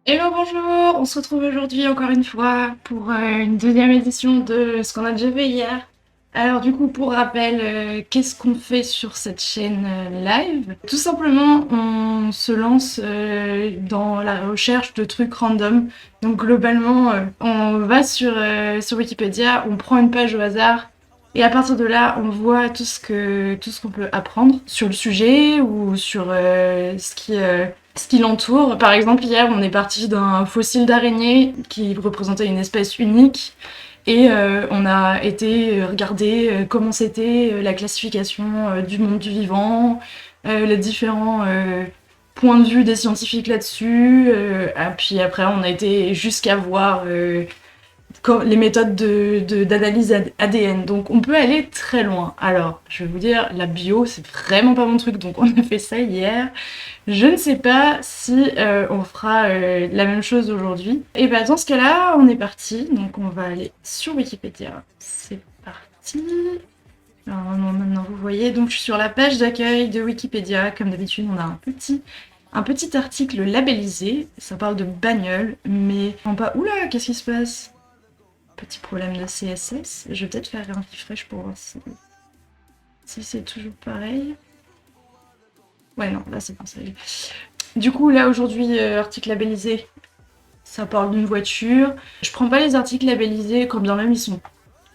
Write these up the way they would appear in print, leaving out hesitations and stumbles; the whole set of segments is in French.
Hello, bonjour! On se retrouve aujourd'hui encore une fois pour une deuxième édition de ce qu'on a déjà fait hier. Alors du coup, pour rappel, qu'est-ce qu'on fait sur cette chaîne live? Tout simplement, on se lance dans la recherche de trucs random. Donc globalement, on va sur Wikipédia, on prend une page au hasard, et à partir de là, on voit tout ce qu'on peut apprendre sur le sujet ou sur ce qui l'entoure. Par exemple, hier, on est parti d'un fossile d'araignée qui représentait une espèce unique. Et on a été regarder comment c'était la classification du monde du vivant, les différents points de vue des scientifiques là-dessus. Et puis après, on a été jusqu'à voir les méthodes d'analyse ADN. Donc on peut aller très loin. Alors, je vais vous dire, la bio, c'est vraiment pas mon truc, donc on a fait ça hier. Je ne sais pas si on fera la même chose aujourd'hui. Et bah dans ce cas-là, on est parti. Donc on va aller sur Wikipédia. C'est parti. Alors, maintenant vous voyez, donc je suis sur la page d'accueil de Wikipédia. Comme d'habitude, on a un petit article labellisé. Ça parle de bagnole, mais non pas. Oula, qu'est-ce qui se passe? Petit problème de CSS. Je vais peut-être faire un refresh pour voir si c'est toujours pareil. Ouais, non, là c'est bon, ça y est. Du coup, là aujourd'hui, article labellisé, ça parle d'une voiture. Je prends pas les articles labellisés, quand bien même ils sont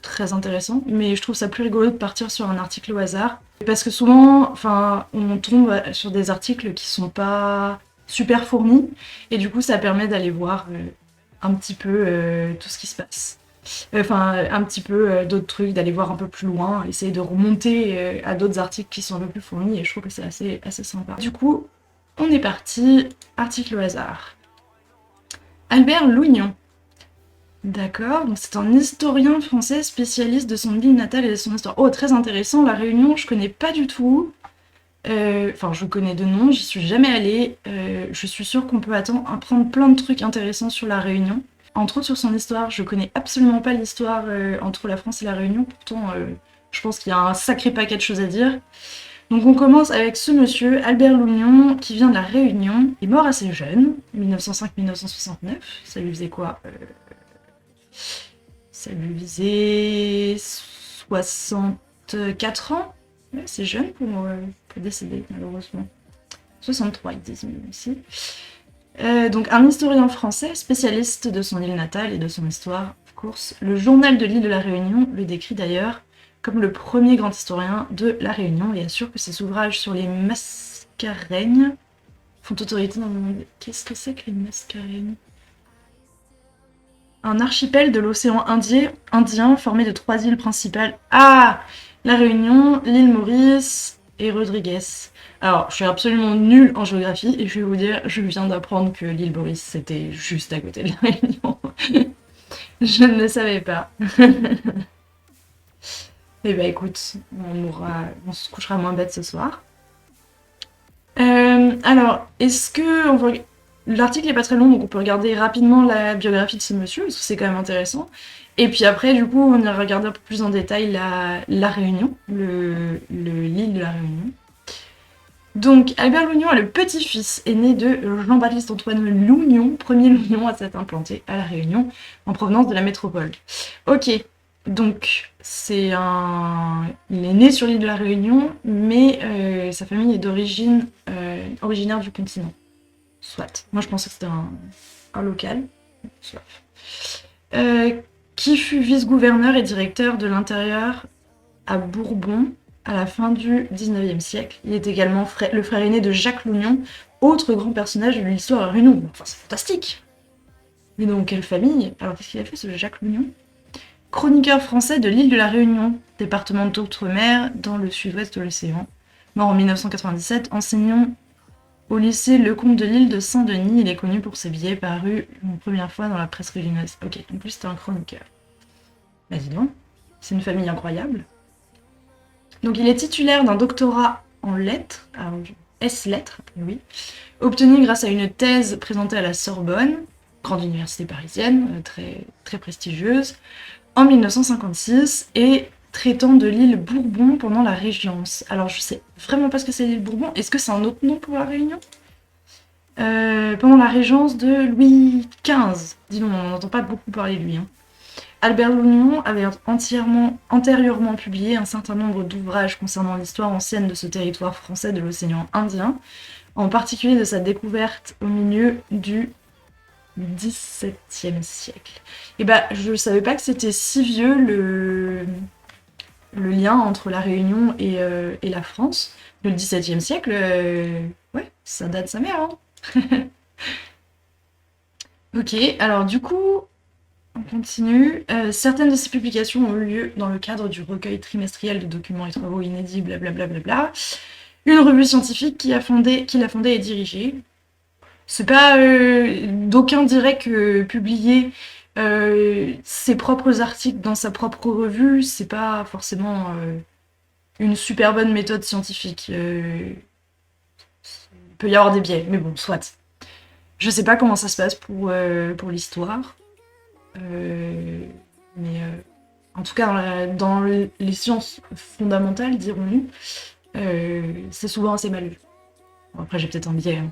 très intéressants, mais je trouve ça plus rigolo de partir sur un article au hasard. Parce que souvent, enfin, on tombe sur des articles qui sont pas super fournis, et du coup ça permet d'aller voir un petit peu tout ce qui se passe. Enfin, un petit peu d'autres trucs, d'aller voir un peu plus loin, essayer de remonter à d'autres articles qui sont un peu plus fournis, et je trouve que c'est assez sympa. Du coup, on est parti, article au hasard. Albert Lougnon. D'accord, donc c'est un historien français spécialiste de son île natale et de son histoire. Oh, très intéressant, La Réunion, je connais pas du tout. Enfin, je connais de nom, j'y suis jamais allée. Je suis sûre qu'on peut apprendre plein de trucs intéressants sur La Réunion. Entre autres sur son histoire, je connais absolument pas l'histoire entre la France et La Réunion, pourtant je pense qu'il y a un sacré paquet de choses à dire. Donc on commence avec ce monsieur, Albert Lougnon, qui vient de La Réunion. Il est mort assez jeune, 1905-1969. Ça lui faisait quoi Ça lui faisait 64 ans. Ouais, c'est jeune pour décéder, malheureusement. 63, ils disent ici. Donc un historien français, spécialiste de son île natale et de son histoire, of course. Le journal de l'île de la Réunion le décrit d'ailleurs comme le premier grand historien de la Réunion et assure que ses ouvrages sur les Mascareignes font autorité dans le monde. Qu'est-ce que c'est que les Mascareignes? Un archipel de l'océan Indien formé de 3 îles principales. Ah, La Réunion, l'île Maurice et Rodrigues. Alors, je suis absolument nulle en géographie et je vais vous dire, je viens d'apprendre que l'île Maurice c'était juste à côté de La Réunion. Je ne le savais pas. Eh ben écoute, on se couchera moins bête ce soir. Alors, est-ce que l'article est pas très long, donc on peut regarder rapidement la biographie de ce monsieur, parce que c'est quand même intéressant. Et puis après, du coup, on ira regarder un peu plus en détail la Réunion, l'île de la Réunion. Donc, Albert Lougnon est le petit-fils aîné de Jean-Baptiste Antoine Lougnon, premier Lougnon à s'être implanté à La Réunion, en provenance de la métropole. Ok, donc il est né sur l'île de la Réunion, mais sa famille est d'origine originaire du continent. Soit. Moi, je pensais que c'était un local. Soit. Qui fut vice-gouverneur et directeur de l'intérieur à Bourbon à la fin du 19e siècle. Il est également le frère aîné de Jacques Lougnon, autre grand personnage de l'histoire à Réunion. Enfin, c'est fantastique. Mais dans quelle famille? Alors, qu'est-ce qu'il a fait, ce Jacques Lougnon? Chroniqueur français de l'île de la Réunion, département d'outre-mer dans le sud-ouest de l'océan. Mort en 1997, enseignant au lycée Lecomte de l'île de Saint-Denis. Il est connu pour ses billets parus une première fois dans la presse réunionnaise. Ok, en plus c'était un chroniqueur. Bah dis donc, c'est une famille incroyable. Donc il est titulaire d'un doctorat en lettres, S-lettres, oui, obtenu grâce à une thèse présentée à la Sorbonne, grande université parisienne, très, très prestigieuse, en 1956, et traitant de l'île Bourbon pendant la Régence. Alors je sais vraiment pas ce que c'est l'île Bourbon, est-ce que c'est un autre nom pour la Réunion? pendant la régence de Louis XV. Dis donc, on n'entend pas beaucoup parler de lui. Hein. Albert Lougnon avait antérieurement publié un certain nombre d'ouvrages concernant l'histoire ancienne de ce territoire français de l'océan Indien, en particulier de sa découverte au milieu du XVIIe siècle. Et bah, je savais pas que c'était si vieux le lien entre la Réunion et la France. Le XVIIe siècle, ouais, ça date sa mère. Hein. Ok, alors du coup, on continue. Certaines de ces publications ont eu lieu dans le cadre du recueil trimestriel de documents et travaux inédits, blablabla. Une revue scientifique qu'il a fondée et dirigée. C'est pas... d'aucuns diraient que publier ses propres articles dans sa propre revue, c'est pas forcément une super bonne méthode scientifique. Il peut y avoir des biais, mais bon, soit. Je sais pas comment ça se passe pour l'histoire. Mais en tout cas, dans les sciences fondamentales, dirons-nous, c'est souvent assez mal vu. Bon, après, j'ai peut-être un biais. Hein.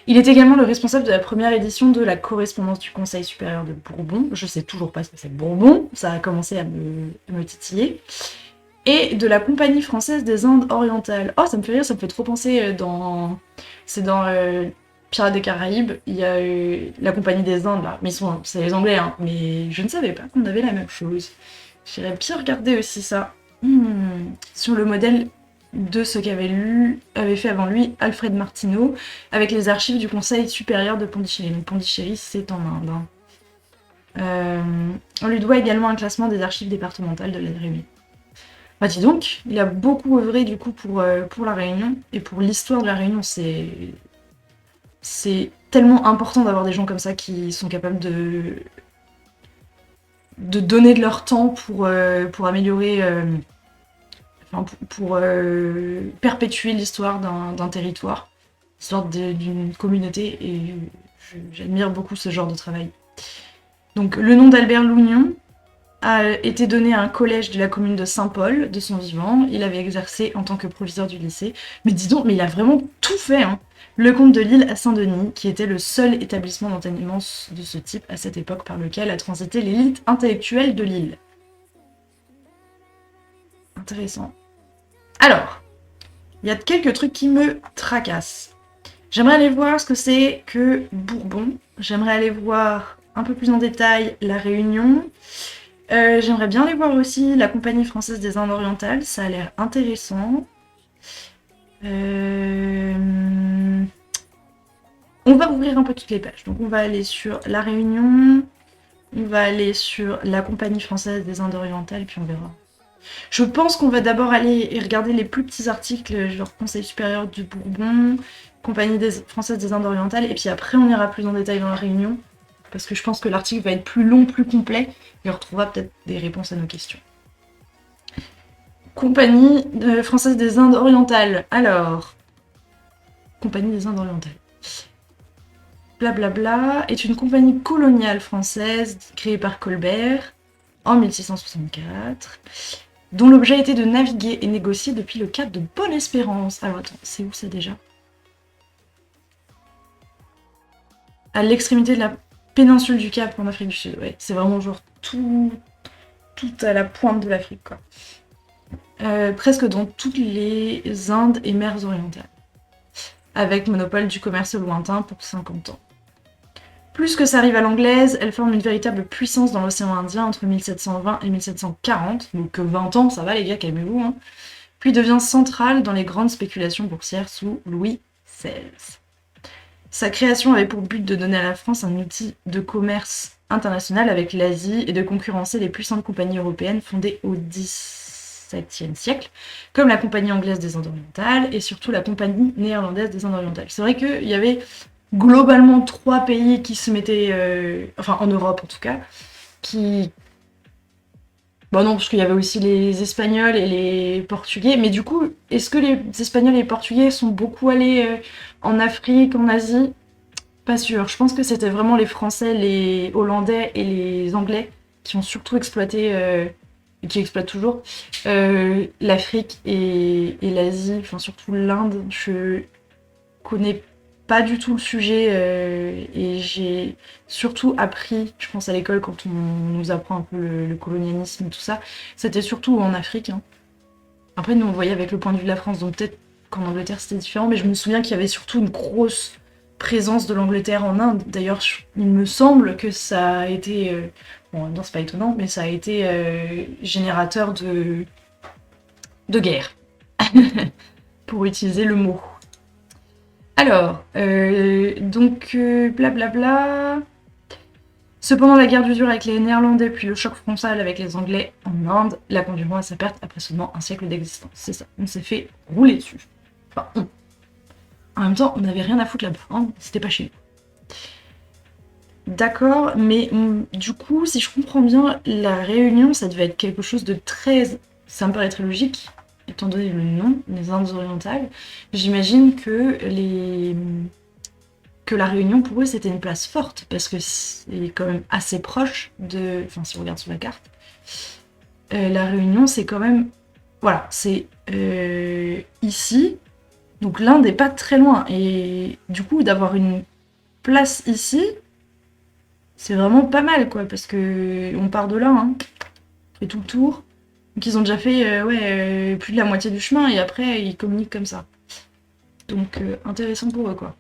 Il est également le responsable de la première édition de la correspondance du Conseil supérieur de Bourbon. Je sais toujours pas ce que c'est Bourbon, ça a commencé à me titiller. Et de la Compagnie française des Indes orientales. Oh, ça me fait rire, ça me fait trop penser c'est dans Pirates des Caraïbes, il y a la Compagnie des Indes, là. Mais c'est les Anglais, hein. Mais je ne savais pas qu'on avait la même chose. J'irais bien regarder aussi ça. Sur le modèle de ce avait fait avant lui Alfred Martineau, avec les archives du Conseil supérieur de Pondichéry. Donc Pondichéry, c'est en Inde. Hein. On lui doit également un classement des archives départementales de la Réunion. Bah dis donc, il a beaucoup œuvré du coup pour la Réunion, et pour l'histoire de la Réunion, c'est tellement important d'avoir des gens comme ça qui sont capables de donner de leur temps pour améliorer, pour perpétuer l'histoire d'un territoire, l'histoire d'une communauté, et j'admire beaucoup ce genre de travail. Donc le nom d'Albert Lougnon a été donné à un collège de la commune de Saint-Paul de son vivant. Il avait exercé en tant que proviseur du lycée. Mais dis donc, mais il a vraiment tout fait, hein. Le comte de Lille à Saint-Denis, qui était le seul établissement d'enseignement de ce type à cette époque par lequel a transité l'élite intellectuelle de Lille. Intéressant. Alors, il y a quelques trucs qui me tracassent. J'aimerais aller voir ce que c'est que Bourbon. J'aimerais aller voir un peu plus en détail la Réunion. J'aimerais bien aller voir aussi la Compagnie française des Indes orientales, ça a l'air intéressant. On va ouvrir un peu toutes les pages. Donc on va aller sur la Réunion, on va aller sur la Compagnie française des Indes orientales, puis on verra. Je pense qu'on va d'abord aller et regarder les plus petits articles, genre Conseil supérieur du Bourbon, Compagnie française des Indes orientales, et puis après on ira plus en détail dans la Réunion. Parce que je pense que l'article va être plus long, plus complet, et on retrouvera peut-être des réponses à nos questions. Compagnie française des Indes orientales. Alors, Compagnie des Indes orientales. Blablabla est une compagnie coloniale française créée par Colbert en 1664, dont l'objet était de naviguer et négocier depuis le cap de Bonne-Espérance. Alors attends, c'est où ça déjà? À l'extrémité de la péninsule du Cap en Afrique du Sud, ouais. C'est vraiment genre tout à la pointe de l'Afrique, quoi. Presque dans toutes les Indes et mers orientales. Avec monopole du commerce lointain pour 50 ans. Plus que sa rivale anglaise, elle forme une véritable puissance dans l'océan Indien entre 1720 et 1740, donc 20 ans, ça va les gars, calmez-vous, hein. Puis devient centrale dans les grandes spéculations boursières sous Louis XVI. Sa création avait pour but de donner à la France un outil de commerce international avec l'Asie et de concurrencer les puissantes compagnies européennes fondées au XVIIe siècle, comme la Compagnie anglaise des Indes orientales et surtout la Compagnie néerlandaise des Indes orientales. C'est vrai qu'il y avait globalement 3 pays qui se mettaient, enfin en Europe en tout cas, qui... Bon non, parce qu'il y avait aussi les Espagnols et les Portugais, mais du coup, est-ce que les Espagnols et les Portugais sont beaucoup allés en Afrique, en Asie? Pas sûr. Je pense que c'était vraiment les Français, les Hollandais et les Anglais qui ont surtout exploité, et qui exploitent toujours, l'Afrique et l'Asie, enfin surtout l'Inde. Je connais pas du tout le sujet et j'ai surtout appris, je pense à l'école quand on nous apprend un peu le colonialisme et tout ça, c'était surtout en Afrique. Hein. Après, nous on voyait avec le point de vue de la France, donc peut-être qu'en Angleterre c'était différent, mais je me souviens qu'il y avait surtout une grosse présence de l'Angleterre en Inde. D'ailleurs, il me semble que ça a été, bon, non c'est pas étonnant, mais ça a été générateur de guerre, pour utiliser le mot. Alors, blablabla. Cependant, la guerre d'usure avec les Néerlandais, puis le choc frontal avec les Anglais en Inde, la conduiront à sa perte après seulement un siècle d'existence. C'est ça, on s'est fait rouler dessus. Enfin, en même temps, on n'avait rien à foutre là-bas, hein, c'était pas chez nous. D'accord, mais du coup, si je comprends bien, la Réunion, ça devait être quelque chose de très... Ça me paraît très logique, étant donné le nom, les Indes orientales. J'imagine que la Réunion, pour eux, c'était une place forte, parce que c'est quand même assez proche de... Enfin, si on regarde sur la carte, la Réunion, c'est quand même... Voilà, c'est ici, donc l'Inde n'est pas très loin, et du coup, d'avoir une place ici, c'est vraiment pas mal, quoi, parce que on part de là, hein, on fait tout le tour, donc ils ont déjà fait plus de la moitié du chemin, et après, ils communiquent comme ça. Donc, intéressant pour eux, quoi.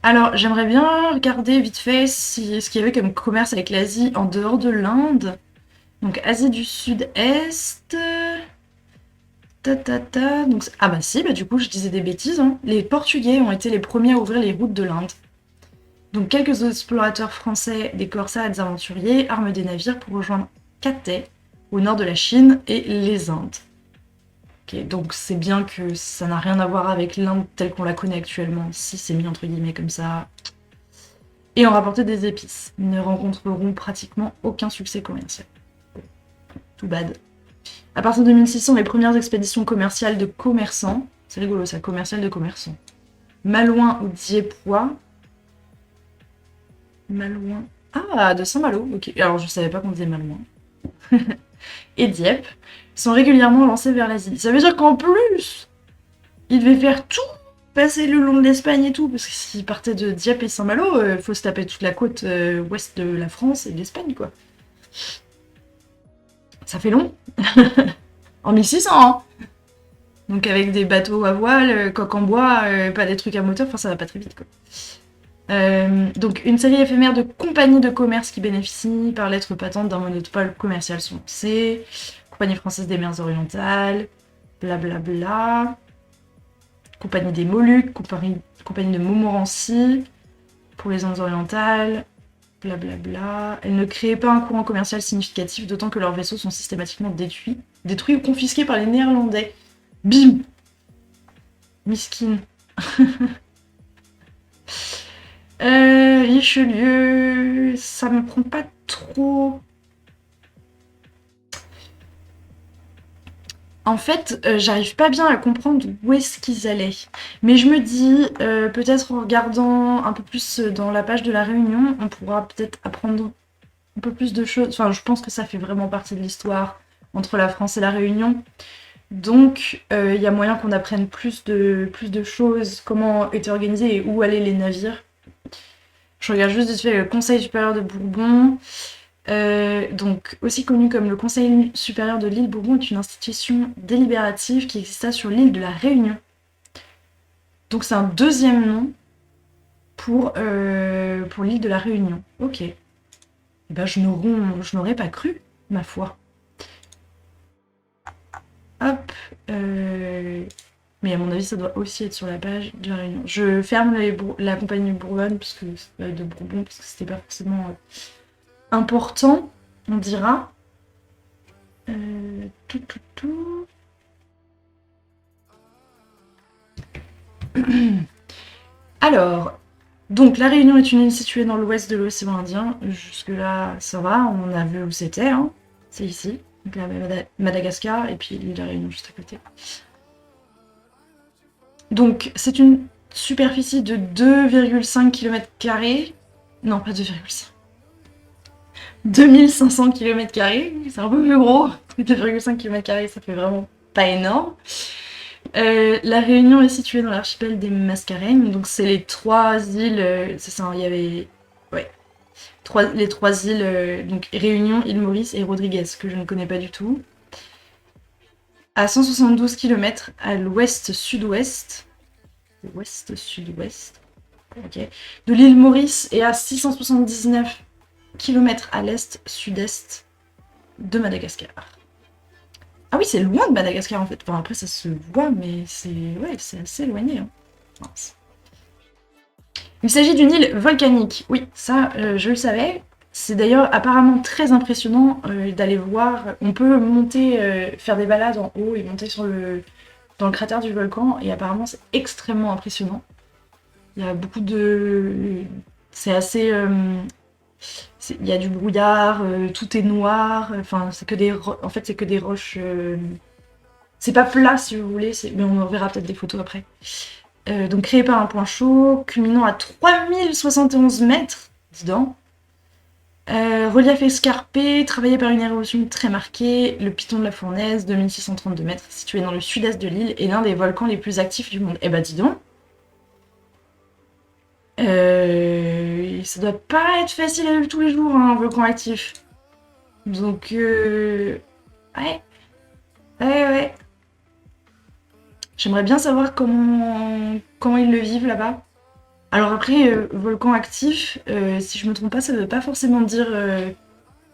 Alors, j'aimerais bien regarder vite fait ce qu'il y avait comme commerce avec l'Asie en dehors de l'Inde. Donc, Asie du Sud-Est. Donc, ah bah si, du coup, je disais des bêtises. Hein. Les Portugais ont été les premiers à ouvrir les routes de l'Inde. Donc, quelques explorateurs français, des corsaires et des aventuriers arment des navires pour rejoindre Cathay, au nord de la Chine, et les Indes. Okay, donc c'est bien que ça n'a rien à voir avec l'Inde telle qu'on la connaît actuellement. Si c'est mis entre guillemets comme ça. Et ont rapporté des épices. Ils ne rencontreront pratiquement aucun succès commercial. Too bad. À partir de 1600, les premières expéditions commerciales de commerçants. C'est rigolo ça, commercial de commerçants. Malouin ou Diepois. Malouin. Ah, de Saint-Malo. Ok. Alors je savais pas qu'on disait Malouin. Et Dieppe sont régulièrement lancés vers l'Asie. Ça veut dire qu'en plus, ils devaient faire tout, passer le long de l'Espagne et tout, parce que s'ils partaient de Dieppe et Saint-Malo, faut se taper toute la côte ouest de la France et de l'Espagne, quoi. Ça fait long. En 1600, hein. Donc avec des bateaux à voile, coque en bois, pas des trucs à moteur, enfin ça va pas très vite, quoi. Donc une série éphémère de compagnies de commerce qui bénéficient par lettre patente d'un monopole commercial sont lancées. Compagnie française des mers orientales, blablabla. Compagnie des Moluques, compagnie de Montmorency pour les Indes orientales, blablabla. Elles ne créaient pas un courant commercial significatif, d'autant que leurs vaisseaux sont systématiquement détruits ou confisqués par les Néerlandais. Bim! Miskin. Richelieu, ça me prend pas trop. En fait, j'arrive pas bien à comprendre où est-ce qu'ils allaient. Mais je me dis, peut-être en regardant un peu plus dans la page de la Réunion, on pourra peut-être apprendre un peu plus de choses. Enfin, je pense que ça fait vraiment partie de l'histoire entre la France et la Réunion. Donc, il y a moyen qu'on apprenne plus de choses, comment étaient organisés et où allaient les navires. Je regarde juste vite fait le Conseil supérieur de Bourbon. Donc, aussi connu comme le Conseil supérieur de l'île Bourbon, est une institution délibérative qui exista sur l'île de la Réunion. Donc, c'est un deuxième nom pour l'île de la Réunion. Ok. Eh ben, je n'aurais pas cru, ma foi. Hop. Mais à mon avis, ça doit aussi être sur la page de la Réunion. Je ferme la compagnie Bourbonne, de Bourbon, parce que c'était pas forcément important, on dira. Tout. Alors, donc la Réunion est une île située dans l'ouest de l'océan Indien. Jusque-là, ça va, on a vu où c'était. Hein. C'est ici. Donc là, Madagascar et puis l'île de la Réunion juste à côté. Donc, c'est une superficie de 2,5 km². Non, pas 2,5. 2500 km², c'est un peu plus gros. 2,5 km², ça fait vraiment pas énorme. La Réunion est située dans l'archipel des Mascareignes, donc c'est les 3 îles, c'est ça, il y avait... Ouais, les 3 îles, donc Réunion, île Maurice et Rodriguez, que je ne connais pas du tout. À 172 km à l'ouest-sud-ouest, ouest-sud-ouest, ok, de l'île Maurice et à 679 km à l'est-sud-est de Madagascar. Ah oui, c'est loin de Madagascar en fait. Enfin, après, ça se voit, mais c'est ouais, c'est assez éloigné. Hein. Mince. Il s'agit d'une île volcanique. Oui, ça, je le savais. C'est d'ailleurs apparemment très impressionnant d'aller voir. On peut monter, faire des balades en haut et monter dans le cratère du volcan. Et apparemment, c'est extrêmement impressionnant. Il y a beaucoup de... C'est assez... Il y a du brouillard, tout est noir. Enfin, c'est que des... En fait, c'est que des roches... C'est pas plat, si vous voulez, mais on reverra peut-être des photos après. Donc créé par un point chaud, culminant à 3071 mètres, dis donc. Relief escarpé, travaillé par une érosion très marquée, le piton de la Fournaise, 2632 mètres, situé dans le sud-est de l'île, est l'un des volcans les plus actifs du monde. Eh bah dis donc. Ça doit pas être facile à vivre tous les jours, hein, un volcan actif. Donc, ouais. Ouais. J'aimerais bien savoir comment ils le vivent là-bas. Alors après, volcan actif, si je me trompe pas, ça veut pas forcément dire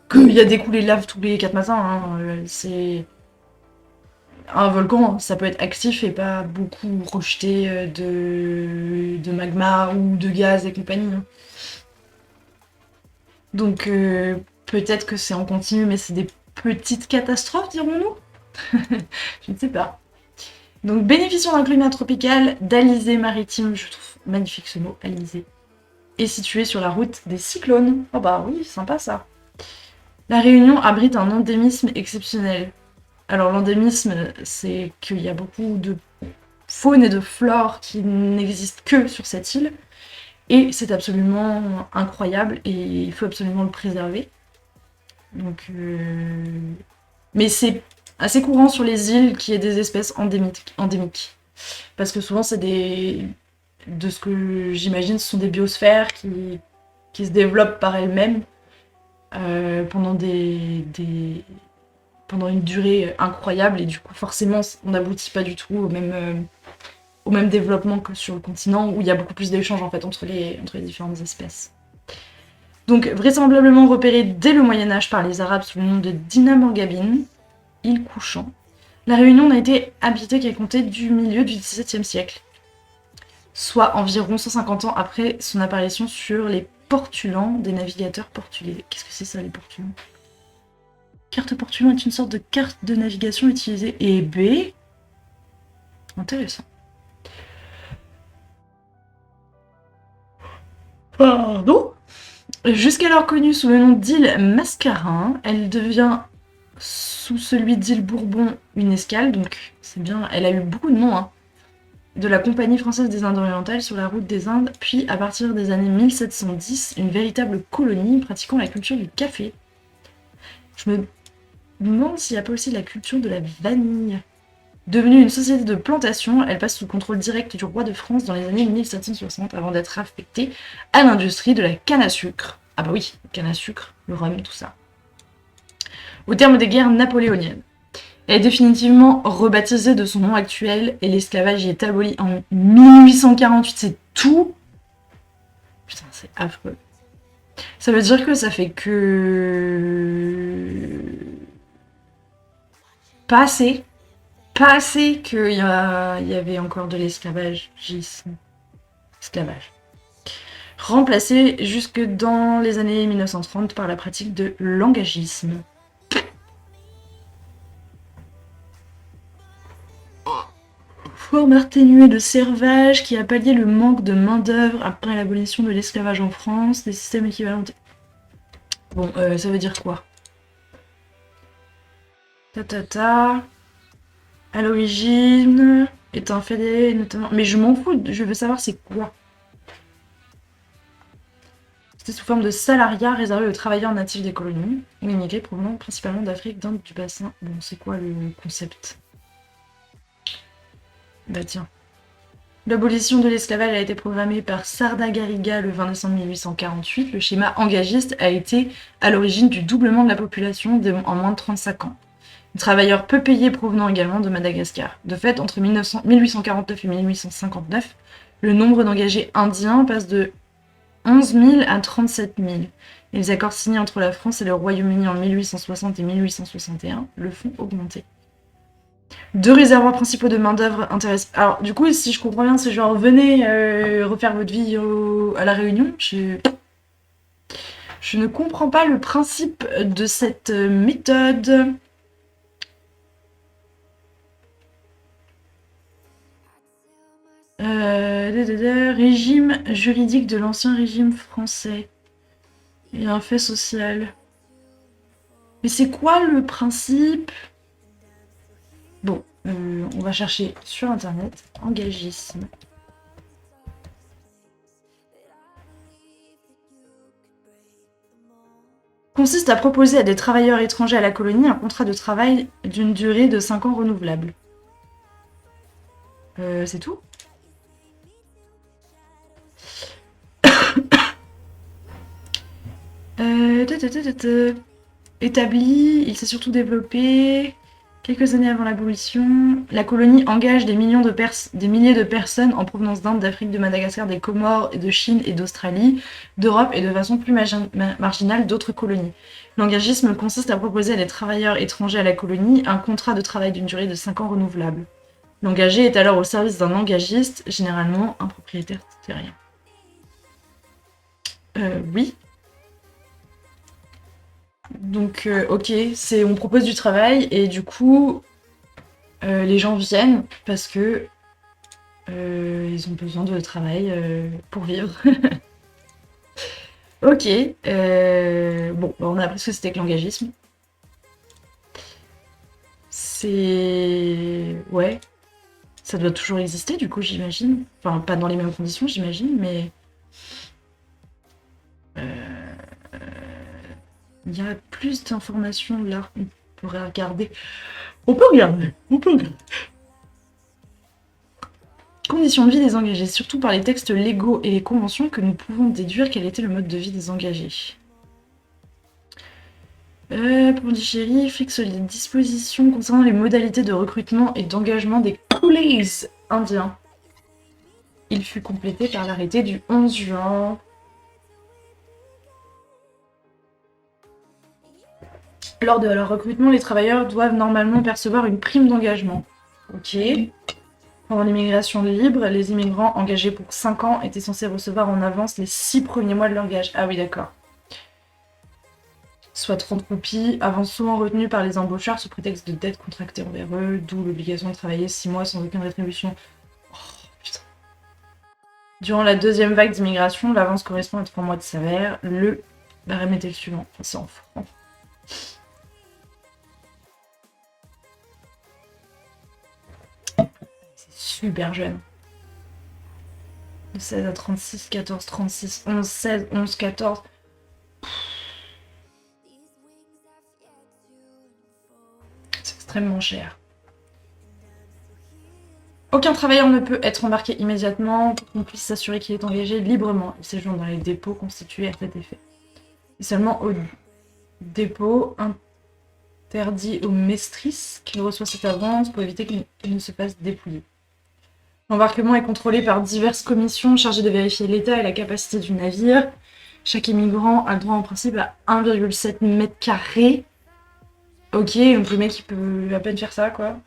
qu'il y a des coulées de lave tous les 4 matins. Hein. C'est un volcan, ça peut être actif et pas beaucoup rejeté de magma ou de gaz et compagnie. Hein. Donc peut-être que c'est en continu, mais c'est des petites catastrophes, dirons-nous. Je ne sais pas. Donc bénéficiant d'un climat tropical, d'alizé maritime, je trouve magnifique ce mot, alizé, est situé sur la route des cyclones. Oh bah oui, sympa ça. La Réunion abrite un endémisme exceptionnel. Alors l'endémisme, c'est qu'il y a beaucoup de faune et de flore qui n'existent que sur cette île. Et c'est absolument incroyable et il faut absolument le préserver. Donc, mais c'est assez courant sur les îles qu'il y ait des espèces endémiques. Parce que souvent, c'est des... De ce que j'imagine, ce sont des biosphères qui se développent par elles-mêmes pendant pendant une durée incroyable. Et du coup, forcément, on n'aboutit pas du tout au même développement que sur le continent, où il y a beaucoup plus d'échanges en fait, entre les différentes espèces. Donc, vraisemblablement repérée dès le Moyen-Âge par les Arabes sous le nom de Dinamorgabine, île couchant, la Réunion n'a été habitée qu'à compter du milieu du XVIIe siècle, soit environ 150 ans après son apparition sur les portulans des navigateurs portugais. Qu'est-ce que c'est ça, les portulans? Carte portulan est une sorte de carte de navigation utilisée. Et B. Intéressant. Pardon. Jusqu'alors connue sous le nom d'île Mascarin, elle devient sous celui d'île Bourbon une escale, donc c'est bien, elle a eu beaucoup de noms, hein, de la Compagnie française des Indes orientales sur la route des Indes, puis à partir des années 1710, une véritable colonie pratiquant la culture du café. Je me demande s'il n'y a pas aussi la culture de la vanille. Devenue une société de plantation, elle passe sous le contrôle direct du roi de France dans les années 1760 avant d'être affectée à l'industrie de la canne à sucre. Ah bah oui, canne à sucre, le rhum, tout ça. Au terme des guerres napoléoniennes. Elle est définitivement rebaptisée de son nom actuel et l'esclavage y est aboli en 1848, c'est tout. Putain, c'est affreux. Ça veut dire que ça fait que... Pas assez qu'il y avait encore de l'esclavagisme. Esclavage. Remplacé jusque dans les années 1930 par la pratique de l'engagisme. Forme atténuée de servage qui a pallié le manque de main-d'œuvre après l'abolition de l'esclavage en France, des systèmes équivalents. Bon, ça veut dire quoi? À l'origine, étant fédéré notamment. Mais je m'en fous, je veux savoir c'est quoi. C'était sous forme de salariat réservé aux travailleurs natifs des colonies, ou immigrés provenant principalement d'Afrique, d'Inde, du bassin. Bon, c'est quoi le concept? Bah tiens. L'abolition de l'esclavage a été programmée par Sarda Garriga le 20 décembre 1848. Le schéma engagiste a été à l'origine du doublement de la population en moins de 35 ans. Des travailleurs peu payés provenant également de Madagascar. De fait, entre 1849 et 1859, le nombre d'engagés indiens passe de 11 000 à 37 000. Et les accords signés entre la France et le Royaume-Uni en 1860 et 1861 le font augmenter. 2 réservoirs principaux de main-d'œuvre intéressent. Alors, du coup, si je comprends bien, c'est genre venez refaire votre vie à La Réunion. Je ne comprends pas le principe de cette méthode. Régime juridique de l'ancien régime français. Il y a un fait social. Mais c'est quoi le principe? Bon, on va chercher sur internet. Engagisme. Consiste à proposer à des travailleurs étrangers à la colonie un contrat de travail d'une durée de 5 ans renouvelable. C'est tout? Établi, il s'est surtout développé quelques années avant l'abolition. La colonie engage des milliers de personnes en provenance d'Inde, d'Afrique, de Madagascar, des Comores, de Chine et d'Australie, d'Europe et de façon plus marginale d'autres colonies. L'engagisme consiste à proposer à des travailleurs étrangers à la colonie un contrat de travail d'une durée de 5 ans renouvelable. L'engagé est alors au service d'un engagiste, généralement un propriétaire terrien. Oui. Donc, ok, on propose du travail et du coup, les gens viennent parce que ils ont besoin de travail pour vivre. Ok, bon, on a appris ce que c'était que l'engagisme. Ouais, ça doit toujours exister du coup, j'imagine. Enfin, pas dans les mêmes conditions, j'imagine, mais... Il y a plus d'informations là, on pourrait regarder. On peut regarder. Conditions de vie des engagés, surtout par les textes légaux et les conventions que nous pouvons déduire quel était le mode de vie des engagés. Pondichéry fixe les dispositions concernant les modalités de recrutement et d'engagement des coolies indiens. Il fut complété par l'arrêté du 11 juin. Lors de leur recrutement, les travailleurs doivent normalement percevoir une prime d'engagement. Ok. Pendant l'immigration libre, les immigrants engagés pour 5 ans étaient censés recevoir en avance les 6 premiers mois de leur gage. Ah oui, d'accord. Soit 30 roupies, avance souvent retenue par les embaucheurs sous prétexte de dettes contractées envers eux, d'où l'obligation de travailler 6 mois sans aucune rétribution. Oh, putain. Durant la deuxième vague d'immigration, l'avance correspond à 3 mois de salaire. Le barème était le suivant. Enfin, c'est en francs. Super jeune. De 16 à 36, 14, 36, 11, 16, 11, 14. C'est extrêmement cher. Aucun travailleur ne peut être embarqué immédiatement pour qu'on puisse s'assurer qu'il est engagé librement. Il séjourne dans les dépôts constitués à cet effet. Et seulement au dépôt interdit aux mestrisses qu'il reçoit cette avance pour éviter qu'il ne se fasse dépouiller. L'embarquement est contrôlé par diverses commissions chargées de vérifier l'état et la capacité du navire. Chaque immigrant a le droit en principe à 1,7 mètre carré. Ok, donc le mec il peut à peine faire ça quoi.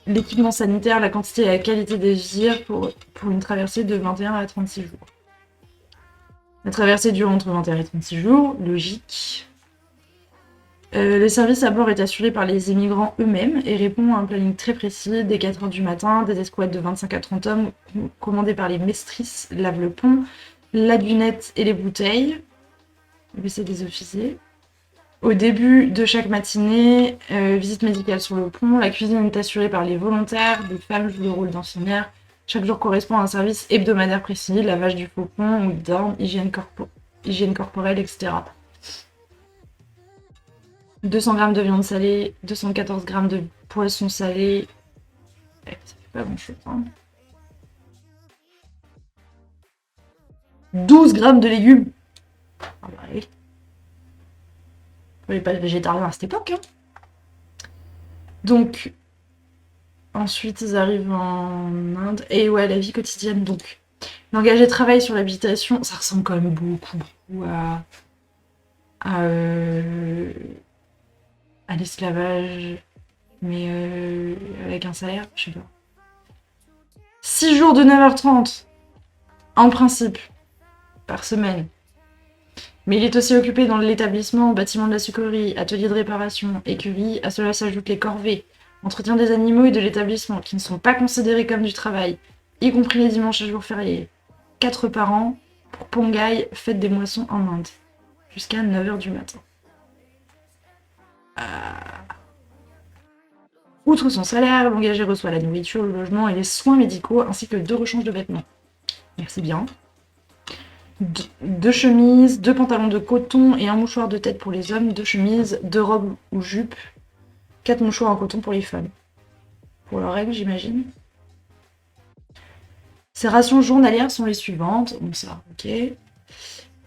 L'équipement sanitaire, la quantité et la qualité des vires pour une traversée de 21 à 36 jours. La traversée dure entre 21 et 36 jours, logique. Le service à bord est assuré par les immigrants eux-mêmes et répond à un planning très précis. Dès 4h du matin, des escouades de 25 à 30 hommes commandées par les mestrisses lavent le pont, la dunette et les bouteilles. Le WC des officiers. Au début de chaque matinée, visite médicale sur le pont. La cuisine est assurée par les volontaires. Les femmes jouent le rôle d'infirmières. Chaque jour correspond à un service hebdomadaire précis, lavage du faucon ou d'armes, hygiène corporelle, etc. 200 g de viande salée, 214 g de poisson salé. Ça fait Pas bon chose, hein. 12 grammes de légumes. Ah bah oui. On n'est pas végétarien à cette époque, hein. Donc, ensuite, ils arrivent en Inde. Et ouais, la vie quotidienne, donc. L'engagé travaille sur l'habitation, ça ressemble quand même beaucoup à, euh, à l'esclavage, mais avec un salaire, je sais pas. 6 jours de 9h30, en principe, par semaine. Mais il est aussi occupé dans l'établissement, bâtiment de la sucrerie, atelier de réparation, écurie. À cela s'ajoutent les corvées, entretien des animaux et de l'établissement, qui ne sont pas considérés comme du travail, y compris les dimanches et jours fériés. 4 par an pour Pongai, fête des moissons en Inde, jusqu'à 9h du matin. Outre son salaire, l'engagé reçoit la nourriture, le logement et les soins médicaux, ainsi que 2 rechanges de vêtements. Merci bien. 2 chemises, 2 pantalons de coton et un mouchoir de tête pour les hommes, 2 chemises, 2 robes ou jupes, 4 mouchoirs en coton pour les femmes. Pour leurs règles, j'imagine. Ces rations journalières sont les suivantes. Bon, ça, ok.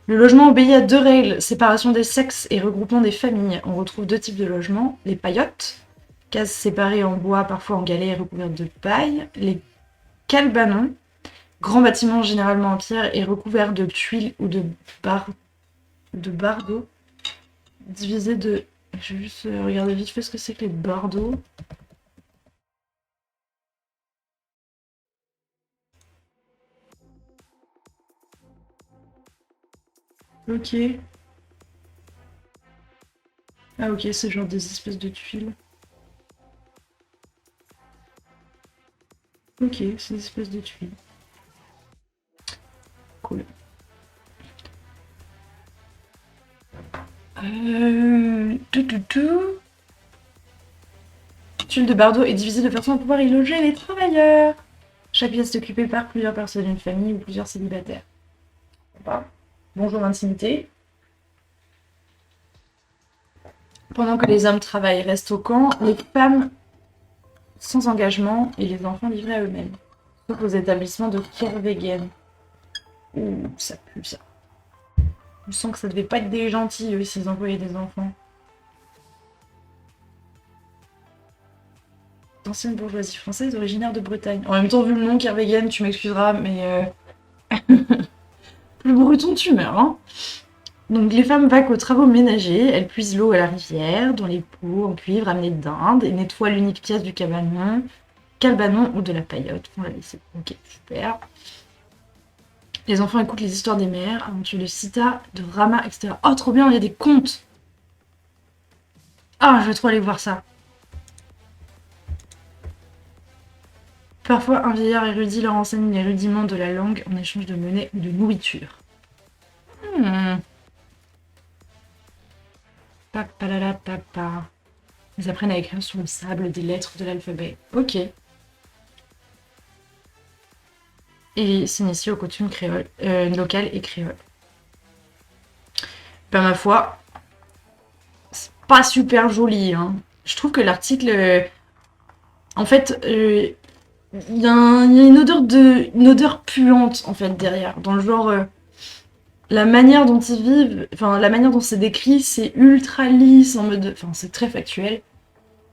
Le logement obéit à 2 règles, séparation des sexes et regroupement des familles. On retrouve 2 types de logements. Les paillotes, cases séparées en bois, parfois en galets recouvertes de paille. Les calbanons, grands bâtiments généralement en pierre et recouverts de tuiles ou de bardeaux, divisés de... Je vais juste regarder vite fait ce que c'est que les bardeaux. Ok. Ah ok, c'est genre des espèces de tuiles. Ok, c'est des espèces de tuiles. Cool. Tuile de bardeaux est divisée de façon à pouvoir y loger les travailleurs. Chaque pièce est occupée par plusieurs personnes d'une famille ou plusieurs célibataires. Bonjour l'intimité. Pendant que les hommes travaillent et restent au camp, les femmes sans engagement et les enfants livrés à eux-mêmes. Sauf aux établissements de Kervegen. Ouh, ça pue ça. Je sens que ça devait pas être des gentils, eux, s'ils employaient des enfants. Ancienne bourgeoisie française originaire de Bretagne. En même temps, vu le nom Kervegen, tu m'excuseras, mais... le breton, tu meurs, hein. Donc les femmes vaquent aux travaux ménagers, elles puisent l'eau à la rivière, dans les pots en cuivre amenés d'Inde, et nettoient l'unique pièce du cabanon ou de la paillote. Font la lessive. Ok, super. Les enfants écoutent les histoires des mères, aventures de Sita, de Rama, etc. Oh, trop bien, il y a des contes. Ah, je vais trop aller voir ça. Parfois, un vieillard érudit leur enseigne les rudiments de la langue en échange de monnaie ou de nourriture. Papa. Ils apprennent à écrire sur le sable des lettres de l'alphabet. Ok. Et s'initient aux coutumes créoles, locales et créoles. Ben, ma foi, c'est pas super joli, hein. Je trouve que l'article... en fait, il y a une odeur puante, en fait, derrière. Dans le genre... la manière dont ils vivent, enfin, la manière dont c'est décrit, c'est ultra lisse, en mode... Enfin, c'est très factuel.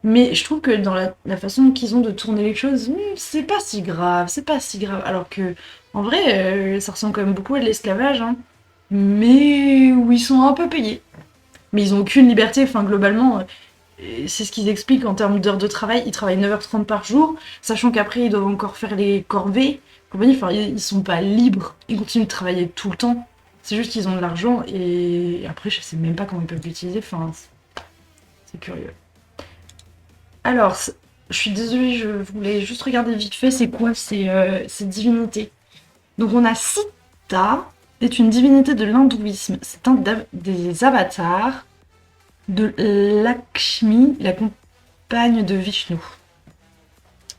Mais je trouve que dans la façon qu'ils ont de tourner les choses, c'est pas si grave, c'est pas si grave. Alors que, en vrai, ça ressemble quand même beaucoup à de l'esclavage, hein. Mais où ils sont un peu payés. Mais ils ont aucune liberté, enfin, globalement, c'est ce qu'ils expliquent en termes d'heures de travail. Ils travaillent 9h30 par jour, sachant qu'après, ils doivent encore faire les corvées. Enfin, ils sont pas libres, ils continuent de travailler tout le temps. C'est juste qu'ils ont de l'argent et après, je sais même pas comment ils peuvent l'utiliser, enfin, c'est curieux. Alors, je suis désolée, je voulais juste regarder vite fait c'est quoi ces divinités. Donc on a Sita, est une divinité de l'hindouisme. C'est un des avatars de Lakshmi, la compagne de Vishnu.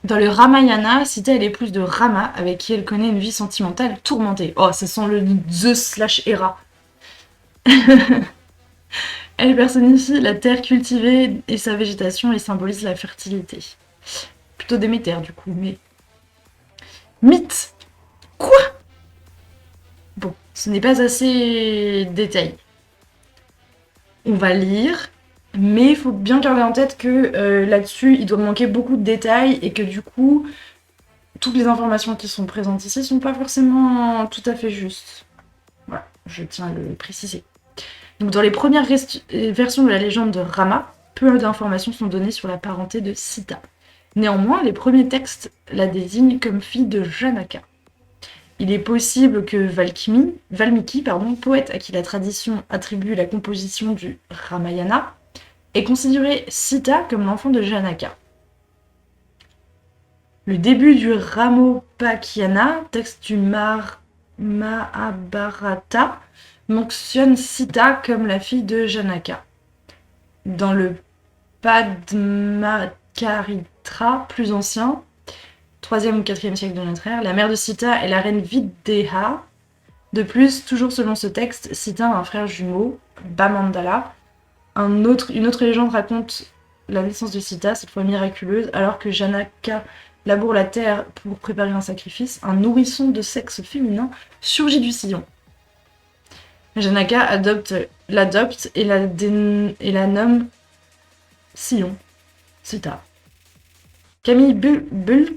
Dans le Ramayana, Sita est l'épouse de Rama, avec qui elle connaît une vie sentimentale tourmentée. Oh, ça sent le Zeus/Hera. Elle personnifie la terre cultivée et sa végétation et symbolise la fertilité. Plutôt Déméter du coup, mais Mythe. Quoi? Bon, ce n'est pas assez détaillé. On va lire, mais il faut bien garder en tête que là-dessus, il doit manquer beaucoup de détails et que du coup, toutes les informations qui sont présentes ici sont pas forcément tout à fait justes. Voilà, je tiens à le préciser. Donc dans les premières versions de la légende de Rama, peu d'informations sont données sur la parenté de Sita. Néanmoins, les premiers textes la désignent comme fille de Janaka. Il est possible que Valmiki, poète à qui la tradition attribue la composition du Ramayana, ait considéré Sita comme l'enfant de Janaka. Le début du Ramopakyana, texte du Mahabharata, mentionne Sita comme la fille de Janaka. Dans le Padmacaritra, plus ancien, 3e ou 4e siècle de notre ère, la mère de Sita est la reine Videha. De plus, toujours selon ce texte, Sita a un frère jumeau, Bamandala. Une autre légende raconte la naissance de Sita, cette fois miraculeuse, alors que Janaka laboure la terre pour préparer un sacrifice, un nourrisson de sexe féminin surgit du sillon. Janaka l'adopte et la nomme Sillon, Sita. Camille Bulk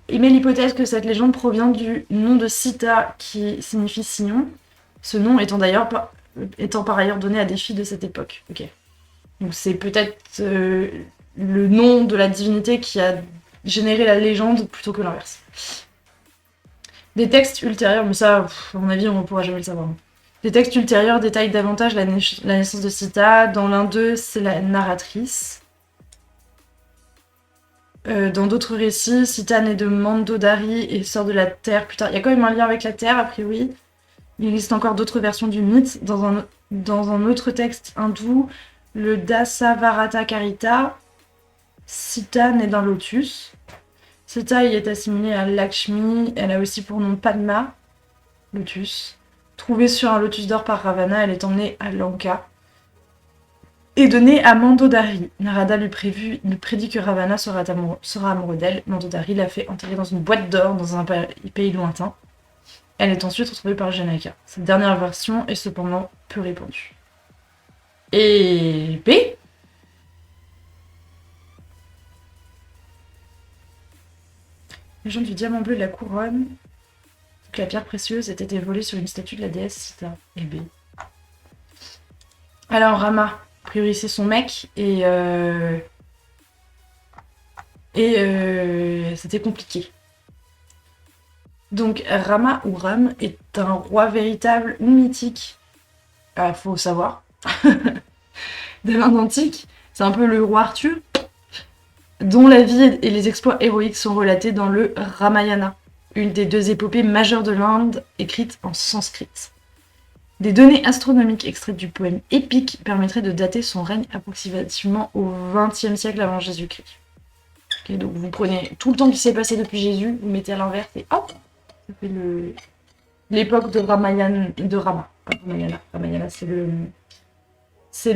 émet l'hypothèse que cette légende provient du nom de Sita qui signifie Sillon, ce nom étant par ailleurs donné à des filles de cette époque. Ok. Donc c'est peut-être le nom de la divinité qui a généré la légende plutôt que l'inverse. Des textes ultérieurs, mais ça, à mon avis, on ne pourra jamais le savoir. Des textes ultérieurs détaillent davantage la naissance de Sita. Dans l'un d'eux, c'est la narratrice. Dans d'autres récits, Sita naît de Mandodari et sort de la terre plus tard. Il y a quand même un lien avec la terre, a priori. Il existe encore d'autres versions du mythe. Dans un autre texte hindou, le Dasavarata Karita, Sita naît d'un lotus. Sita y est assimilée à Lakshmi. Elle a aussi pour nom Padma, lotus. Trouvée sur un lotus d'or par Ravana, elle est emmenée à Lanka et donnée à Mandodari. Narada lui prédit que Ravana sera amoureux d'elle. Mandodari l'a fait enterrer dans une boîte d'or dans un pays lointain. Elle est ensuite retrouvée par Janaka. Cette dernière version est cependant peu répandue. Et B. Légende du diamant bleu de la couronne. Que la pierre précieuse ait été volée sur une statue de la déesse Sita. Et B. Alors Rama, a priori c'est son mec, et c'était compliqué. Donc Rama ou Ram est un roi véritable ou mythique, faut savoir, de l'Inde antique. C'est un peu le roi Arthur, dont la vie et les exploits héroïques sont relatés dans le Ramayana, une des 2 épopées majeures de l'Inde écrite en sanskrit. Des données astronomiques extraites du poème épique permettraient de dater son règne approximativement au XXe siècle avant Jésus-Christ. Okay, donc vous prenez tout le temps qui s'est passé depuis Jésus, vous mettez à l'inverse et hop, ça fait l'époque de Ramayana, de Rama. Pas Ramayana. Ramayana, c'est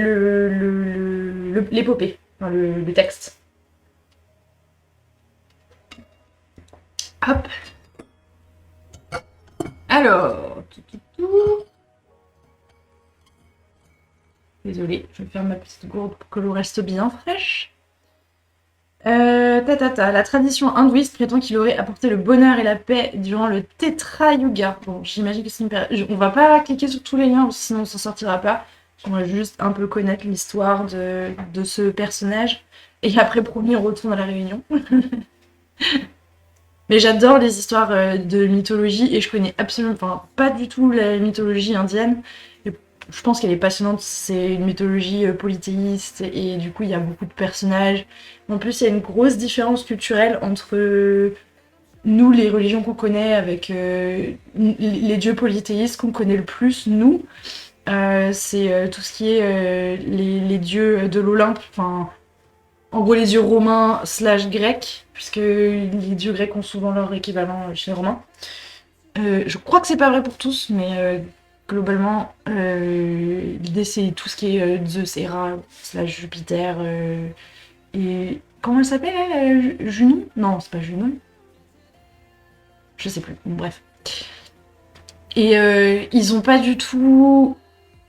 l'épopée, enfin le texte. Hop. Alors, désolée, je vais faire ma petite gourde pour que l'eau reste bien fraîche. La tradition hindouiste prétend qu'il aurait apporté le bonheur et la paix durant le Tetra Yuga. Bon, j'imagine que c'est une période... On va pas cliquer sur tous les liens, sinon on s'en sortira pas. J'aimerais juste un peu connaître l'histoire de ce personnage. Et après, promis, on retourne à la Réunion. Mais j'adore les histoires de mythologie et je connais absolument pas du tout la mythologie indienne. Et je pense qu'elle est passionnante, c'est une mythologie polythéiste et du coup il y a beaucoup de personnages. En plus il y a une grosse différence culturelle entre nous, les religions qu'on connaît, avec les dieux polythéistes qu'on connaît le plus, nous. C'est tout ce qui est les dieux de l'Olympe, enfin... En gros, les dieux romains / grecs, puisque les dieux grecs ont souvent leur équivalent chez les romains. Je crois que c'est pas vrai pour tous, mais globalement, l'idée c'est tout ce qui est Zeus, Hera / Jupiter, et Comment elle s'appelle, elle Junon? Non, c'est pas Junon. Je sais plus. Bon, bref. Et ils ont pas du tout...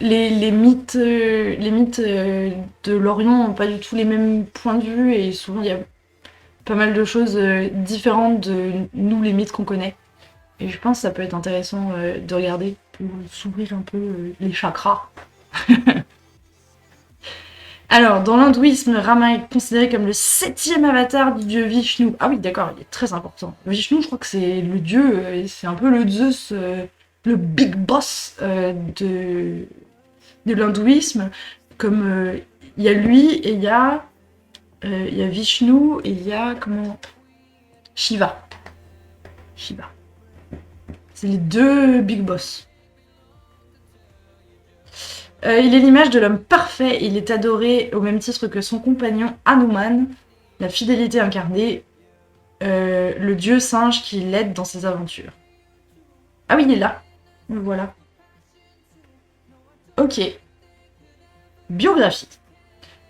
Les mythes, de l'Orient ont pas du tout les mêmes points de vue et souvent il y a pas mal de choses différentes de nous, les mythes qu'on connaît. Et je pense que ça peut être intéressant de regarder pour s'ouvrir un peu les chakras. Alors, dans l'hindouisme, Rama est considéré comme le 7e avatar du dieu Vishnu. Ah oui, d'accord, il est très important. Vishnu, je crois que c'est le dieu, c'est un peu le Zeus, le big boss de l'hindouisme. Comme il y a lui et il y a Vishnu et il y a comment Shiva. Shiva. C'est les deux big boss. Il est l'image de l'homme parfait, il est adoré au même titre que son compagnon Hanuman, la fidélité incarnée, le dieu singe qui l'aide dans ses aventures. Ah oui, il est là. Le voilà. Ok. Biographie.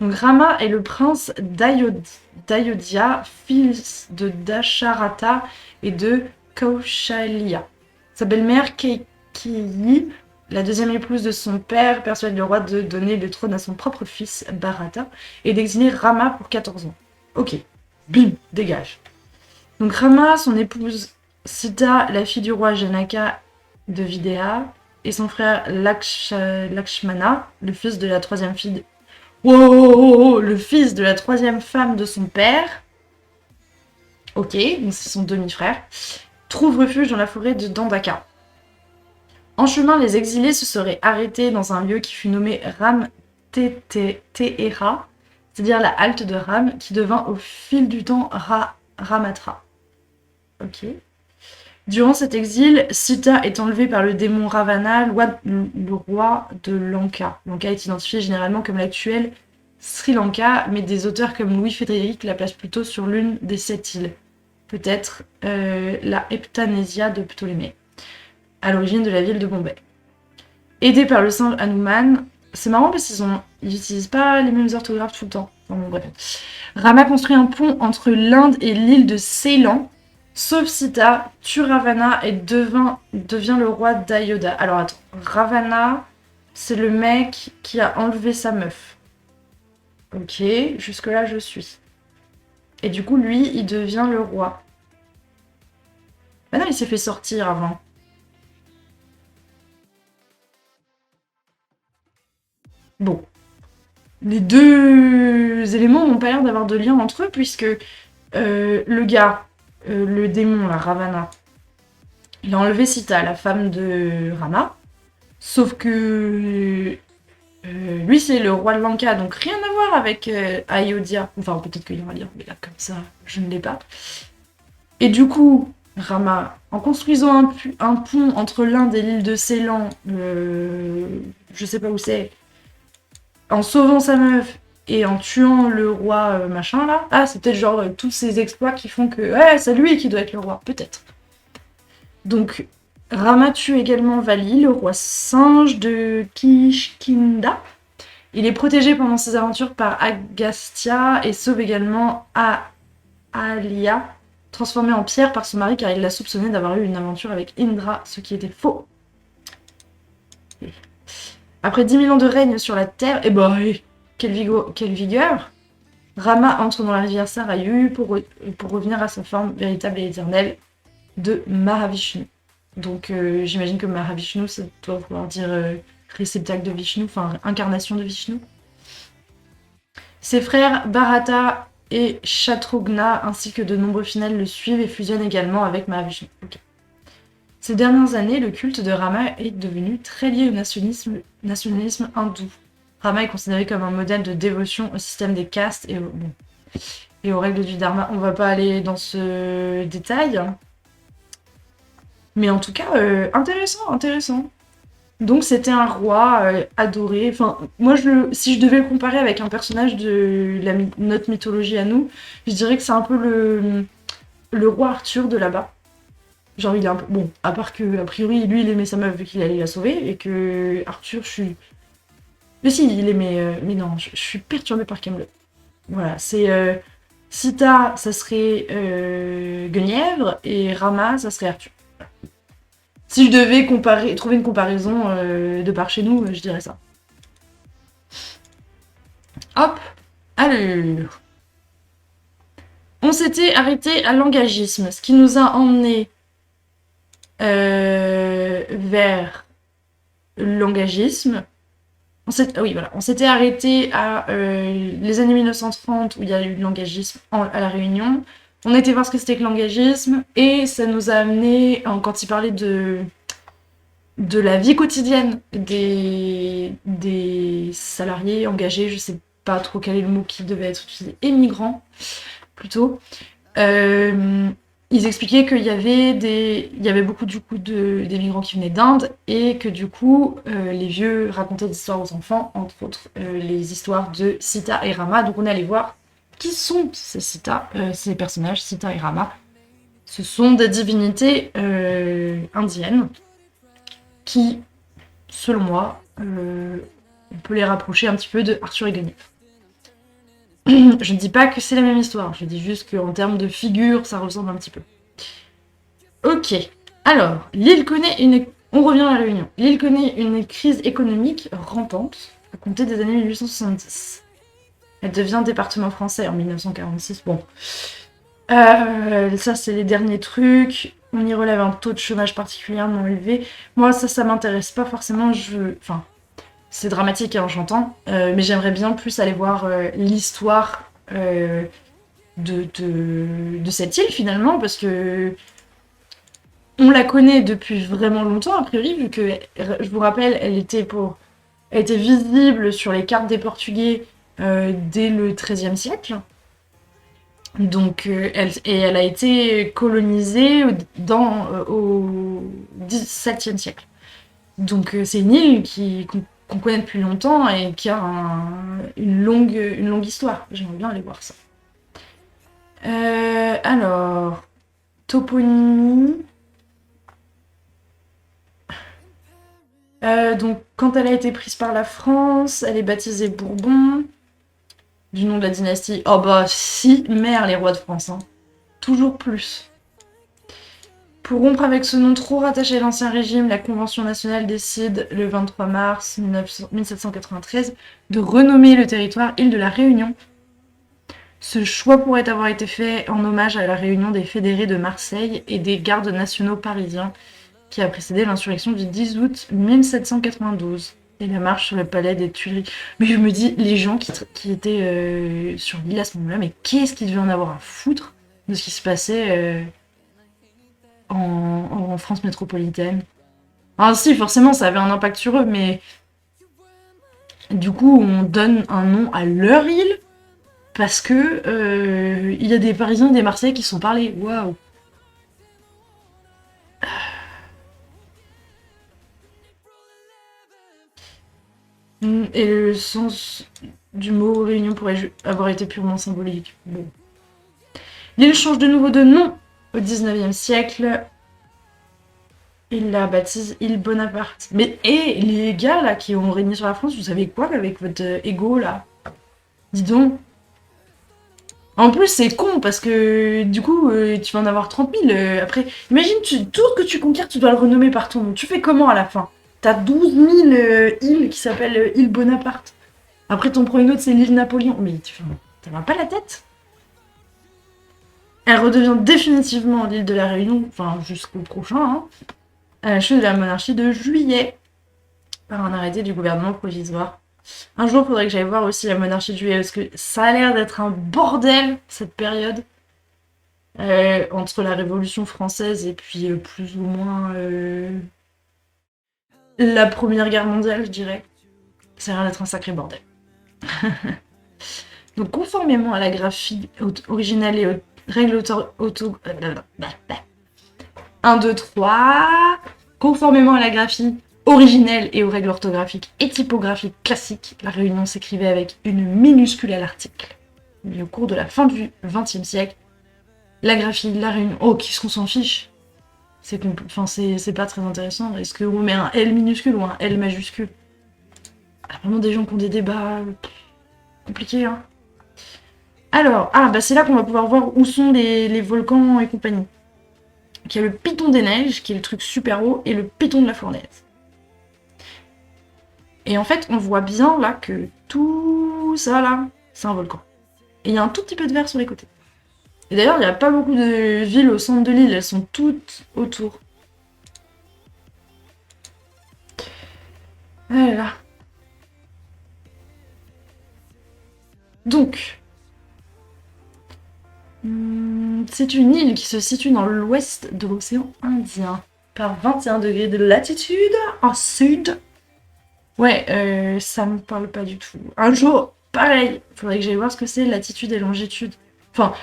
Donc Rama est le prince d'Ayodhya, fils de Dasharatha et de Kaushalya. Sa belle-mère Kaikeyi, la deuxième épouse de son père, persuade le roi de donner le trône à son propre fils, Bharata, et d'exiler Rama pour 14 ans. Ok, bim, dégage. Donc Rama, son épouse Sita, la fille du roi Janaka de Videha, et son frère Lakshmana, le fils de la troisième fille... Wow, le fils de la troisième femme de son père. Ok, donc c'est son demi-frère. Trouve refuge dans la forêt de Dandaka. En chemin, les exilés se seraient arrêtés dans un lieu qui fut nommé Ram Tehera, c'est-à-dire la halte de Ram, qui devint au fil du temps Ramatra. Ok. Durant cet exil, Sita est enlevée par le démon Ravana, le roi de Lanka. Lanka est identifié généralement comme l'actuel Sri Lanka, mais des auteurs comme Louis Frédéric la placent plutôt sur l'une des 7 îles. Peut-être la Heptanésia de Ptolémée, à l'origine de la ville de Bombay. Aidé par le singe Hanuman, c'est marrant parce qu'ils n'utilisent pas les mêmes orthographes tout le temps. Enfin, bon, bref. Rama construit un pont entre l'Inde et l'île de Ceylan. Sauf Sita, tue Ravana et devient le roi d'Ayodhya. Alors attends, Ravana, c'est le mec qui a enlevé sa meuf. Ok, jusque-là je suis. Et du coup, lui, il devient le roi. Bah non, il s'est fait sortir avant. Bon. Les deux éléments n'ont pas l'air d'avoir de lien entre eux, puisque le gars, le démon, la Ravana, il a enlevé Sita, la femme de Rama. Sauf que lui, c'est le roi de Lanka, donc rien à voir avec Ayodhya. Enfin, peut-être qu'il y aura lien, mais là, comme ça, je ne l'ai pas. Et du coup, Rama, en construisant un pont entre l'Inde et l'île de Ceylan, je sais pas où c'est, en sauvant sa meuf et en tuant le roi machin là, ah, c'est peut-être genre tous ces exploits qui font que, ouais, c'est lui qui doit être le roi, peut-être. Donc, Rama tue également Vali, le roi singe de Kishkinda. Il est protégé pendant ses aventures par Agastya et sauve également Alia, transformée en pierre par son mari car il l'a soupçonné d'avoir eu une aventure avec Indra, ce qui était faux. Après 10 000 ans de règne sur la terre, quelle vigueur, Rama entre dans la rivière Sarayu pour revenir à sa forme véritable et éternelle de Mahavishnu. Donc j'imagine que Mahavishnu, ça doit vouloir dire réceptacle de Vishnu, enfin incarnation de Vishnu. Ses frères Bharata et Shatrugna ainsi que de nombreux fidèles le suivent et fusionnent également avec Mahavishnu. Okay. Ces dernières années, le culte de Rama est devenu très lié au nationalisme hindou. Rama est considéré comme un modèle de dévotion au système des castes et aux règles du dharma. On va pas aller dans ce détail. Mais en tout cas, intéressant. Donc c'était un roi adoré. Enfin, moi, si je devais le comparer avec un personnage de notre mythologie à nous, je dirais que c'est un peu le roi Arthur de là-bas. Genre, il est un peu... Bon, à part que, a priori, lui, il aimait sa meuf vu qu'il allait la sauver, et que Arthur, je suis... Mais si, il aimait... mais non, je suis perturbée par Camelot. Voilà, c'est Sita, ça serait Guenièvre, et Rama, ça serait Arthur. Si je devais trouver une comparaison de par chez nous, je dirais ça. Hop, alors. On s'était arrêté à l'engagisme, ce qui nous a emmené vers l'engagisme. On s'était arrêté à les années 1930 où il y a eu de l'engagisme à La Réunion. On a été voir ce que c'était que l'engagisme et ça nous a amené, quand il parlait de la vie quotidienne des salariés engagés, je sais pas trop quel est le mot qui devait être utilisé, émigrants plutôt. Ils expliquaient qu'il y avait beaucoup du coup des migrants qui venaient d'Inde et que du coup les vieux racontaient des histoires aux enfants, entre autres les histoires de Sita et Rama. Donc on est allé voir qui sont ces personnages, Sita et Rama. Ce sont des divinités indiennes qui, selon moi, on peut les rapprocher un petit peu de Arthur et Guenièvre. Je ne dis pas que c'est la même histoire, je dis juste qu'en termes de figure, ça ressemble un petit peu. Ok, alors, l'île connaît On revient à la Réunion. L'île connaît une crise économique rampante à compter des années 1870. Elle devient département français en 1946. Bon, ça c'est les derniers trucs. On y relève un taux de chômage particulièrement élevé. Moi, ça m'intéresse pas forcément. Enfin, c'est dramatique, hein, j'entends, mais j'aimerais bien plus aller voir l'histoire de cette île, finalement, parce que on la connaît depuis vraiment longtemps, a priori, vu que, je vous rappelle, elle était visible sur les cartes des Portugais dès le XIIIe siècle. Donc, elle a été colonisée au XVIIe siècle. Donc, c'est une île qu'on connaît depuis longtemps et qui a une longue histoire. J'aimerais bien aller voir ça. Alors, toponymie. Donc, quand elle a été prise par la France, elle est baptisée Bourbon, du nom de la dynastie. Oh bah si, mère, les rois de France, hein. Toujours plus. Pour rompre avec ce nom trop rattaché à l'Ancien Régime, la Convention nationale décide, le 23 mars 1793, de renommer le territoire île de la Réunion. Ce choix pourrait avoir été fait en hommage à la réunion des fédérés de Marseille et des gardes nationaux parisiens qui a précédé l'insurrection du 10 août 1792 et la marche sur le palais des Tuileries. Mais je me dis, les gens qui étaient sur l'île à ce moment-là, mais qu'est-ce qu'ils devaient en avoir à foutre de ce qui se passait en France métropolitaine. Alors si, forcément, ça avait un impact sur eux, mais du coup, on donne un nom à leur île parce que il y a des Parisiens et des Marseillais qui se sont parlés. Waouh. Et le sens du mot réunion pourrait avoir été purement symbolique. Bon. L'île change de nouveau de nom au 19e siècle. Il la baptise île Bonaparte. Mais les gars là qui ont régné sur la France, vous savez quoi avec votre ego là? Dis donc. En plus, c'est con parce que du coup, tu vas en avoir 30 000. Après, imagine, tout ce que tu conquiers, tu dois le renommer par ton nom. Tu fais comment à la fin? T'as 12 000 îles qui s'appellent île Bonaparte. Après, ton premier autre, c'est l'île Napoléon. Mais t'en vas pas la tête? Elle redevient définitivement l'île de la Réunion, enfin jusqu'au prochain, hein, à la chute de la monarchie de Juillet, par un arrêté du gouvernement provisoire. Un jour, il faudrait que j'aille voir aussi la monarchie de Juillet, parce que ça a l'air d'être un bordel, cette période, entre la Révolution française et puis plus ou moins la Première Guerre mondiale, je dirais. Ça a l'air d'être un sacré bordel. Donc, conformément à la graphie originale et aux règles 1, 2, 3. Conformément à la graphie originelle et aux règles orthographiques et typographiques classiques, la Réunion s'écrivait avec une minuscule à l'article. Mais au cours de la fin du XXe siècle, la graphie de la Réunion... Oh, qu'est-ce qu'on s'en fiche? C'est pas très intéressant. Est-ce qu'on met un L minuscule ou un L majuscule? Il y a vraiment des gens qui ont des débats compliqués, hein. Alors, bah c'est là qu'on va pouvoir voir où sont les volcans et compagnie. Donc il y a le Piton des Neiges, qui est le truc super haut, et le Piton de la Fournaise. Et en fait, on voit bien là que tout ça là, c'est un volcan. Et il y a un tout petit peu de vert sur les côtés. Et d'ailleurs, il n'y a pas beaucoup de villes au centre de l'île, elles sont toutes autour. Voilà. Donc, c'est une île qui se situe dans l'ouest de l'océan Indien, par 21 degrés de latitude en sud. Ouais, ça me parle pas du tout. Un jour, pareil, faudrait que j'aille voir ce que c'est latitude et longitude. Enfin,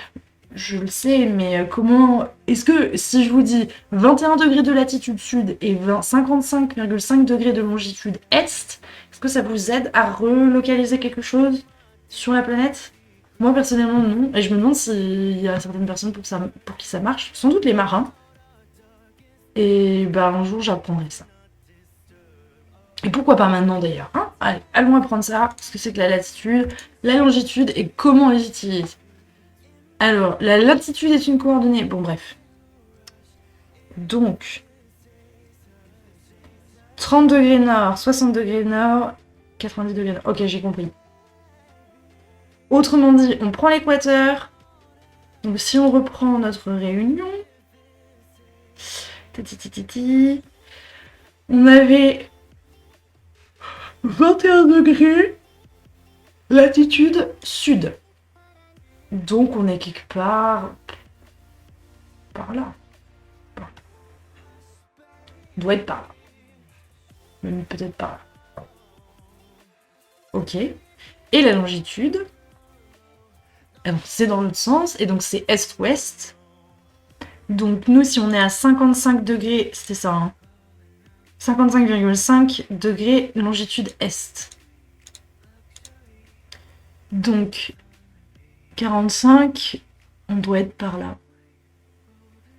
je le sais, mais comment... Est-ce que si je vous dis 21 degrés de latitude sud et 55,5 degrés de longitude est, est-ce que ça vous aide à relocaliser quelque chose sur la planète? Moi, personnellement, non. Et je me demande s'il y a certaines personnes pour qui ça marche. Sans doute les marins. Et bah, un jour, j'apprendrai ça. Et pourquoi pas maintenant, d'ailleurs, hein? Allez, allons apprendre ça. Ce que c'est que la latitude, la longitude et comment les utiliser. Alors, la latitude est une coordonnée. Bon, bref. Donc, 30 degrés nord, 60 degrés nord, 90 degrés nord. Ok, j'ai compris. Autrement dit, on prend l'équateur. Donc, si on reprend notre réunion, on avait 21 degrés, latitude sud. Donc, on est quelque part par là. On doit être par là. Même peut-être par là. Ok. Et la longitude, c'est dans l'autre sens, et donc c'est est-ouest. Donc nous, si on est à 55 degrés, c'était ça, hein, 55,5 degrés longitude est. Donc 45, on doit être par là.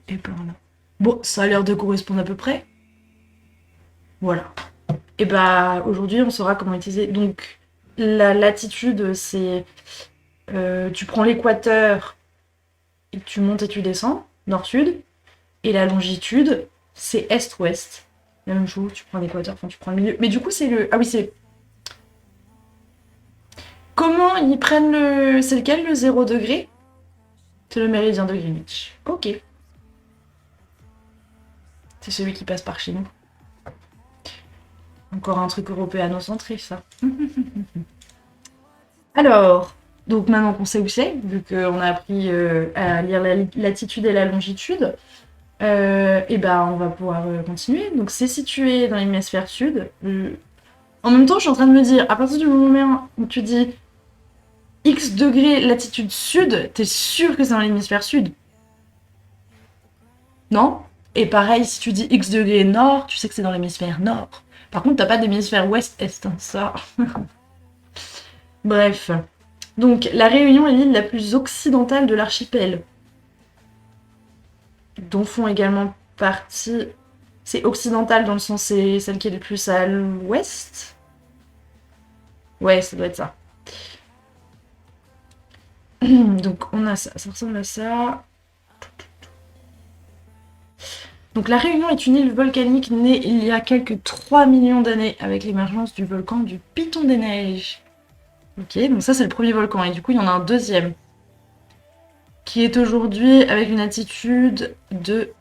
Et par là. Bon, ça a l'air de correspondre à peu près. Voilà. Et bah aujourd'hui, on saura comment utiliser. Donc la latitude, c'est... tu prends l'équateur, et tu montes et tu descends, nord-sud. Et la longitude, c'est est-ouest. La même chose, tu prends l'équateur, enfin tu prends le milieu. Mais du coup, c'est le... Ah oui, c'est... Comment ils prennent le... C'est lequel, le 0 degré? C'est le méridien de Greenwich. Ok. C'est celui qui passe par chez nous. Encore un truc européano-centré, ça. Alors, donc maintenant qu'on sait où c'est, vu qu'on a appris à lire la latitude et la longitude, et ben on va pouvoir continuer. Donc c'est situé dans l'hémisphère sud. En même temps, je suis en train de me dire, à partir du moment où tu dis X degrés latitude sud, t'es sûr que c'est dans l'hémisphère sud? Non? Et pareil, si tu dis X degrés nord, tu sais que c'est dans l'hémisphère nord. Par contre, t'as pas d'hémisphère ouest-est, hein, ça. Bref. Donc, la Réunion est l'île la plus occidentale de l'archipel, dont font également partie... C'est occidental dans le sens c'est celle qui est le plus à l'ouest. Ouais, ça doit être ça. Donc on a ça, ça ressemble à ça. Donc la Réunion est une île volcanique née il y a quelques 3 millions d'années avec l'émergence du volcan du Piton des Neiges. Ok, donc ça c'est le premier volcan et du coup il y en a un deuxième qui est aujourd'hui avec une altitude de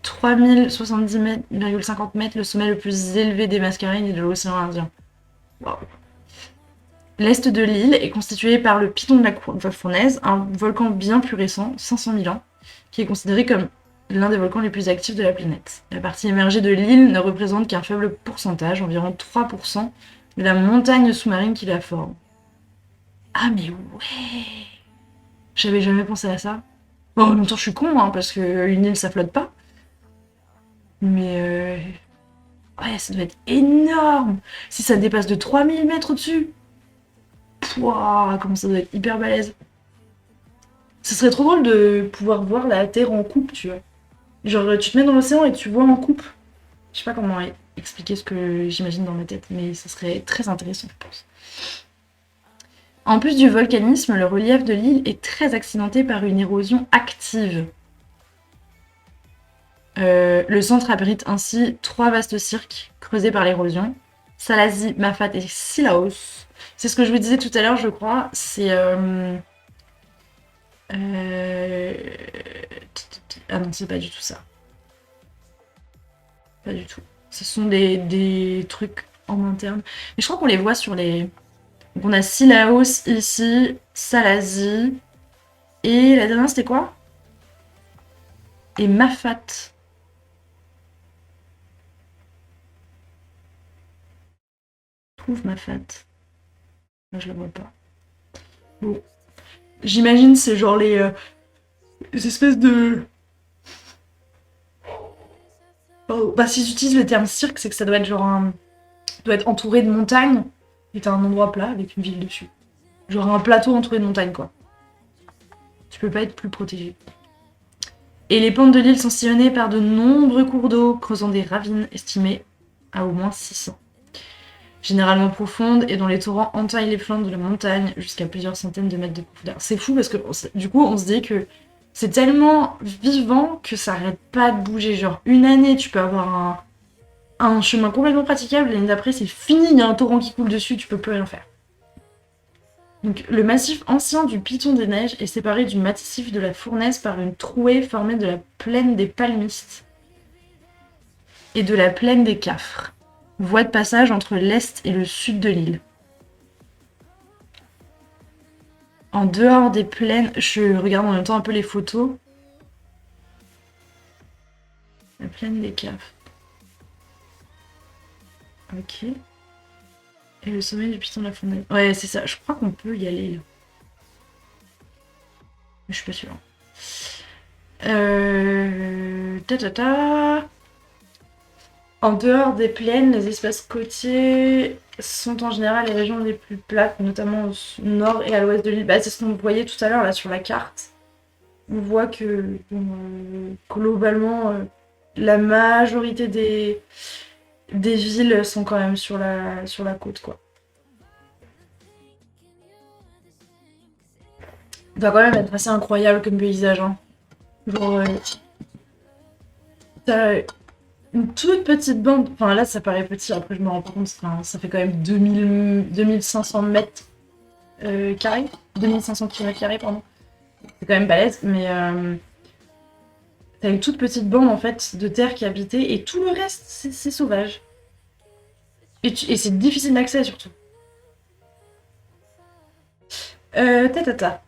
3070,50 mètres, le sommet le plus élevé des Mascareignes et de l'océan Indien. Wow. L'est de l'île est constitué par le Piton de la Fournaise, un volcan bien plus récent, 500 000 ans, qui est considéré comme l'un des volcans les plus actifs de la planète. La partie émergée de l'île ne représente qu'un faible pourcentage, environ 3%, de la montagne sous-marine qui la forme. Ah mais ouais! J'avais jamais pensé à ça. Bon, en même temps, je suis con, hein, parce qu'une île, ça flotte pas. Mais ouais, ça doit être énorme! Si ça dépasse de 3000 mètres au-dessus! Pouah, comment ça doit être hyper balèze. Ce serait trop drôle de pouvoir voir la Terre en coupe, tu vois. Genre, tu te mets dans l'océan et tu vois en coupe. Je sais pas comment expliquer ce que j'imagine dans ma tête, mais ça serait très intéressant, je pense. En plus du volcanisme, le relief de l'île est très accidenté par une érosion active. Le centre abrite ainsi 3 vastes cirques creusés par l'érosion. Salazie, Mafat et Sillaos. C'est ce que je vous disais tout à l'heure, je crois. C'est... Ah non, c'est pas du tout ça. Pas du tout. Ce sont des trucs en interne. Mais je crois qu'on les voit sur les... Donc on a Sillaos ici, Salazie. Et la dernière, c'était quoi? Et Mafat. Trouve Mafat. Là, je la vois pas. Bon. J'imagine c'est genre les espèces de... Oh, bah s'ils utilisent le terme cirque, c'est que ça doit être genre un... doit être entouré de montagnes. Et t'as un endroit plat avec une ville dessus. Genre un plateau entouré de montagnes, quoi. Tu peux pas être plus protégé. Et les pentes de l'île sont sillonnées par de nombreux cours d'eau, creusant des ravines estimées à au moins 600. Généralement profondes et dont les torrents entaillent les flancs de la montagne jusqu'à plusieurs centaines de mètres de profondeur. C'est fou parce que du coup on se dit que c'est tellement vivant que ça arrête pas de bouger. Genre une année tu peux avoir un chemin complètement praticable, l'année d'après c'est fini, il y a un torrent qui coule dessus, tu peux plus rien faire. Donc, le massif ancien du Piton des Neiges est séparé du massif de la Fournaise par une trouée formée de la plaine des Palmistes et de la plaine des Cafres, voie de passage entre l'est et le sud de l'île. En dehors des plaines, je regarde en même temps un peu les photos. La plaine des Cafres. Ok. Et le sommet du Piton de la Fournaise. Ouais, c'est ça. Je crois qu'on peut y aller là. Mais je suis pas sûre. En dehors des plaines, les espaces côtiers sont en général les régions les plus plates, notamment au nord et à l'ouest de l'île. Bah, c'est ce qu'on voyait tout à l'heure là sur la carte. On voit que globalement, la majorité des villes sont quand même sur la côte, quoi. Ça va quand même être assez incroyable comme paysage, hein. Genre, t'as une toute petite bande, enfin là ça paraît petit, après je me rends pas compte, ça fait quand même 2500 mètres carrés, 2500 km², pardon. C'est quand même balèze, mais t'as une toute petite bande en fait de terre qui est habitée et tout le reste c'est sauvage. Et c'est difficile d'accès surtout. Tata.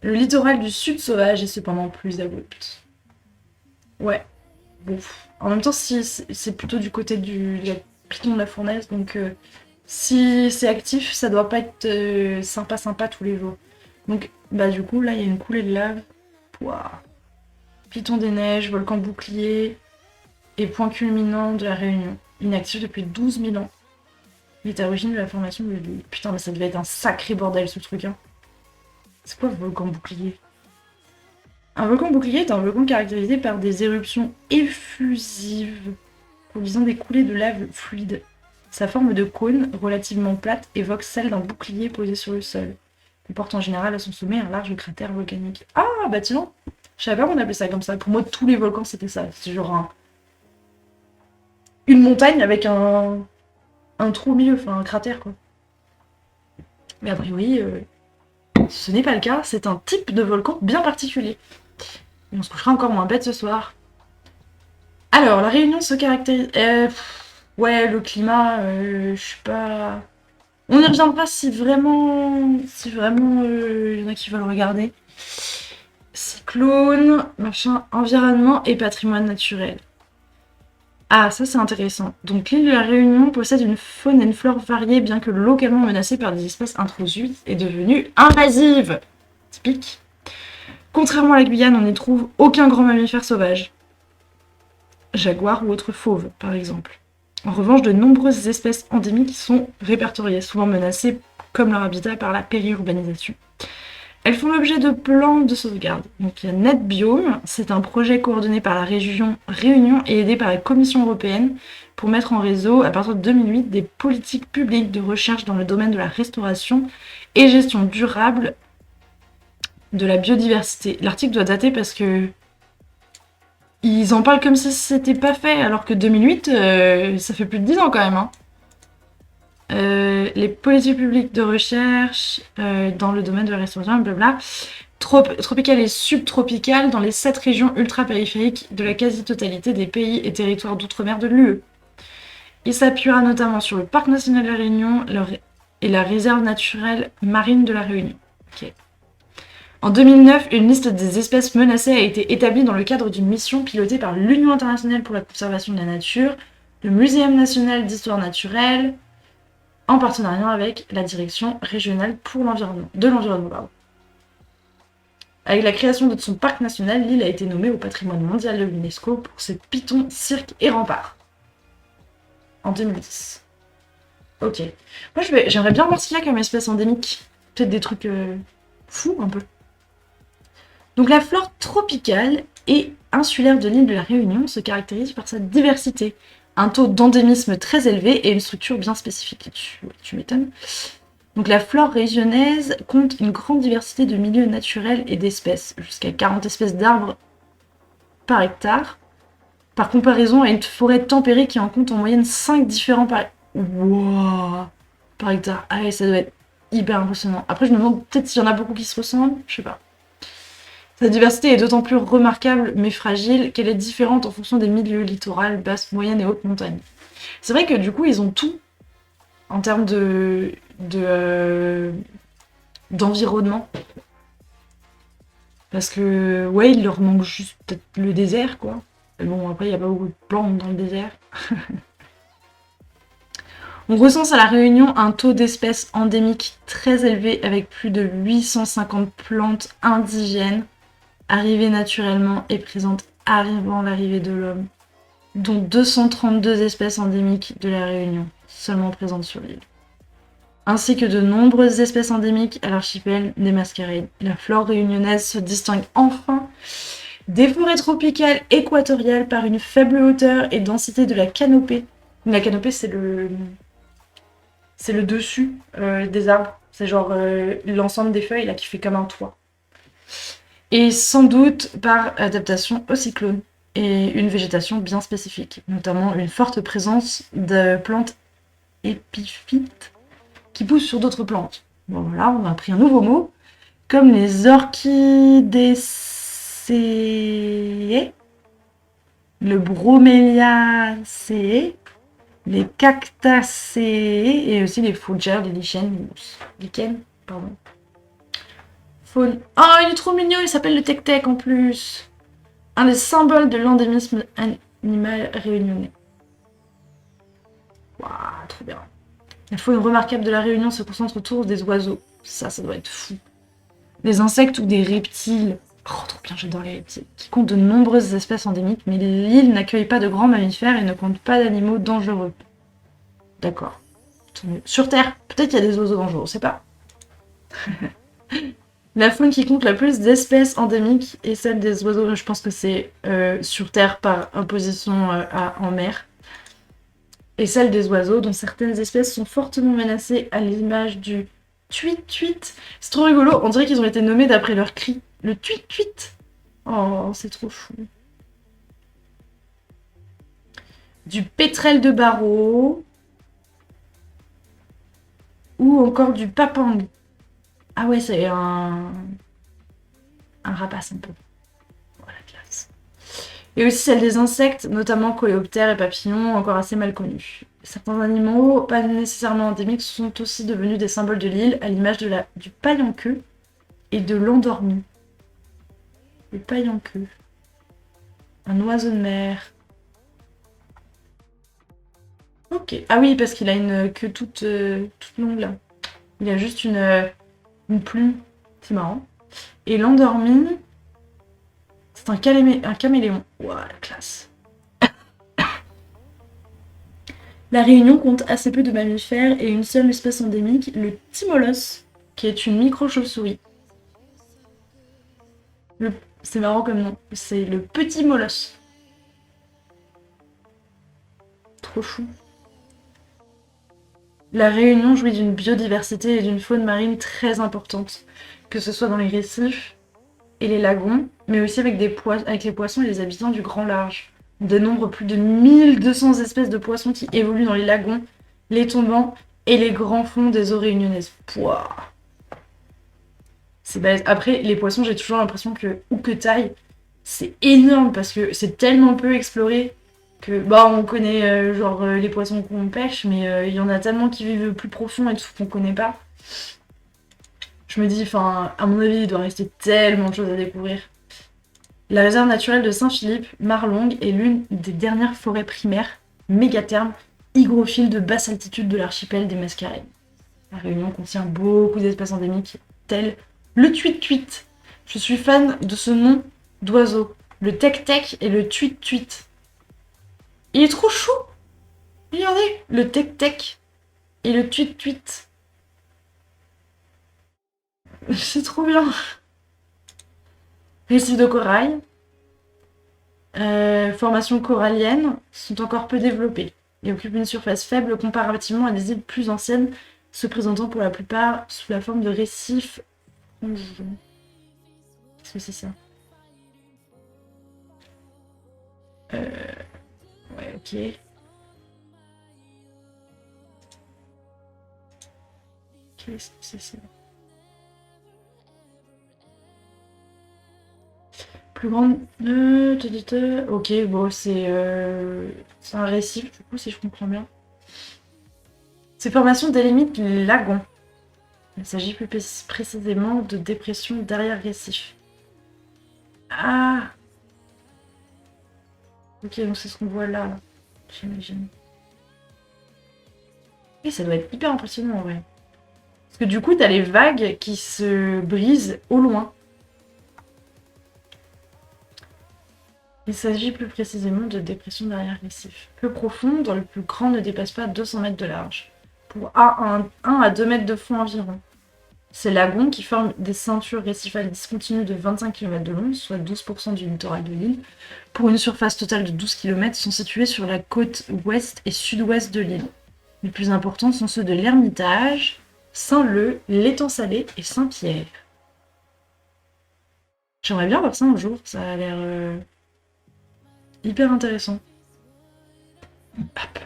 Le littoral du sud sauvage est cependant plus abrupt. Ouais. Bon. En même temps, si c'est plutôt du côté du Piton de la Fournaise, donc si c'est actif, ça doit pas être sympa tous les jours. Donc, bah du coup, là, il y a une coulée de lave. Pouah. Piton des Neiges, volcan bouclier et point culminant de la Réunion. Inactif depuis 12 000 ans. Il est à l'origine de la formation de l'île. Putain, mais ça devait être un sacré bordel ce truc, hein. C'est quoi le volcan bouclier? Un volcan bouclier est un volcan caractérisé par des éruptions effusives, produisant des coulées de lave fluide. Sa forme de cône, relativement plate, évoque celle d'un bouclier posé sur le sol. Il porte en général à son sommet un large cratère volcanique. Ah, bah tiens, je savais pas qu'on appelait ça comme ça. Pour moi, tous les volcans, c'était ça. C'est genre une montagne avec un trou au milieu, enfin un cratère, quoi. Mais a priori, ce n'est pas le cas. C'est un type de volcan bien particulier. Et on se couchera encore moins bête ce soir. Alors, la Réunion se caractérise... ouais, le climat, je suis pas... On y reviendra si vraiment il y en a qui veulent regarder. Cyclone, machin, environnement et patrimoine naturel. Ah, ça c'est intéressant. Donc l'île de la Réunion possède une faune et une flore variée, bien que localement menacée par des espèces introduites et devenues invasives. Typique. Contrairement à la Guyane, on n'y trouve aucun grand mammifère sauvage. Jaguar ou autres fauves, par exemple. En revanche, de nombreuses espèces endémiques sont répertoriées, souvent menacées, comme leur habitat, par la périurbanisation. Elles font l'objet de plans de sauvegarde. Donc il y a NetBiome, c'est un projet coordonné par la région Réunion et aidé par la Commission européenne pour mettre en réseau, à partir de 2008, des politiques publiques de recherche dans le domaine de la restauration et gestion durable de la biodiversité. L'article doit dater parce que ils en parlent comme si c'était pas fait, alors que 2008, ça fait plus de 10 ans quand même. Hein. Les politiques publiques de recherche dans le domaine de la restauration, blabla, tropicale et subtropicale dans les 7 régions ultra-périphériques de la quasi-totalité des pays et territoires d'outre-mer de l'UE. Il s'appuiera notamment sur le Parc national de la Réunion et la réserve naturelle marine de la Réunion. Okay. En 2009, une liste des espèces menacées a été établie dans le cadre d'une mission pilotée par l'Union internationale pour la conservation de la nature, le Muséum national d'histoire naturelle, en partenariat avec la direction régionale de l'environnement. Avec la création de son parc national, l'île a été nommée au patrimoine mondial de l'UNESCO pour ses pitons, cirques et remparts. En 2010. Ok. Moi, j'aimerais bien voir ce qu'il y a comme espèce endémique. Peut-être des trucs fous, un peu. Donc la flore tropicale et insulaire de l'île de la Réunion se caractérise par sa diversité, un taux d'endémisme très élevé et une structure bien spécifique. Tu m'étonnes. Donc la flore réunionnaise compte une grande diversité de milieux naturels et d'espèces, jusqu'à 40 espèces d'arbres par hectare, par comparaison à une forêt tempérée qui en compte en moyenne 5 différents par hectare. Ah ouais, ça doit être hyper impressionnant. Après, je me demande peut-être s'il y en a beaucoup qui se ressemblent, je sais pas. Sa diversité est d'autant plus remarquable mais fragile qu'elle est différente en fonction des milieux littoraux, basses, moyennes et hautes montagnes. C'est vrai que du coup, ils ont tout en termes d'environnement. Parce que, ouais, il leur manque juste peut-être le désert, quoi. Mais bon, après, il n'y a pas beaucoup de plantes dans le désert. On recense à La Réunion un taux d'espèces endémiques très élevé avec plus de 850 plantes indigènes arrivées naturellement et présentes avant l'arrivée de l'homme, dont 232 espèces endémiques de La Réunion, seulement présentes sur l'île. Ainsi que de nombreuses espèces endémiques à l'archipel des Mascarades. La flore réunionnaise se distingue enfin des forêts tropicales équatoriales par une faible hauteur et densité de la canopée. La canopée, c'est le dessus des arbres. C'est genre l'ensemble des feuilles là qui fait comme un toit. Et sans doute par adaptation au cyclone et une végétation bien spécifique, notamment une forte présence de plantes épiphytes qui poussent sur d'autres plantes. Bon voilà, on a appris un nouveau mot, comme les orchidécées, le broméliacées, les cactacées et aussi les fougères, les lichens, pardon. Oh, il est trop mignon, il s'appelle le tec-tec en plus. Un des symboles de l'endémisme animal réunionnais. Waouh, trop bien. La faune remarquable de la Réunion se concentre autour des oiseaux. Ça doit être fou. Des insectes ou des reptiles. Oh, trop bien, j'adore les reptiles. Qui comptent de nombreuses espèces endémiques, mais l'île n'accueille pas de grands mammifères et ne compte pas d'animaux dangereux. D'accord. Sur Terre, peut-être qu'il y a des oiseaux dangereux, on sait pas. La faune qui compte la plus d'espèces endémiques est celle des oiseaux. Je pense que c'est sur Terre par imposition en mer. Et celle des oiseaux, dont certaines espèces sont fortement menacées à l'image du tuit-tuit. C'est trop rigolo, on dirait qu'ils ont été nommés d'après leur cri. Le tuit-tuit. Oh, c'est trop fou. Du pétrel de Barreau. Ou encore du papang. Ah ouais, c'est un rapace un peu. Voilà, classe. Et aussi celle des insectes, notamment coléoptères et papillons, encore assez mal connus. Certains animaux, pas nécessairement endémiques, sont aussi devenus des symboles de l'île, à l'image du paille en queue et de l'endormi. Le paille en queue. Un oiseau de mer. Ok. Ah oui, parce qu'il a une queue toute longue là. Il a juste une plume. C'est marrant. Et l'endormi, c'est un caméléon. Ouah, la classe. La Réunion compte assez peu de mammifères et une seule espèce endémique, le timolos, qui est une micro-chauve-souris. C'est marrant comme nom. C'est le petit molosse. Trop chou. La Réunion jouit d'une biodiversité et d'une faune marine très importante, que ce soit dans les récifs et les lagons, mais aussi avec les poissons et les habitants du Grand Large. On dénombre plus de 1200 espèces de poissons qui évoluent dans les lagons, les tombants et les grands fonds des eaux réunionnaises. Pouah. C'est balèze. Après, les poissons, j'ai toujours l'impression que, où que t'ailles, c'est énorme parce que c'est tellement peu exploré que, bah, on connaît les poissons qu'on pêche, mais il y en a tellement qui vivent plus profond et tout qu'on connaît pas. Je me dis, enfin, à mon avis, il doit rester tellement de choses à découvrir. La réserve naturelle de Saint-Philippe, Marlongue, est l'une des dernières forêts primaires, mégathermes, hygrophiles de basse altitude de l'archipel des Mascareignes. La Réunion contient beaucoup d'espèces endémiques, telles le tuit-tuit. Je suis fan de ce nom d'oiseau. Le tec-tec et le tuit-tuit. Il est trop chou. Regardez, le tec-tec et le tuit-tuit. C'est trop bien. Récifs de corail. Formations coralliennes sont encore peu développées et occupent une surface faible comparativement à des îles plus anciennes, se présentant pour la plupart sous la forme de récifs. Qu'est-ce que c'est ça? Ouais, ok. Qu'est-ce que c'est ça? Plus grande. Ok, bon, c'est un récif, du coup, si je comprends bien. Ces formations délimitent les lagons. Il s'agit plus précisément de dépressions d'arrière-récif. Ah! Ok, donc c'est ce qu'on voit là, j'imagine. Et ça doit être hyper impressionnant en vrai. Parce que du coup, t'as les vagues qui se brisent au loin. Il s'agit plus précisément de dépressions d'arrière-récif. Peu profondes, dont le plus grand ne dépasse pas 200 mètres de large. Pour 1 à 2 mètres de fond environ. Ces lagons, qui forment des ceintures récifales discontinues de 25 km de long, soit 12% du littoral de l'île, pour une surface totale de 12 km, sont situés sur la côte ouest et sud-ouest de l'île. Les plus importants sont ceux de l'Ermitage, Saint-Leu, l'Étang Salé et Saint-Pierre. J'aimerais bien voir ça un jour, ça a l'air hyper intéressant. Hop.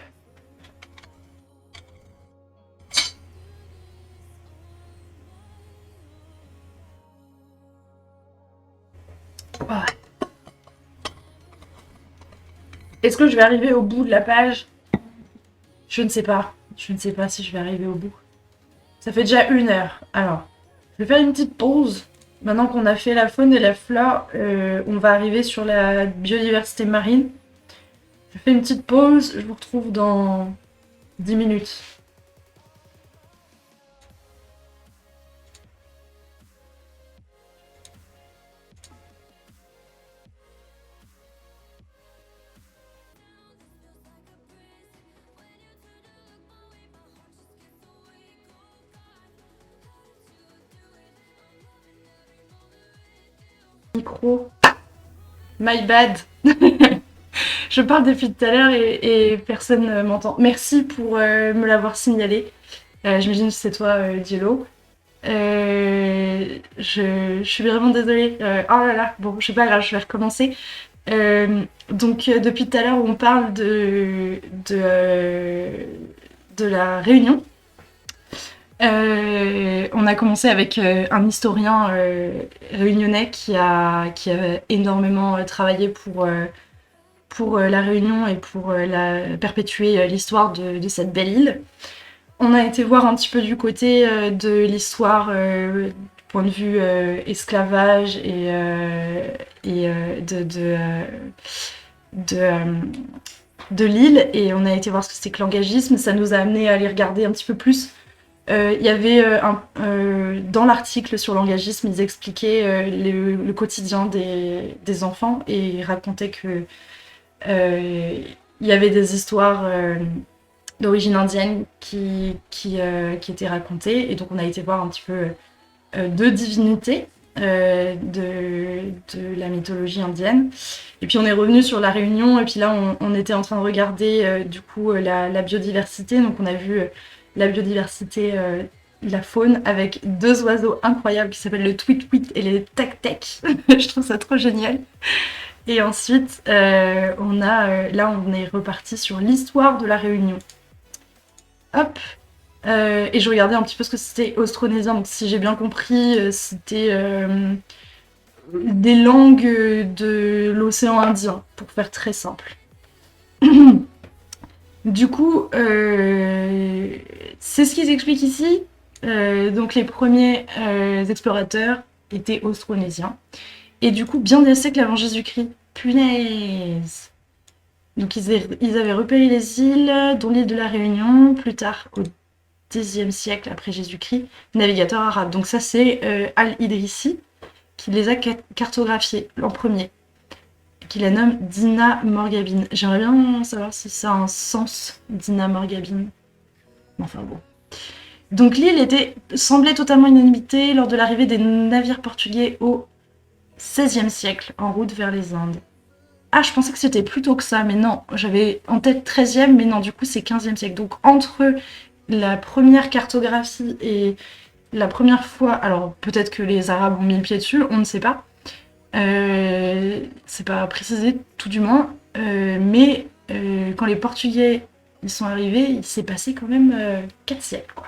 Ah. Est-ce que je vais arriver au bout de la page? Je ne sais pas. Je ne sais pas si je vais arriver au bout. Ça fait déjà 1 heure. Alors, je vais faire une petite pause. Maintenant qu'on a fait la faune et la flore, on va arriver sur la biodiversité marine. Je fais une petite pause. Je vous retrouve dans 10 minutes. Micro. My bad. Je parle depuis tout à l'heure et personne ne m'entend. Merci pour me l'avoir signalé. J'imagine que c'est toi, Diello. Je suis vraiment désolée. Oh là là, bon, je sais pas grave, je vais recommencer. Depuis tout à l'heure, on parle de la Réunion. On a commencé avec un historien réunionnais qui a énormément travaillé pour la Réunion et pour perpétuer l'histoire de cette belle île. On a été voir un petit peu du côté de l'histoire du point de vue esclavage et de l'île, et on a été voir ce que c'était que l'engagisme. Ça nous a amené à aller regarder un petit peu plus. Il y avait dans l'article sur l'engagisme, ils expliquaient le quotidien des enfants, et ils racontaient que il y avait des histoires d'origine indienne qui étaient racontées, et donc on a été voir un petit peu deux divinités. de la mythologie indienne. Et puis on est revenu sur la Réunion, et puis là on était en train de regarder du coup la biodiversité, donc on a vu la biodiversité, la faune, avec deux oiseaux incroyables qui s'appellent le tweet-tweet et les tac-tac. Je trouve ça trop génial. Et ensuite, là on est reparti sur l'histoire de la Réunion. Hop. Et je regardais un petit peu ce que c'était austronésien, donc si j'ai bien compris, c'était des langues de l'océan Indien, pour faire très simple. Du coup, c'est ce qu'ils expliquent ici. Donc les premiers explorateurs étaient austronésiens. Et du coup, bien des siècles avant Jésus-Christ. Punaise! Donc ils avaient repéré les îles, dont l'île de la Réunion, plus tard au Xe siècle après Jésus-Christ, navigateur arabe. Donc ça c'est Al-Idrissi qui les a cartographiés l'an premier, qui la nomme Dina Morgabine. J'aimerais bien savoir si ça a un sens, Dina Morgabine. Enfin bon. Donc l'île semblait totalement inhabitée lors de l'arrivée des navires portugais au XVIe siècle, en route vers les Indes. Ah, je pensais que c'était plus tôt que ça, mais non, j'avais en tête XIIIe, mais non, du coup c'est XVe siècle. Donc entre la première cartographie et la première fois, alors peut-être que les Arabes ont mis le pied dessus, on ne sait pas. C'est pas précisé tout du moins, mais quand les Portugais ils sont arrivés, il s'est passé quand même 4 siècles, quoi.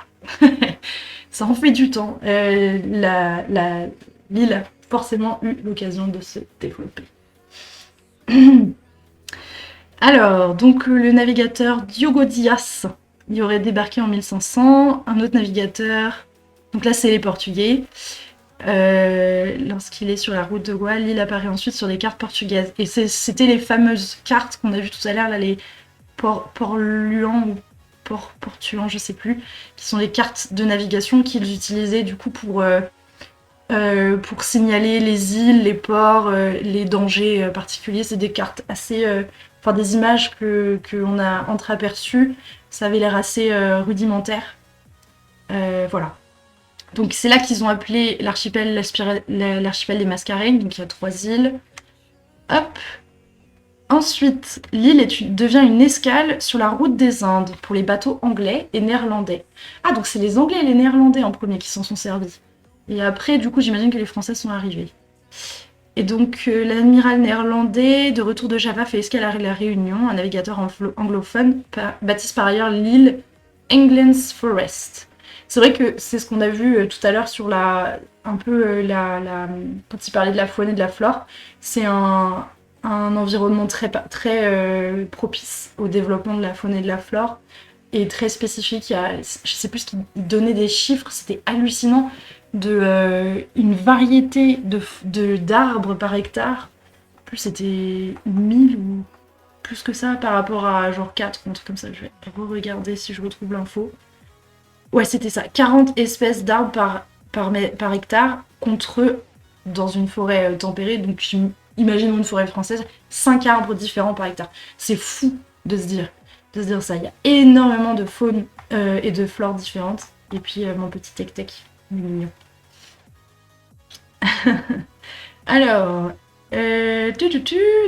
Ça en fait du temps. L'île a forcément eu l'occasion de se développer. Alors, donc le navigateur Diogo Dias, il aurait débarqué en 1500, un autre navigateur, donc là c'est les Portugais. Lorsqu'il est sur la route de Goa, l'île apparaît ensuite sur des cartes portugaises. Et c'était les fameuses cartes qu'on a vues tout à l'heure, là, les Port-Luan ou Portuan, je sais plus, qui sont les cartes de navigation qu'ils utilisaient du coup pour signaler les îles, les ports, les dangers particuliers. C'est des cartes assez... Enfin, des images qu'on a entreaperçues. Ça avait l'air assez rudimentaire. Voilà. Donc c'est là qu'ils ont appelé l'archipel des Mascareignes, donc il y a 3 îles. Hop. Ensuite, l'île devient une escale sur la route des Indes pour les bateaux anglais et néerlandais. Ah, donc c'est les Anglais et les Néerlandais en premier qui s'en sont servis. Et après, du coup, j'imagine que les Français sont arrivés. Et donc, l'amiral néerlandais, de retour de Java, fait escale à la Réunion, un navigateur anglophone, baptise par ailleurs l'île England's Forest. C'est vrai que c'est ce qu'on a vu tout à l'heure sur quand il parlait de la faune et de la flore. C'est un environnement très propice au développement de la faune et de la flore, et très spécifique. Je sais plus ce qu'il donnait des chiffres, c'était hallucinant, une variété d'arbres par hectare. En plus, c'était 1000 ou plus que ça par rapport à genre 4, un truc comme ça. Je vais re-regarder si je retrouve l'info. Ouais, c'était ça. 40 espèces d'arbres par hectare contre, dans une forêt tempérée, donc imaginons une forêt française, 5 arbres différents par hectare. C'est fou de se dire ça. Il y a énormément de faune et de flore différentes. Et puis mon petit tec-tec, mignon. Alors,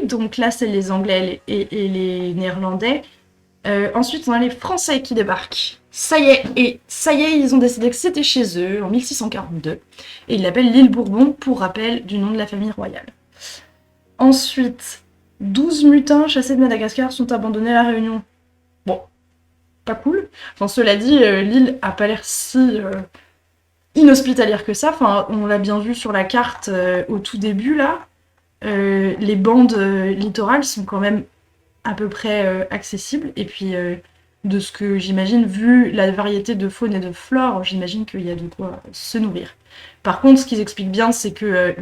donc là c'est les Anglais et les Néerlandais. Ensuite, on a les Français qui débarquent. Ça y est, ils ont décidé que c'était chez eux en 1642. Et ils l'appellent l'île Bourbon, pour rappel du nom de la famille royale. Ensuite, 12 mutins chassés de Madagascar sont abandonnés à la Réunion. Bon, pas cool. Enfin, cela dit, l'île a pas l'air si inhospitalière que ça. Enfin, on l'a bien vu sur la carte au tout début, là. Les bandes littorales sont quand même à peu près accessible. Et puis, de ce que j'imagine, vu la variété de faune et de flore, j'imagine qu'il y a de quoi se nourrir. Par contre, ce qu'ils expliquent bien, c'est que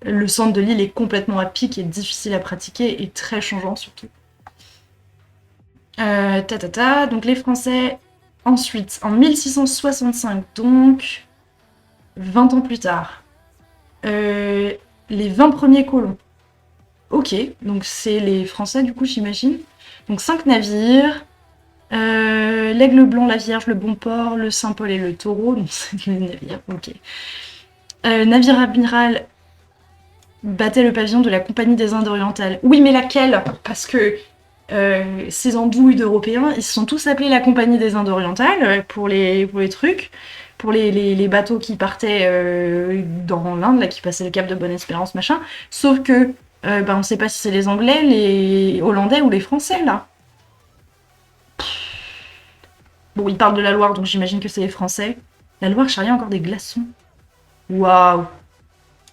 le centre de l'île est complètement à pic et difficile à pratiquer et très changeant surtout. Donc les Français, ensuite, en 1665, donc 20 ans plus tard, les 20 premiers colons. Ok, donc c'est les Français du coup, j'imagine. Donc 5 navires, l'Aigle Blanc, la Vierge, le Bon Port, le Saint-Paul et le Taureau, donc c'est les navires, ok. Navire amiral battait le pavillon de la Compagnie des Indes orientales. Oui, mais laquelle? Parce que ces andouilles d'Européens, ils se sont tous appelés la Compagnie des Indes orientales pour les trucs, pour les bateaux qui partaient dans l'Inde, là, qui passaient le cap de Bonne-Espérance, machin. Sauf que, on sait pas si c'est les Anglais, les Hollandais ou les Français, là. Bon, ils parlent de la Loire, donc j'imagine que c'est les Français. La Loire charriait encore des glaçons. Waouh!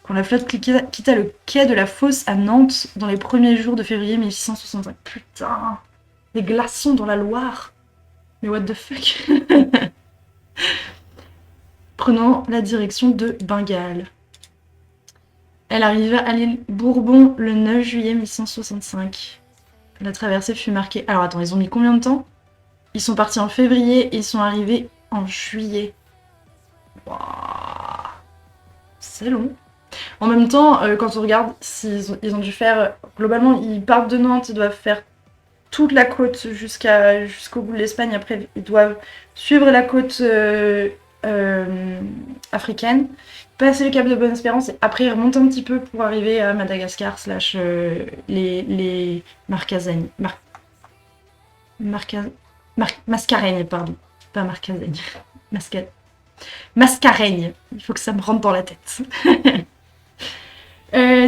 Quand la flotte quitta le quai de la Fosse à Nantes dans les premiers jours de février 1665. Putain! Des glaçons dans la Loire! Mais what the fuck? Prenant la direction de Bengale. Elle arriva à l'île Bourbon le 9 juillet 1665. La traversée fut marquée... Alors attends, ils ont mis combien de temps? Ils sont partis en février et ils sont arrivés en juillet. Waouh! C'est long. En même temps, quand on regarde, ils ont dû faire... Globalement, ils partent de Nantes, ils doivent faire toute la côte jusqu'au bout de l'Espagne. Après, ils doivent suivre la côte africaine, passer le cap de Bonne-Espérance, et après ils remontent un petit peu pour arriver à Madagascar / les Marcasaignes. Mascareignes, pardon. Pas Marcasaignes. Mascareignes. Il faut que ça me rentre dans la tête.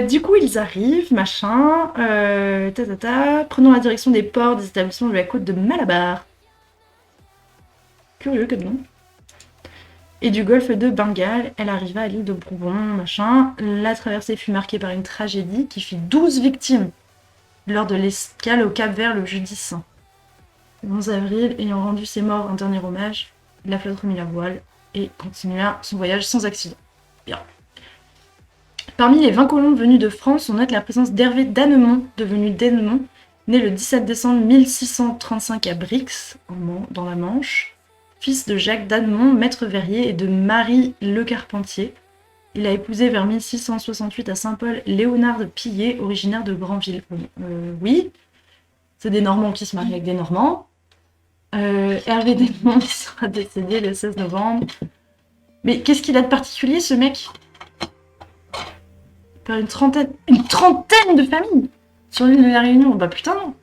Du coup, ils arrivent, machin, prenons la direction des ports des établissements de la côte de Malabar. Curieux comme nom. Et du golfe de Bengale, elle arriva à l'île de Bourbon, machin. La traversée fut marquée par une tragédie qui fit 12 victimes lors de l'escale au Cap-Vert le jeudi saint. Le 11 avril, ayant rendu ses morts un dernier hommage, la flotte remit la voile et continua son voyage sans accident. Bien. Parmi les 20 colons venus de France, on note la présence d'Hervé d'Annemont, devenu d'Ennemont, né le 17 décembre 1635 à Brix, dans la Manche, fils de Jacques d'Annemont, maître verrier, et de Marie Le Carpentier. Il a épousé vers 1668 à Saint-Paul Léonard de Pillet, originaire de Granville. Oui, c'est des Normands qui se marient avec des Normands. Hervé d'Annemont sera décédé le 16 novembre. Mais qu'est-ce qu'il a de particulier, ce mec? Par une trentaine de familles sur l'île de la Réunion. Bah putain non.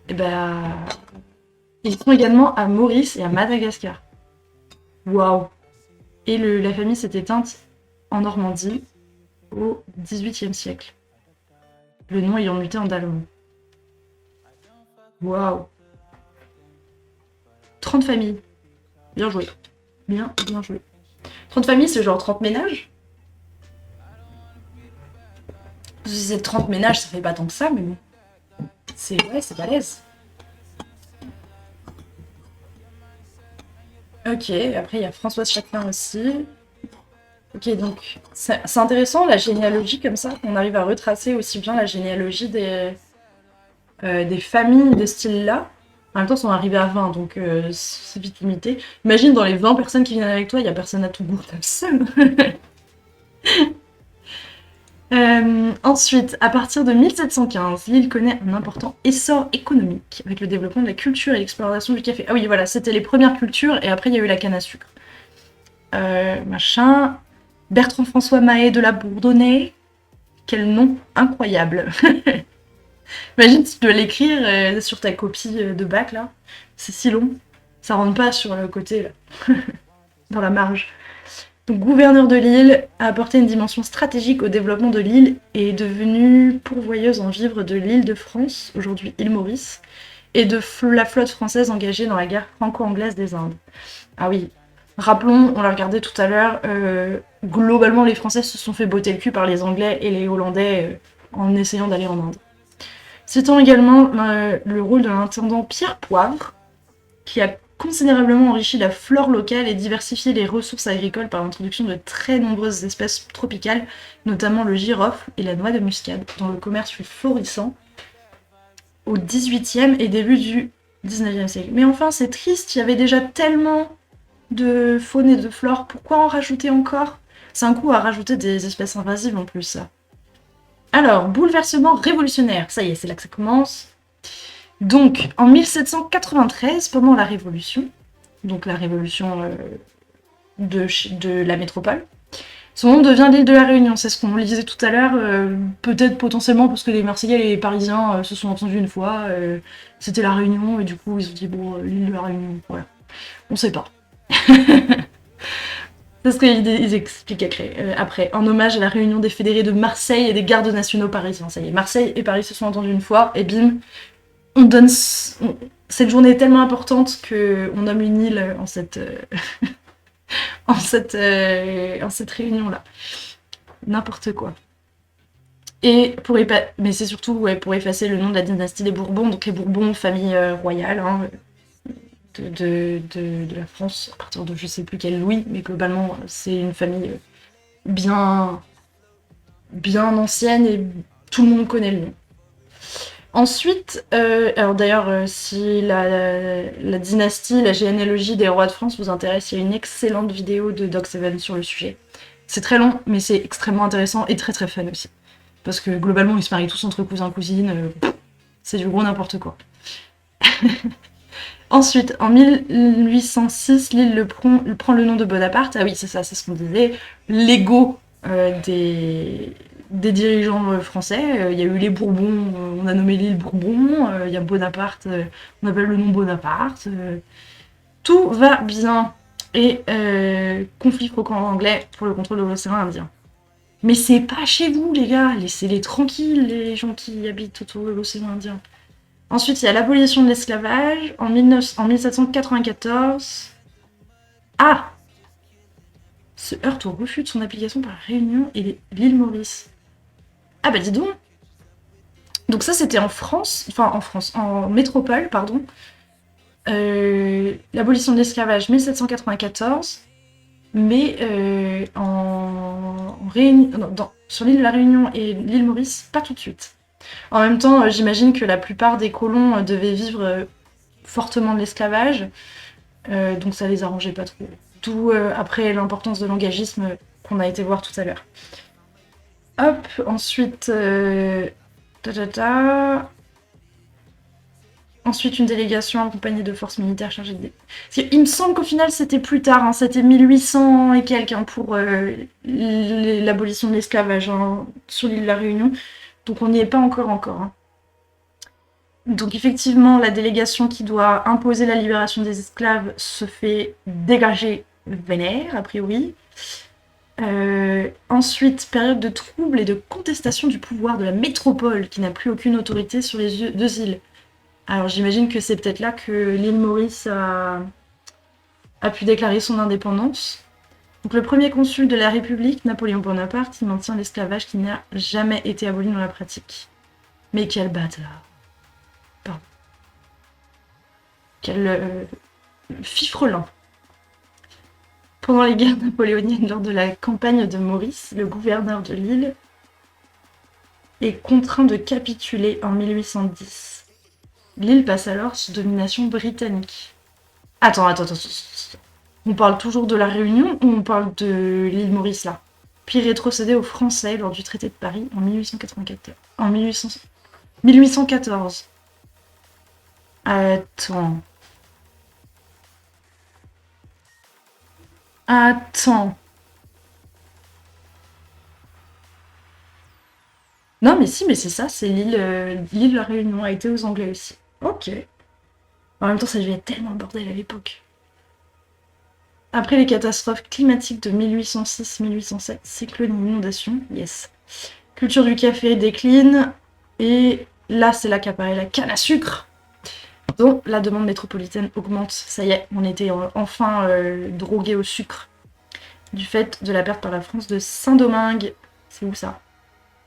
Et bah... Ils sont également à Maurice et à Madagascar. Waouh. Et la famille s'est éteinte en Normandie au XVIIIe siècle. Le nom ayant muté en Dallemand. Waouh. 30 familles. Bien joué. Bien joué. 30 familles, c'est genre 30 ménages? Si c'est 30 ménages, ça fait pas tant que ça, mais bon. C'est balèze. Ok, après il y a Françoise Châtelain aussi. Ok, donc c'est intéressant la généalogie comme ça, on arrive à retracer aussi bien la généalogie des familles de ce style-là. En même temps, ils sont arrivés à 20, donc c'est vite limité. Imagine dans les 20 personnes qui viennent avec toi, il n'y a personne à tout goût, t'as le seum. Ensuite, à partir de 1715, l'île connaît un important essor économique avec le développement de la culture et l'exploration du café. Ah oui, voilà, c'était les premières cultures et après il y a eu la canne à sucre. Machin. Bertrand-François Mahé de la Bourdonnais. Quel nom incroyable. Imagine si tu dois l'écrire sur ta copie de bac là. C'est si long. Ça rentre pas sur le côté là. Dans la marge. Donc, gouverneur de l'île, a apporté une dimension stratégique au développement de l'île et est devenue pourvoyeuse en vivres de l'île de France, aujourd'hui île Maurice, et de la flotte française engagée dans la guerre franco-anglaise des Indes. Ah oui, rappelons, on l'a regardé tout à l'heure, globalement les Français se sont fait botter le cul par les Anglais et les Hollandais en essayant d'aller en Inde. Citons également le rôle de l'intendant Pierre Poivre, qui a considérablement enrichi la flore locale et diversifié les ressources agricoles par l'introduction de très nombreuses espèces tropicales, notamment le girofle et la noix de muscade, dont le commerce fut florissant au XVIIIe et début du XIXe siècle. Mais enfin, c'est triste, il y avait déjà tellement de faune et de flore, pourquoi en rajouter encore? C'est un coup à rajouter des espèces invasives en plus, ça. Alors, bouleversement révolutionnaire, ça y est, c'est là que ça commence. Donc, en 1793, pendant la Révolution, donc la Révolution de la métropole. Son nom devient l'île de la Réunion, c'est ce qu'on disait tout à l'heure, peut-être potentiellement parce que les Marseillais et les Parisiens se sont entendus une fois, c'était la Réunion, et du coup ils ont dit bon, l'île de la Réunion, voilà. On sait pas. C'est ce qu'ils expliquent après, en hommage à la réunion des fédérés de Marseille et des gardes nationaux parisiens. Ça y est, Marseille et Paris se sont entendus une fois, et bim, on donne... Cette journée est tellement importante qu'on nomme une île en cette... en cette réunion-là. N'importe quoi. Et mais c'est surtout pour effacer le nom de la dynastie des Bourbons, donc les Bourbons, famille royale hein, de la France, à partir de je sais plus quel Louis, mais globalement c'est une famille bien ancienne et tout le monde connaît le nom. Ensuite, alors d'ailleurs, si la dynastie, la généalogie des rois de France vous intéresse, il y a une excellente vidéo de Doc7 sur le sujet. C'est très long, mais c'est extrêmement intéressant et très très fun aussi. Parce que globalement, ils se marient tous entre cousins-cousines, c'est du gros n'importe quoi. Ensuite, en 1806, l'île prend le nom de Bonaparte. Ah oui, c'est ça, c'est ce qu'on disait. L'ego des dirigeants français. Il y a eu les Bourbons, on a nommé l'île Bourbon. Il y a Bonaparte, on appelle le nom Bonaparte. Tout va bien. Et conflit franco-anglais pour le contrôle de l'océan Indien. Mais c'est pas chez vous, les gars. Laissez-les tranquilles, les gens qui habitent autour de l'océan Indien. Ensuite, il y a l'abolition de l'esclavage en 1794. Ah, se heurte au refus de son application par la Réunion et l'île Maurice. Ah bah dis donc. Donc ça, c'était en France, en métropole, pardon. L'abolition de l'esclavage 1794, mais sur l'île de la Réunion et l'île Maurice, pas tout de suite. En même temps, j'imagine que la plupart des colons devaient vivre fortement de l'esclavage, donc ça les arrangeait pas trop. D'où après l'importance de l'engagisme qu'on a été voir tout à l'heure. Hop, ensuite... Ensuite, une délégation accompagnée de forces militaires chargées de... Il me semble qu'au final, c'était plus tard, hein, c'était 1800 et quelques hein, pour l'abolition de l'esclavage hein, sur l'île de la Réunion. Donc on n'y est pas encore. Hein. Donc effectivement, la délégation qui doit imposer la libération des esclaves se fait dégager vénère, a priori. Ensuite, période de troubles et de contestation du pouvoir de la métropole, qui n'a plus aucune autorité sur les deux îles. Alors j'imagine que c'est peut-être là que l'île Maurice a pu déclarer son indépendance. Donc le premier consul de la République, Napoléon Bonaparte, il maintient l'esclavage qui n'a jamais été aboli dans la pratique. Mais quel bâtard. Pardon. Quel fifrelin. Pendant les guerres napoléoniennes, lors de la campagne de Maurice, le gouverneur de l'île est contraint de capituler en 1810. L'île passe alors sous domination britannique. Attends. On parle toujours de la Réunion ou on parle de l'île Maurice là? Puis rétrocédé aux Français lors du traité de Paris en 1894. En 1814. Attends. Non mais si, mais c'est ça, c'est l'île de la Réunion a été aux Anglais aussi. Ok. En même temps, ça devait être tellement le bordel à l'époque. Après les catastrophes climatiques de 1806-1807, cyclone inondation, yes. Culture du café décline, et là c'est là qu'apparaît la canne à sucre, dont la demande métropolitaine augmente. Ça y est, on était enfin drogué au sucre, du fait de la perte par la France de Saint-Domingue. C'est où ça?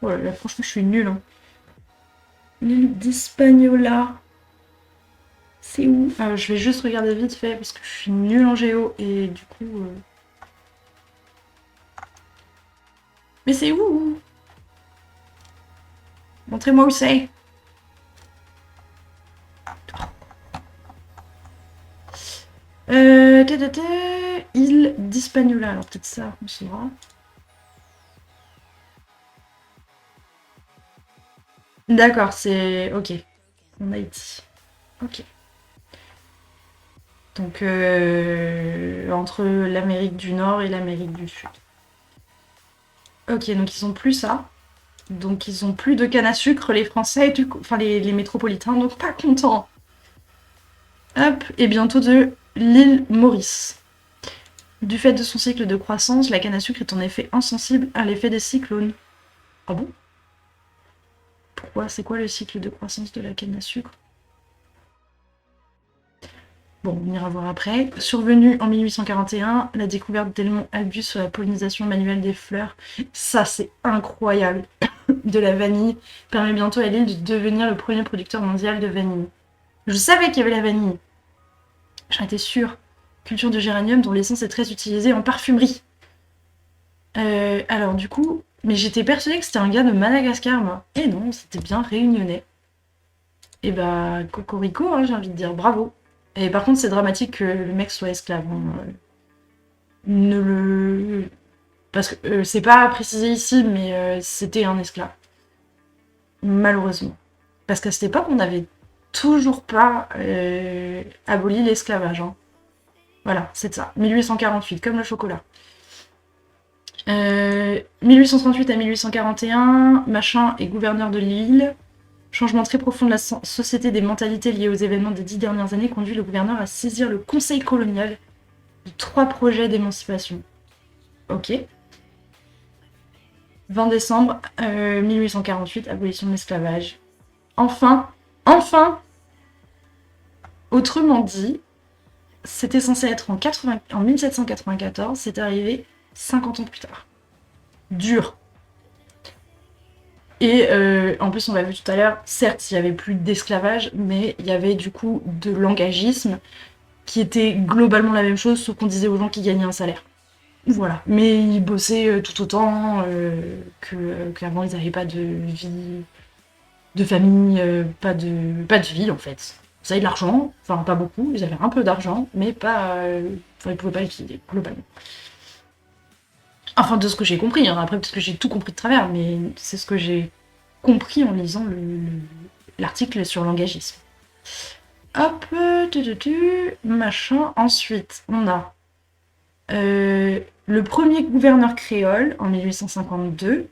Oh là là, franchement je suis nulle. Hein. L'île d'Hispaniola. C'est où? Je vais juste regarder vite fait parce que je suis nulle en géo et du coup... Mais c'est où? Montrez-moi où c'est. Île d'Hispaniola. Alors peut-être ça, on saura. D'accord, c'est... Ok. En Haïti. Ok. Donc entre l'Amérique du Nord et l'Amérique du Sud. Ok, donc ils ont plus ça. Donc ils ont plus de canne à sucre, les Français, enfin les métropolitains, donc pas contents. Hop, et bientôt de l'île Maurice. Du fait de son cycle de croissance, la canne à sucre est en effet insensible à l'effet des cyclones. Ah bon? Pourquoi? C'est quoi le cycle de croissance de la canne à sucre? Bon, on ira voir après. Survenue en 1841, la découverte d'Edmond Albus sur la pollinisation manuelle des fleurs. Ça, c'est incroyable. De la vanille permet bientôt à l'île de devenir le premier producteur mondial de vanille. Je savais qu'il y avait la vanille. J'en étais sûre. Culture de géranium dont l'essence est très utilisée en parfumerie. Alors du coup, mais j'étais persuadée que c'était un gars de Madagascar, moi. Et non, c'était bien réunionnais. Et bah, cocorico, hein, j'ai envie de dire, bravo. Et par contre, c'est dramatique que le mec soit esclave. Hein. Ne le... Parce que c'est pas précisé ici, mais c'était un esclave. Malheureusement. Parce qu'à cette époque, on n'avait toujours pas aboli l'esclavage. Hein. Voilà, c'est ça. 1848, comme le chocolat. 1838 à 1841, Machin est gouverneur de l'île. Changement très profond de la société des mentalités liées aux événements des 10 dernières années conduit le gouverneur à saisir le conseil colonial de 3 projets d'émancipation. Ok. 20 décembre 1848, abolition de l'esclavage. Enfin, autrement dit, c'était censé être en 1794, c'est arrivé 50 ans plus tard. Dur. Et en plus, on l'a vu tout à l'heure, certes, il n'y avait plus d'esclavage, mais il y avait du coup de l'engagisme, qui était globalement la même chose, sauf qu'on disait aux gens qu'ils gagnaient un salaire. Voilà. Mais ils bossaient tout autant qu'avant, ils n'avaient pas de vie, de famille, pas de vie en fait. Ils avaient de l'argent, enfin pas beaucoup, ils avaient un peu d'argent, mais pas. Enfin, ils pouvaient pas l'utiliser, globalement. Enfin, de ce que j'ai compris, hein. Après peut-être que j'ai tout compris de travers, mais c'est ce que j'ai compris en lisant l'article sur l'engagisme. Hop, machin. Ensuite, on a le premier gouverneur créole en 1852,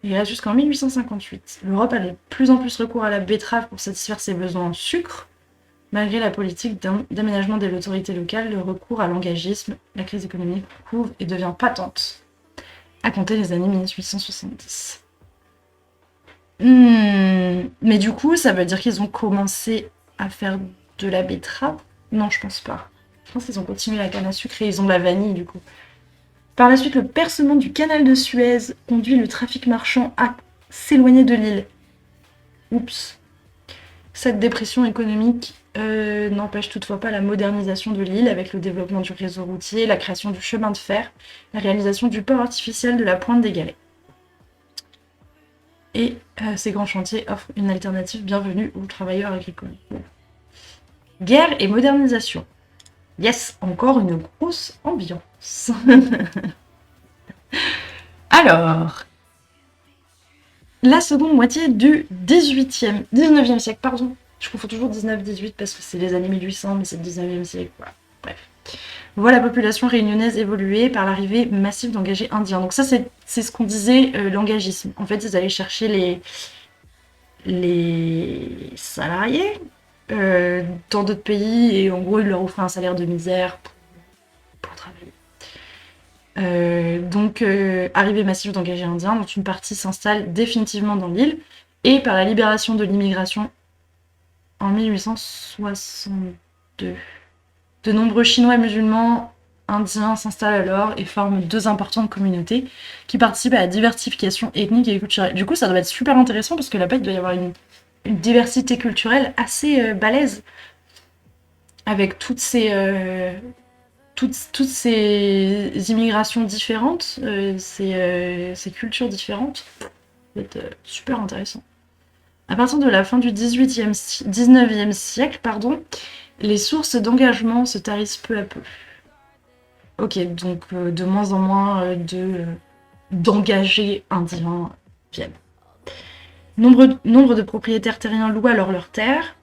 et là jusqu'en 1858. L'Europe a de plus en plus recours à la betterave pour satisfaire ses besoins en sucre. Malgré la politique d'aménagement de l'autorité locale, le recours à l'engagisme, la crise économique couvre et devient patente à compter des années 1870. Mais du coup, ça veut dire qu'ils ont commencé à faire de la betterave? Non, je pense pas. Je pense qu'ils ont continué la canne à sucre et ils ont de la vanille, du coup. Par la suite, le percement du canal de Suez conduit le trafic marchand à s'éloigner de l'île. Oups. Cette dépression économique n'empêche toutefois pas la modernisation de l'île avec le développement du réseau routier, la création du chemin de fer, la réalisation du port artificiel de la Pointe des Galets. Et ces grands chantiers offrent une alternative bienvenue aux travailleurs agricoles. Guerre et modernisation. Yes, encore une grosse ambiance. Alors, la seconde moitié du 19e siècle, pardon. Je confonds toujours 19-18 parce que c'est les années 1800, mais c'est le 19e siècle. Voilà. Bref. Voit la population réunionnaise évoluer par l'arrivée massive d'engagés indiens. Donc ça, c'est ce qu'on disait, l'engagisme. En fait, ils allaient chercher les salariés dans d'autres pays et en gros, ils leur offraient un salaire de misère pour travailler. Donc, arrivée massive d'engagés indiens, dont une partie s'installe définitivement dans l'île, et par la libération de l'immigration en 1862. De nombreux Chinois et musulmans indiens s'installent alors et forment 2 importantes communautés qui participent à la diversification ethnique et culturelle. Du coup, ça doit être super intéressant parce que là-bas, il doit y avoir une diversité culturelle assez balèze avec toutes ces immigrations différentes, ces cultures différentes. Ça va être super intéressant. À partir de la fin du 19e siècle, les sources d'engagement se tarissent peu à peu. Ok, donc de moins en moins d'engagés indiens viennent. Nombre de propriétaires terriens louent alors leurs terres.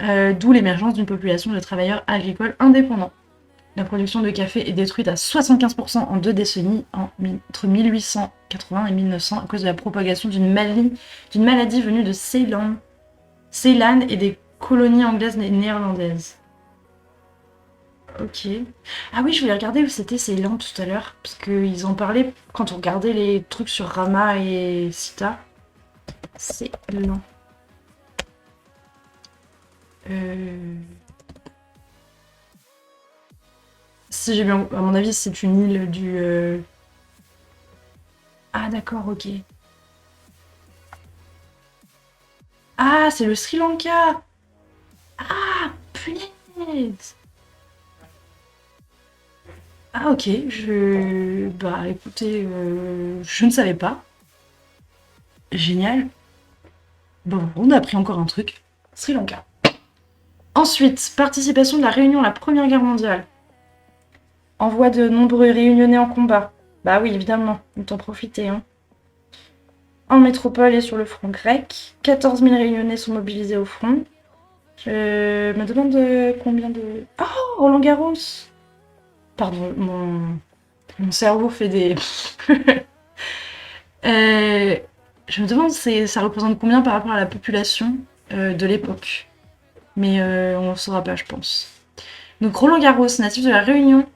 d'où l'émergence d'une population de travailleurs agricoles indépendants. La production de café est détruite à 75% en 2 décennies, entre 1880 et 1900, à cause de la propagation d'une maladie venue de Ceylan et des colonies anglaises et néerlandaises. Ok. Ah oui, je voulais regarder où c'était Ceylan tout à l'heure, parce qu'ils en parlaient quand on regardait les trucs sur Rama et Sita. Ceylan. Si j'ai bien... À mon avis, c'est une île du... Ah d'accord, ok. Ah, c'est le Sri Lanka! Ah, punaise! Ah ok, Bah écoutez, je ne savais pas. Génial. Bon, on a appris encore un truc. Sri Lanka. Ensuite, participation de la Réunion à la Première Guerre mondiale. Envoi de nombreux réunionnais en combat. Bah oui, évidemment, autant profiter, hein. En métropole et sur le front grec. 14 000 réunionnais sont mobilisés au front. Je me demande combien de... Oh, Roland Garros! Pardon, mon cerveau fait des... je me demande ça représente combien par rapport à la population de l'époque. Mais on ne saura pas, je pense. Donc Roland Garros, natif de la Réunion.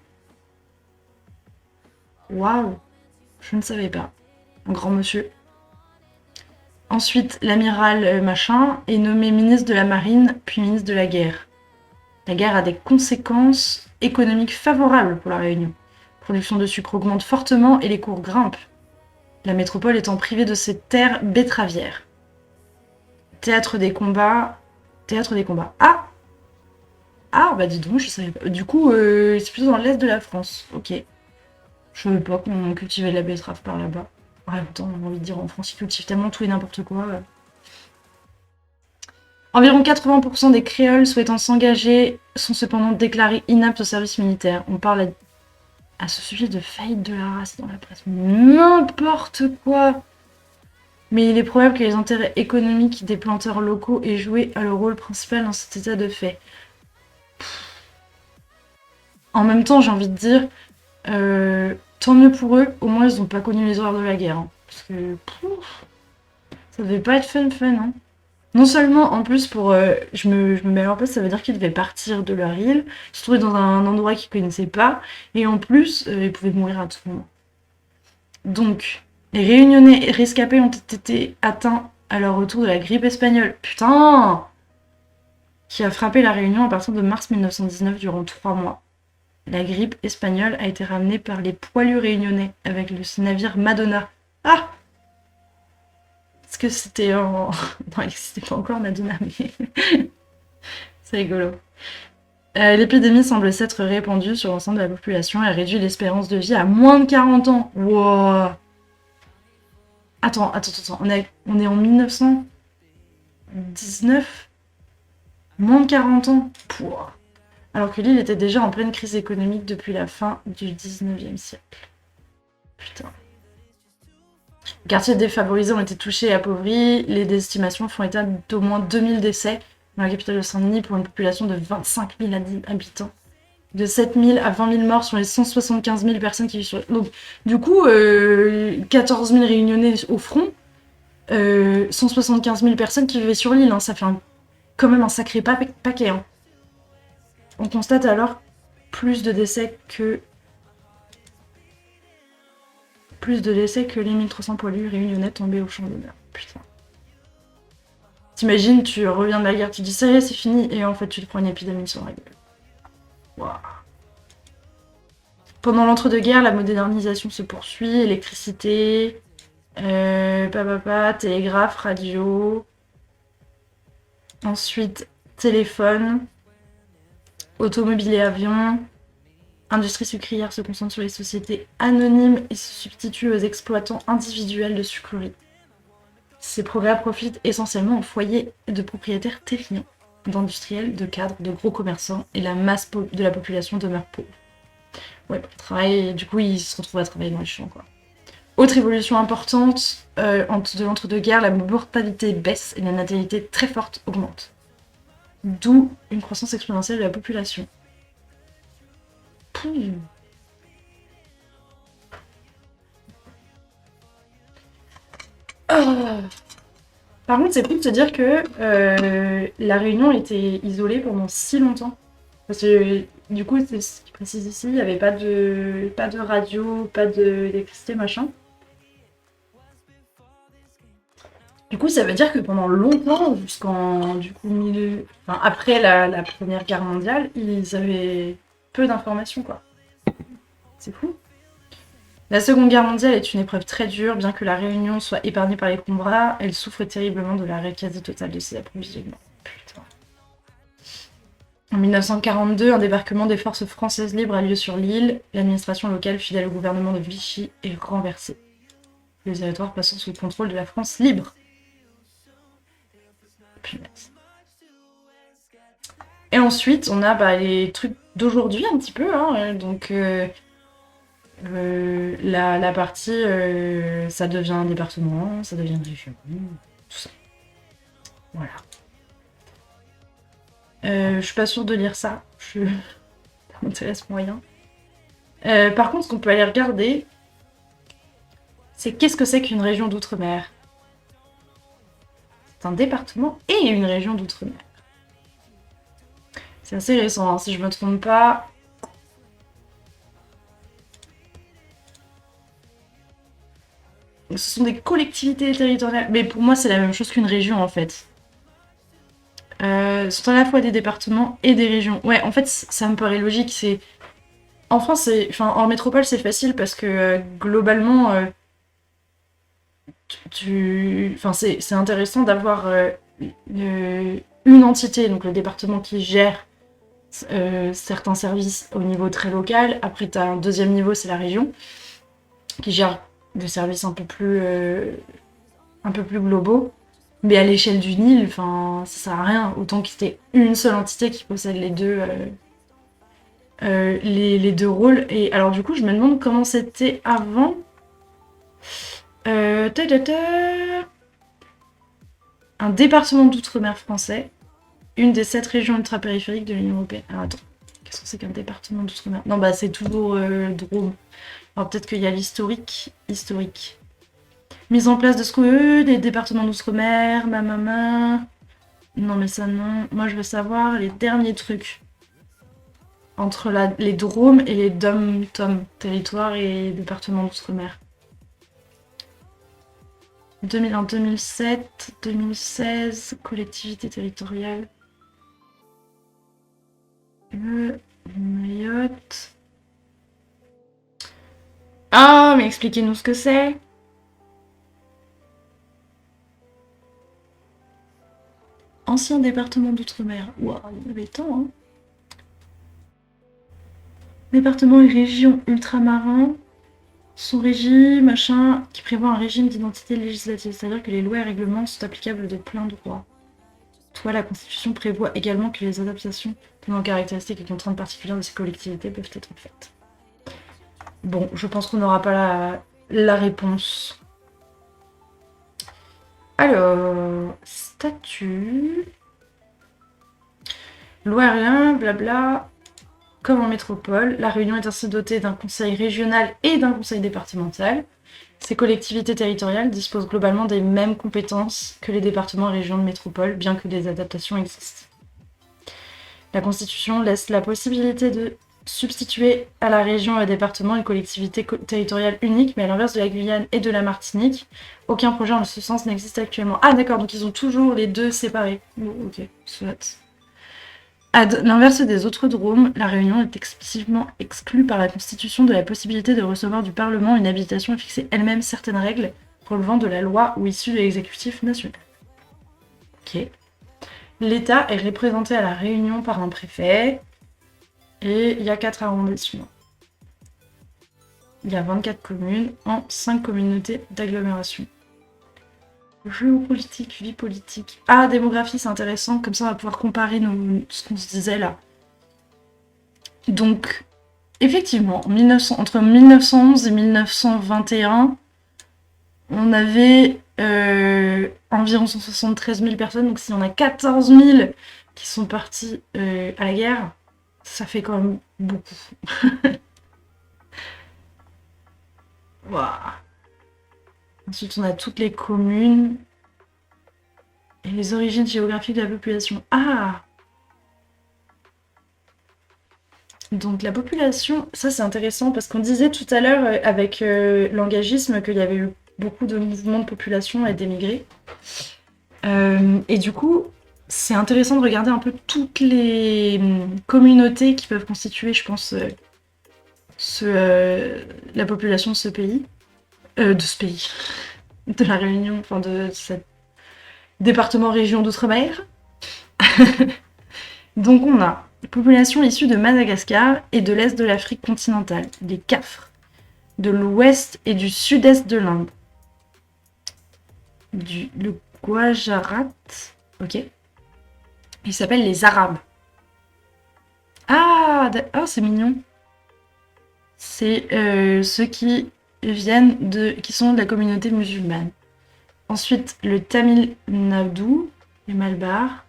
Waouh, je ne savais pas. Un grand monsieur. Ensuite, l'amiral machin est nommé ministre de la Marine, puis ministre de la Guerre. La guerre a des conséquences économiques favorables pour la Réunion. La production de sucre augmente fortement et les cours grimpent. La métropole étant privée de ses terres betteravières. Théâtre des combats. Ah! Ah, bah dis donc, je savais pas. Du coup, c'est plutôt dans l'est de la France. Ok. Je savais pas qu'on cultivait de la betterave par là-bas. En même temps, j'ai envie de dire, en France, ils cultivent tellement tout et n'importe quoi. Environ 80% des créoles souhaitant s'engager sont cependant déclarés inaptes au service militaire. On parle à ce sujet de faillite de la race dans la presse. N'importe quoi! Mais il est probable que les intérêts économiques des planteurs locaux aient joué le rôle principal dans cet état de fait. En même temps, j'ai envie de dire, tant mieux pour eux, au moins ils n'ont pas connu les horreurs de la guerre. Hein. Parce que ça devait pas être fun, hein. Non seulement, en plus, je me mets à leur place, ça veut dire qu'ils devaient partir de leur île, se trouver dans un endroit qu'ils connaissaient pas, et en plus, ils pouvaient mourir à tout moment. Donc, les Réunionnais rescapés ont été atteints à leur retour de la grippe espagnole. Putain! Qui a frappé la Réunion à partir de mars 1919 durant 3 mois. La grippe espagnole a été ramenée par les poilus réunionnais avec le navire Madonna. Ah! Parce que c'était en... Non, il n'existait pas encore Madonna, mais... C'est rigolo. L'épidémie semble s'être répandue sur l'ensemble de la population et a réduit l'espérance de vie à moins de 40 ans. Wow! Attends. On est en 1919? Moins de 40 ans? Pouah. Alors que l'île était déjà en pleine crise économique depuis la fin du 19e siècle. Putain. Les quartiers défavorisés ont été touchés et appauvris. Les estimations font état d'au moins 2000 décès dans la capitale de Saint-Denis pour une population de 25 000 habitants. De 7 000 à 20 000 morts sur les 175 000 personnes qui vivent sur... Donc, du coup, 14 000 réunionnais au front, 175 000 personnes qui vivaient sur l'île. Hein. Ça fait quand même un sacré paquet. Hein. On constate alors plus de décès que les 1300 poilus réunionnais tombés au champ d'honneur. Putain. T'imagines, tu reviens de la guerre, tu dis ça y est, c'est fini, et en fait tu te prends une épidémie sur la gueule. Wow. Pendant l'entre-deux-guerres, la modernisation se poursuit, électricité, télégraphe, radio, ensuite téléphone, automobile et avion. Industrie sucrière se concentre sur les sociétés anonymes et se substitue aux exploitants individuels de sucreries. Ces progrès profitent essentiellement aux foyers de propriétaires terriens, d'industriels, de cadres, de gros commerçants, et la masse de la population demeure pauvre. Ouais, du coup, ils se retrouvent à travailler dans les champs, quoi. Autre évolution importante, de l'entre-deux-guerres, la mortalité baisse et la natalité très forte augmente. d'où une croissance exponentielle de la population. Pouh. Ah. Par contre, c'est fou de se dire que la Réunion était isolée pendant si longtemps. Parce que du coup, c'est ce qu'il précise ici, il n'y avait pas de radio, pas d'électricité, machin. Du coup, ça veut dire que pendant longtemps, jusqu'en du coup, enfin, après la Première Guerre mondiale, ils avaient peu d'informations, quoi. C'est fou. La Seconde Guerre mondiale est une épreuve très dure, bien que la Réunion soit épargnée par les combats, elle souffre terriblement de l'arrêt quasi total de ses approvisionnements. Putain. En 1942, un débarquement des forces françaises libres a lieu sur l'île. L'administration locale, fidèle au gouvernement de Vichy, est renversée. Le territoire passant sous le contrôle de la France libre. Punaise. Et ensuite, on a les trucs d'aujourd'hui un petit peu, hein, donc la partie, ça devient un département, ça devient une région, tout ça. Voilà. Je suis pas sûre de lire ça, ça m'intéresse moyen. Par contre, ce qu'on peut aller regarder, c'est qu'est-ce que c'est qu'une région d'outre-mer. C'est un département et une région d'outre-mer. C'est assez récent, hein, si je me trompe pas. Ce sont des collectivités territoriales. Mais pour moi, c'est la même chose qu'une région, en fait. Ce sont à la fois des départements et des régions. Ouais, en fait, ça me paraît logique. C'est... En France, en métropole, c'est facile parce que globalement, c'est intéressant d'avoir une entité, donc le département qui gère certains services au niveau très local. Après, tu as un deuxième niveau, c'est la région, qui gère des services un peu plus globaux. Mais à l'échelle du Nil, ça sert à rien. Autant que c'était une seule entité qui possède les deux rôles. Et alors du coup, je me demande comment c'était avant. Un département d'outre-mer français, une des 7 régions ultra-périphériques de l'Union européenne. Alors attends, qu'est-ce que c'est qu'un département d'outre-mer? Non, c'est toujours Drôme. Alors peut-être qu'il y a l'historique. Mise en place de ce que des départements d'outre-mer, Non mais ça non. Moi je veux savoir les derniers trucs. Entre les Drômes et les DOM-TOM, territoires et départements d'outre-mer. 2001, 2007, 2016, collectivité territoriale. Mayotte. Ah, mais expliquez-nous ce que c'est. Ancien département d'outre-mer. Waouh, il y avait tant, hein. Département et région ultramarins sont régis, qui prévoit un régime d'identité législative, c'est-à-dire que les lois et règlements sont applicables de plein droit. Toutefois, la Constitution prévoit également que les adaptations tenant caractéristiques et contraintes particulières de ces collectivités peuvent être faites. Bon, je pense qu'on n'aura pas la réponse. Alors, statut... Loi rien, blabla. Comme en métropole, la Réunion est ainsi dotée d'un conseil régional et d'un conseil départemental. Ces collectivités territoriales disposent globalement des mêmes compétences que les départements et régions de métropole, bien que des adaptations existent. La Constitution laisse la possibilité de substituer à la région et au département une collectivité territoriale unique, mais à l'inverse de la Guyane et de la Martinique, aucun projet en ce sens n'existe actuellement. Ah d'accord, donc ils ont toujours les deux séparés. Oh, ok, soit. À l'inverse des autres Drômes, la Réunion est explicitement exclue par la Constitution de la possibilité de recevoir du Parlement une habilitation et fixer elle-même certaines règles relevant de la loi ou issues de l'exécutif national. Ok. L'État est représenté à la Réunion par un préfet et il y a 4 arrondissements. Il y a 24 communes en 5 communautés d'agglomération. Géopolitique, vie politique. Ah, démographie, c'est intéressant. Comme ça, on va pouvoir comparer ce qu'on se disait là. Donc, effectivement, entre 1911 et 1921, on avait environ 173 000 personnes. Donc, si on a 14 000 qui sont partis à la guerre, ça fait quand même beaucoup. Waouh. Ensuite, on a toutes les communes et les origines géographiques de la population. Ah! Donc la population, ça c'est intéressant parce qu'on disait tout à l'heure avec l'engagisme qu'il y avait eu beaucoup de mouvements de population et d'émigrés. Et du coup, c'est intéressant de regarder un peu toutes les communautés qui peuvent constituer, je pense, la population de ce pays. De ce pays. De la Réunion, enfin de ce département région d'outre-mer. Donc on a population issue de Madagascar et de l'est de l'Afrique continentale, des Cafres, de l'ouest et du sud-est de l'Inde, le Gujarat, ok. Ils s'appellent les Arabes. Ah, oh, c'est mignon. C'est ceux qui sont de la communauté musulmane. Ensuite, le Tamil Nadu, les Malbars.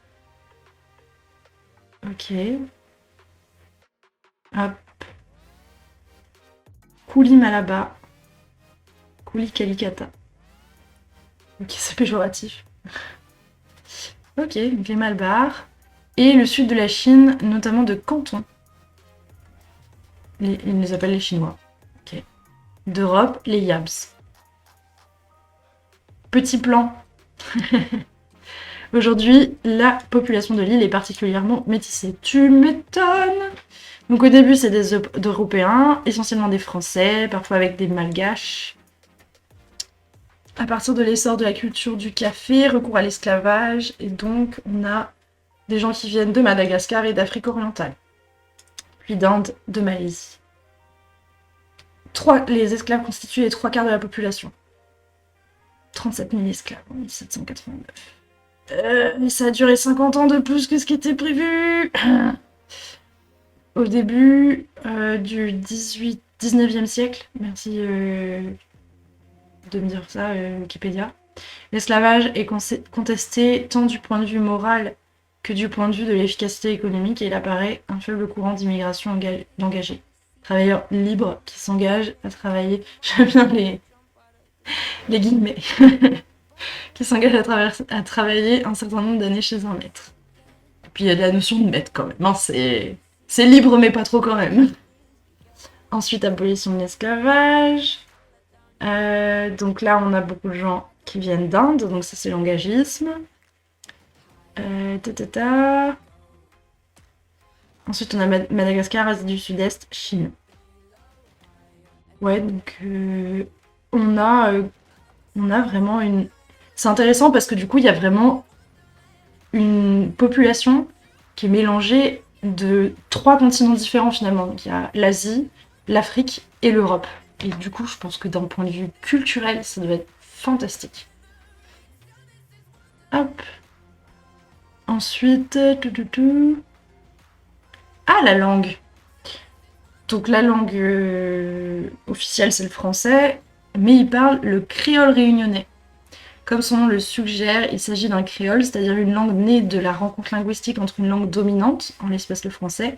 Ok. Hop. Kuli Malaba. Kuli Kalikata. Ok, c'est péjoratif. Ok, donc les Malbars. Et le sud de la Chine, notamment de Canton. Ils les appellent les Chinois. Ok. D'Europe, les Yabs. Petit plan. Aujourd'hui, la population de l'île est particulièrement métissée. Tu m'étonnes! Donc au début, c'est des Européens, essentiellement des Français, parfois avec des Malgaches. À partir de l'essor de la culture du café, recours à l'esclavage, et donc on a des gens qui viennent de Madagascar et d'Afrique orientale, puis d'Inde, de Malaisie. Les esclaves constituent les 3/4 de la population. 37 000 esclaves en 1789. Mais ça a duré 50 ans de plus que ce qui était prévu. Au début du 19e siècle, merci de me dire ça, Wikipédia, l'esclavage est contesté tant du point de vue moral que du point de vue de l'efficacité économique et il apparaît un faible courant d'immigration d'engagés. Travailleurs libres qui s'engagent à travailler, j'aime bien les guillemets, qui s'engagent à travailler un certain nombre d'années chez un maître. Et puis il y a la notion de maître quand même, hein, c'est libre mais pas trop quand même. Ensuite, abolition de l'esclavage. Donc là, on a beaucoup de gens qui viennent d'Inde, donc ça c'est l'engagisme. Ensuite, on a Madagascar, Asie du Sud-Est, Chine. Ouais, donc on a vraiment une... C'est intéressant parce que du coup, il y a vraiment une population qui est mélangée de 3 continents différents finalement. Donc il y a l'Asie, l'Afrique et l'Europe. Et du coup, je pense que d'un point de vue culturel, ça doit être fantastique. Hop. Ensuite... Ah, la langue. Donc la langue officielle, c'est le français, mais ils parlent le créole réunionnais. Comme son nom le suggère, il s'agit d'un créole, c'est-à-dire une langue née de la rencontre linguistique entre une langue dominante, en l'espèce le français,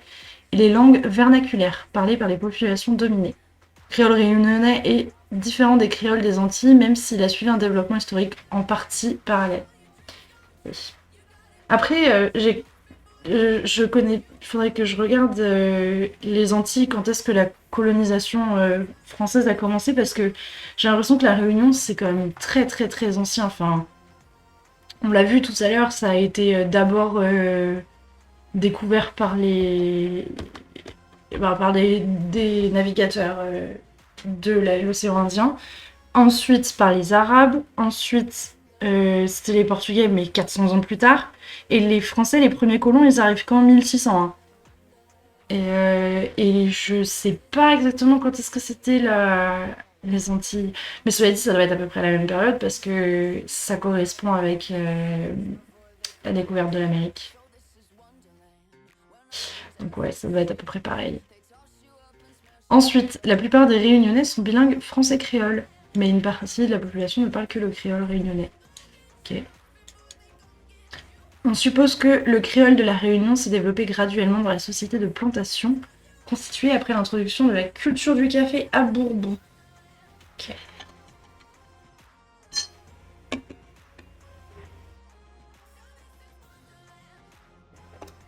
et les langues vernaculaires, parlées par les populations dominées. Le créole réunionnais est différent des créoles des Antilles, même s'il a suivi un développement historique en partie parallèle. Oui. Après, je connais, il faudrait que je regarde les Antilles, quand est-ce que la colonisation française a commencé, parce que j'ai l'impression que la Réunion, c'est quand même très très très ancien. Enfin, on l'a vu tout à l'heure, ça a été d'abord découvert par des navigateurs de l'océan Indien, ensuite par les Arabes, ensuite c'était les Portugais, mais 400 ans plus tard. Et les Français, les premiers colons, ils arrivent qu'en 1601. Et je sais pas exactement quand est-ce que c'était les Antilles. Mais cela dit, ça doit être à peu près la même période parce que ça correspond avec la découverte de l'Amérique. Donc ouais, ça doit être à peu près pareil. Ensuite, la plupart des Réunionnais sont bilingues français-créole, mais une partie de la population ne parle que le créole réunionnais. Ok. On suppose que le créole de la Réunion s'est développé graduellement dans la société de plantation, constituée après l'introduction de la culture du café à Bourbon. Ok.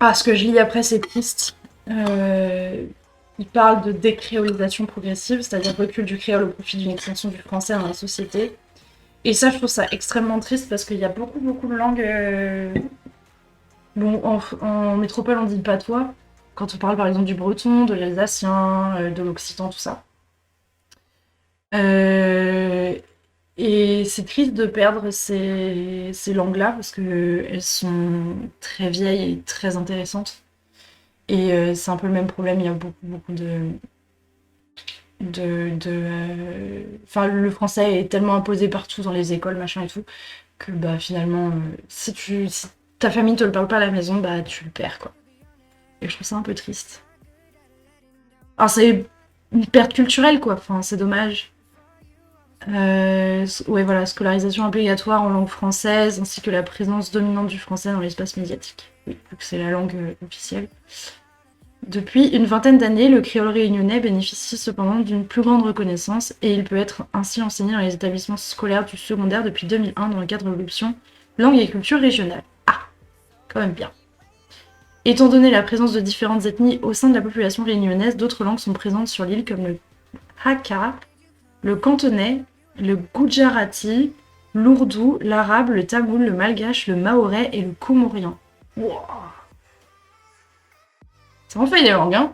Ah, ce que je lis après, c'est triste. Il parle de décréolisation progressive, c'est-à-dire recul du créole au profit d'une extinction du français dans la société. Et ça, je trouve ça extrêmement triste parce qu'il y a beaucoup de langues. Bon, en métropole, on dit le patois. Quand on parle par exemple du breton, de l'alsacien, de l'occitan, tout ça. Euh, Et c'est triste de perdre ces langues-là parce qu'elles sont très vieilles et très intéressantes. Et c'est un peu le même problème, il y a beaucoup Enfin, le français est tellement imposé partout dans les écoles, machin et tout, que bah finalement, si ta famille te le parle pas à la maison, bah tu le perds, quoi. Et je trouve ça un peu triste. Alors c'est une perte culturelle, quoi, enfin c'est dommage. Ouais, voilà, scolarisation obligatoire en langue française, ainsi que la présence dominante du français dans l'espace médiatique. Oui, vu que c'est la langue officielle. Depuis une vingtaine d'années, le créole réunionnais bénéficie cependant d'une plus grande reconnaissance et il peut être ainsi enseigné dans les établissements scolaires du secondaire depuis 2001 dans le cadre de l'option langue et culture régionale. Ah, quand même bien. Étant donné la présence de différentes ethnies au sein de la population réunionnaise, d'autres langues sont présentes sur l'île comme le Hakka, le cantonais, le gujarati, l'ourdou, l'arabe, le tamoul, le malgache, le mahorais et le comorien. Wow. Ça en fait des langues, hein.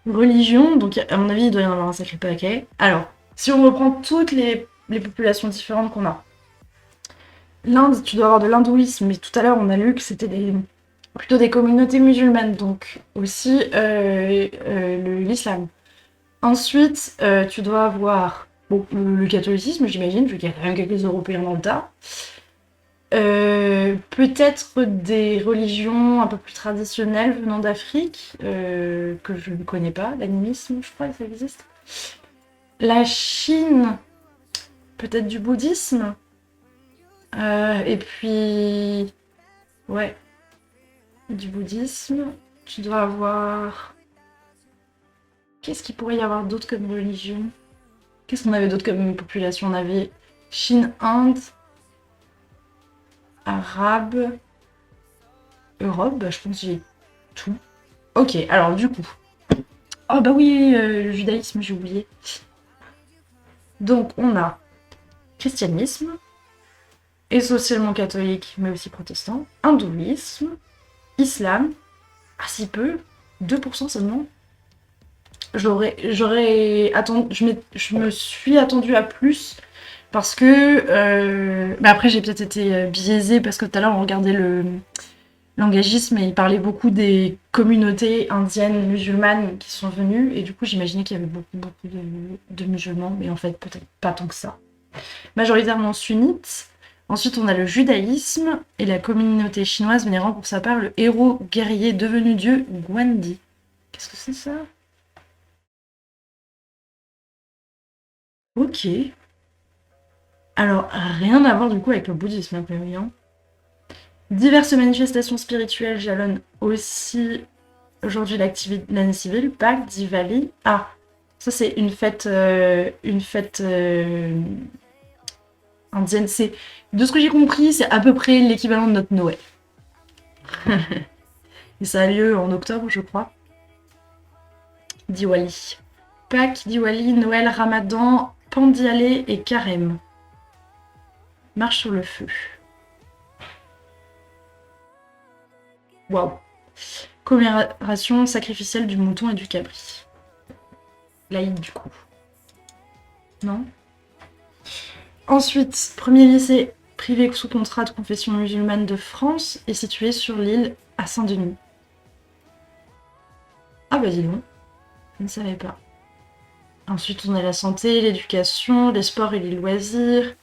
Religion, donc à mon avis, il doit y en avoir un sacré paquet. Alors, si on reprend toutes les populations différentes qu'on a. L'Inde, tu dois avoir de l'hindouisme, mais tout à l'heure, on a lu que c'était plutôt des communautés musulmanes, donc aussi l'islam. Ensuite, tu dois avoir bon, le catholicisme, j'imagine, vu qu'il y a quand même quelques Européens dans le tas. Peut-être des religions un peu plus traditionnelles venant d'Afrique, que je ne connais pas. L'animisme, je crois que ça existe. La Chine, peut-être du bouddhisme. Et puis... Ouais, du bouddhisme. Tu dois avoir... Qu'est-ce qu'il pourrait y avoir d'autre comme religion? Qu'est-ce qu'on avait d'autre comme population? On avait Chine, Inde, Arabe, Europe, bah, je pense que j'ai tout. Ok, alors du coup. Oh bah oui, le judaïsme, j'ai oublié. Donc on a christianisme, essentiellement catholique, mais aussi protestant, hindouisme, islam, assez peu, 2% seulement. J'aurais attendu, je me suis attendue à plus parce que, mais après j'ai peut-être été biaisée parce que tout à l'heure on regardait le langagisme et il parlait beaucoup des communautés indiennes musulmanes qui sont venues et du coup j'imaginais qu'il y avait beaucoup de musulmans, mais en fait peut-être pas tant que ça. Majoritairement sunnites. Ensuite on a le judaïsme et la communauté chinoise vénérant pour sa part le héros guerrier devenu dieu Guandi. Qu'est-ce que c'est ça? Ok. Alors, rien à voir du coup avec le bouddhisme, a priori. Hein. Diverses manifestations spirituelles jalonnent aussi aujourd'hui l'année civile. Pâques, Diwali. Ah, ça c'est une fête, indienne. C'est, de ce que j'ai compris, c'est à peu près l'équivalent de notre Noël. Et ça a lieu en octobre, je crois. Diwali. Pâques, Diwali, Noël, Ramadan, Pandialé et Carême. Marche sur le feu. Waouh. Commémoration sacrificielle du mouton et du cabri. L'Aïd du coup. Non. Ensuite, premier lycée privé sous contrat de confession musulmane de France est situé sur l'île à Saint-Denis. Ah bah dis donc, je ne savais pas. Ensuite, on a la santé, l'éducation, les sports et les loisirs.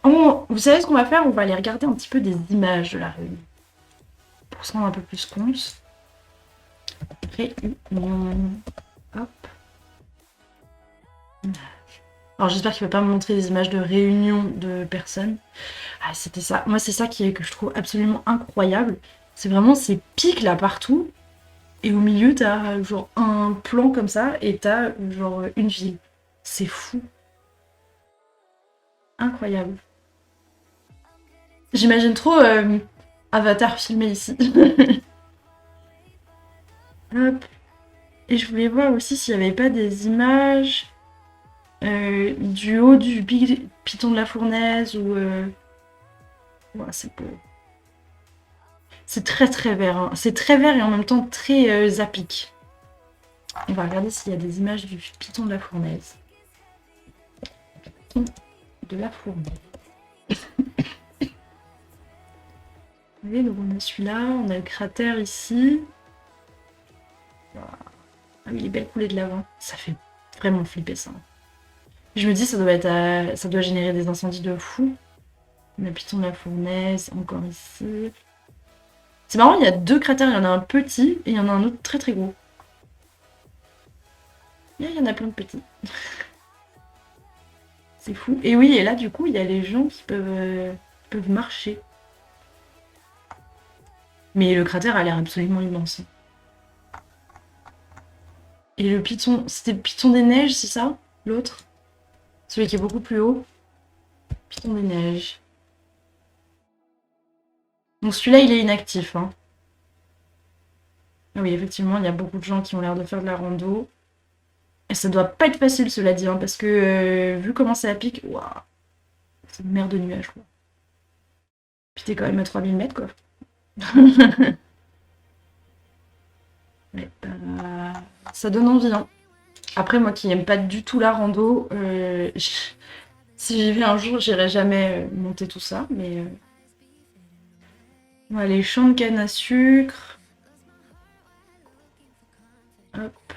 Oh, vous savez ce qu'on va faire? On va aller regarder un petit peu des images de la Réunion. Pour se rendre un peu plus compte. Réunion. Hop. Alors j'espère qu'il va pas me montrer des images de réunions de personnes. Ah, c'était ça. Moi, c'est ça que je trouve absolument incroyable. C'est vraiment ces pics là partout. Et au milieu, t'as genre un plan comme ça et t'as genre une ville. C'est fou. Incroyable. J'imagine trop Avatar filmé ici. Hop. Et je voulais voir aussi s'il n'y avait pas des images du haut du Piton de la Fournaise ou... Ouais, c'est beau. C'est très très vert. Hein. C'est très vert et en même temps très zapique. On va regarder s'il y a des images du Piton de la Fournaise. Piton de la Fournaise. Vous voyez, donc on a celui-là, on a le cratère ici. Ah oui, les belles coulées de lave. Ça fait vraiment flipper ça. Je me dis, ça doit être ça doit générer des incendies de fou. Le Piton de la Fournaise, encore ici. C'est marrant, il y a 2 cratères, il y en a un petit et il y en a un autre très très gros. Il y en a plein de petits. C'est fou. Et oui, et là du coup, il y a les gens qui peuvent marcher. Mais le cratère a l'air absolument immense. Et le Piton, c'était le Piton des Neiges, c'est ça? L'autre? Celui qui est beaucoup plus haut. Piton des Neiges. Donc celui-là, il est inactif. Hein. Oui, effectivement, il y a beaucoup de gens qui ont l'air de faire de la rando. Et ça doit pas être facile, cela dit, hein, parce que vu comment c'est à pic, waouh, c'est une mer de nuages, quoi. Puis t'es quand même à 3000 mètres, quoi. Ouais, ça donne envie, hein. Après, moi qui aime pas du tout la rando, si j'y vais un jour, j'irai jamais monter tout ça, mais... Ouais, les champs de canne à sucre. Hop.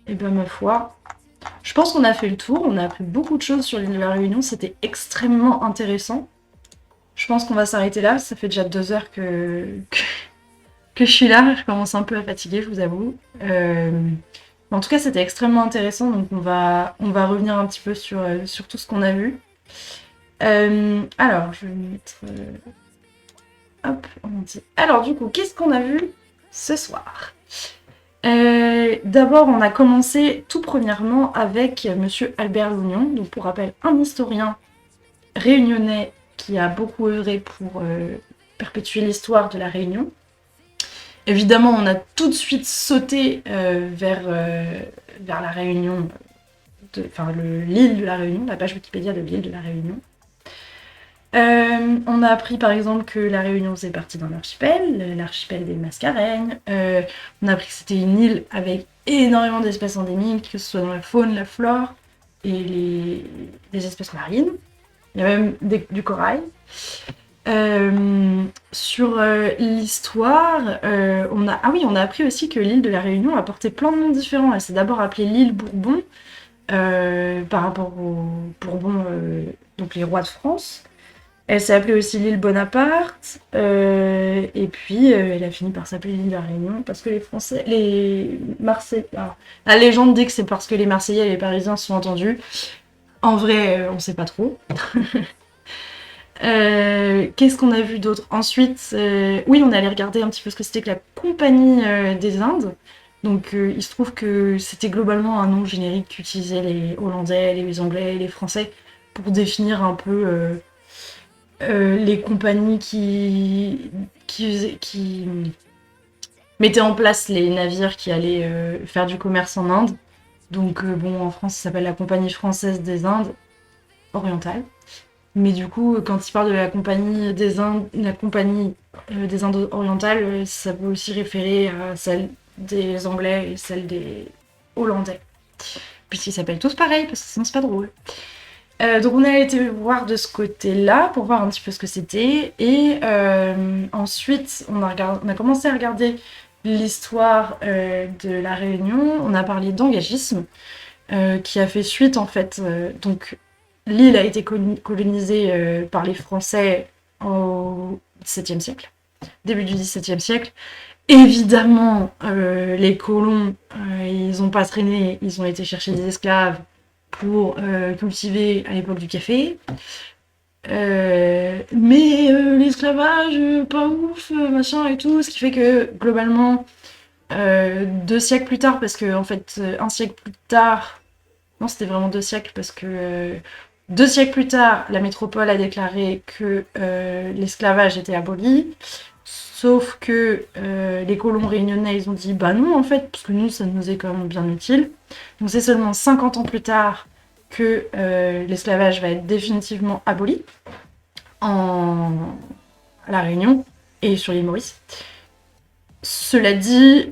Et ben ma foi, je pense qu'on a fait le tour, on a appris beaucoup de choses sur l'île de la Réunion, c'était extrêmement intéressant. Je pense qu'on va s'arrêter là, ça fait déjà 2 heures que je suis là, je commence un peu à fatiguer, je vous avoue. En tout cas, c'était extrêmement intéressant, donc on va revenir un petit peu sur tout ce qu'on a vu. Alors, je vais mettre... hop, on dit... Alors, du coup, qu'est-ce qu'on a vu ce soir? D'abord, on a commencé tout premièrement avec Monsieur Albert Lougnon, donc pour rappel, un historien réunionnais qui a beaucoup œuvré pour perpétuer l'histoire de la Réunion. Évidemment, on a tout de suite sauté vers la Réunion, enfin l'île de la Réunion, la page Wikipédia de l'île de la Réunion. On a appris par exemple que la Réunion faisait partie d'un archipel, l'archipel des Mascareignes. On a appris que c'était une île avec énormément d'espèces endémiques, que ce soit dans la faune, la flore et les espèces marines. Il y a même du corail. Sur l'histoire, on a appris aussi que l'île de la Réunion a porté plein de noms différents. Elle s'est d'abord appelée l'île Bourbon, par rapport aux Bourbons, donc les rois de France. Elle s'est appelée aussi l'île Bonaparte, et puis elle a fini par s'appeler l'île de la Réunion parce que les Marseillais... la légende dit que c'est parce que les Marseillais et les Parisiens se sont entendus. En vrai, on sait pas trop. Qu'est-ce qu'on a vu d'autre? Ensuite, oui, on est allé regarder un petit peu ce que c'était que la Compagnie des Indes. Donc, il se trouve que c'était globalement un nom générique qu'utilisaient les Hollandais, les Anglais, les Français pour définir un peu les compagnies qui mettaient en place les navires qui allaient faire du commerce en Inde. Donc, bon, en France, ça s'appelle la Compagnie française des Indes orientales. Mais du coup, quand il parle de la compagnie des Indes, des Indes orientales, ça peut aussi référer à celle des Anglais et celle des Hollandais. Puisqu'ils s'appellent tous pareil, parce que sinon c'est pas drôle. Donc on a été voir de ce côté-là pour voir un petit peu ce que c'était. Et ensuite, on a commencé à regarder l'histoire de la Réunion. On a parlé d'engagisme, qui a fait suite en fait. Donc l'île a été colonisée par les Français au XVIIe siècle, début du XVIIe siècle. Évidemment, les colons, ils n'ont pas traîné, ils ont été chercher des esclaves pour cultiver à l'époque du café. Mais l'esclavage, pas ouf, machin et tout, ce qui fait que globalement, 2 siècles plus tard, parce que en fait, un siècle plus tard, non, c'était vraiment 2 siècles, parce que 2 siècles plus tard, la métropole a déclaré que l'esclavage était aboli. Sauf que les colons réunionnais, ils ont dit bah non en fait, parce que nous, ça nous est quand même bien utile. Donc c'est seulement 50 ans plus tard que l'esclavage va être définitivement aboli à La Réunion et sur l'île Maurice. Cela dit,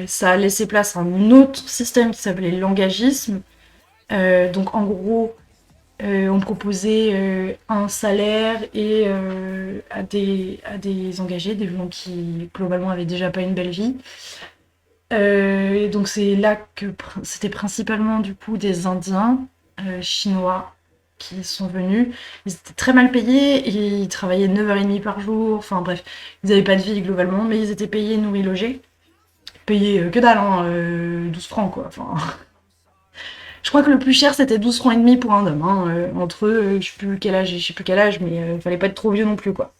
ça a laissé place à un autre système qui s'appelait le langagisme. Donc en gros, on proposait un salaire et à des engagés, des gens qui globalement avaient déjà pas une belle vie. Et donc c'est là que c'était principalement du coup des Indiens chinois qui sont venus. Ils étaient très mal payés et ils travaillaient 9h30 par jour. Enfin bref, ils n'avaient pas de vie globalement, mais ils étaient payés, nourris, logés. Payés que dalle, hein, 12 francs quoi. Enfin, je crois que le plus cher c'était 12 francs et demi pour un homme. Hein, entre eux, je sais plus quel âge, mais fallait pas être trop vieux non plus quoi.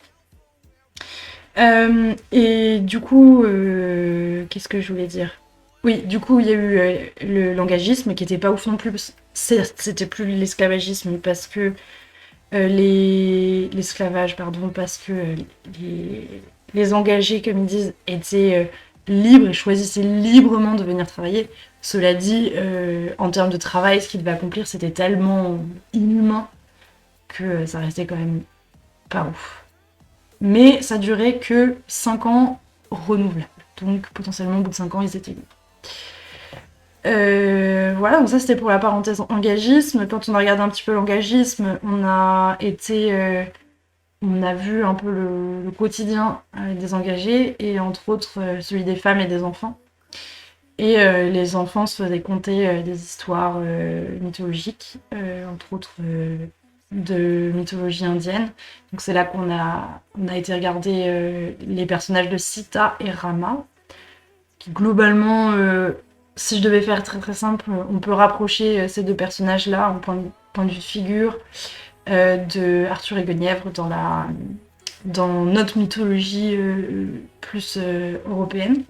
Et du coup, qu'est-ce que je voulais dire? Oui, du coup, il y a eu le langagisme qui était pas ouf non plus. C'était plus l'esclavagisme parce que l'esclavage, pardon, parce que les engagés, comme ils disent, étaient libres et choisissaient librement de venir travailler. Cela dit, en termes de travail, ce qu'ils devaient accomplir, c'était tellement inhumain que ça restait quand même pas ouf. Mais ça durait que 5 ans renouvelables. Donc potentiellement au bout de 5 ans, ils étaient libres. Voilà, donc ça c'était pour la parenthèse engagisme. Quand on a regardé un petit peu l'engagisme, on a vu un peu le quotidien des engagés, et entre autres celui des femmes et des enfants. Et les enfants se faisaient conter des histoires mythologiques, entre autres de mythologie indienne. Donc c'est là qu'on a été regarder les personnages de Sita et Rama, qui globalement, si je devais faire très très simple, on peut rapprocher ces deux personnages-là en point de vue de figure de Arthur et Guenièvre dans notre mythologie plus européenne.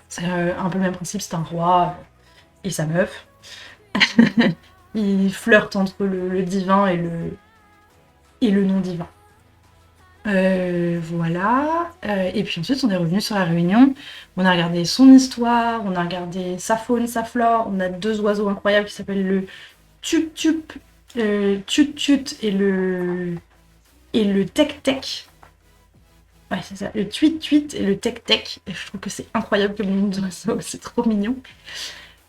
C'est un peu le même principe, c'est un roi et sa meuf. Ils flirtent entre le divin et le non-divin. Voilà. Et puis ensuite, on est revenu sur la Réunion. On a regardé son histoire, on a regardé sa faune, sa flore. On a 2 oiseaux incroyables qui s'appellent le tup-tup, tut-tut et le tec-tec. Ouais, c'est ça, le tweet-tweet et le tec-tec. Et je trouve que c'est incroyable comme nom d'oiseau, c'est trop mignon.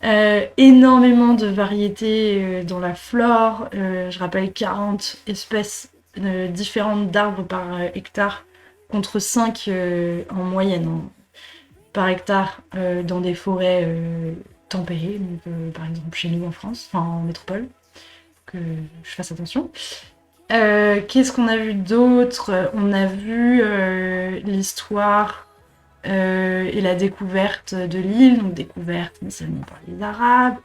Énormément de variétés dans la flore. Je rappelle 40 espèces différentes d'arbres par hectare, contre 5 en moyenne par hectare dans des forêts tempérées, donc, par exemple chez nous en France, enfin en métropole, que je fasse attention. Qu'est-ce qu'on a vu d'autre? On a vu l'histoire et la découverte de l'île, donc découverte initialement par les Arabes,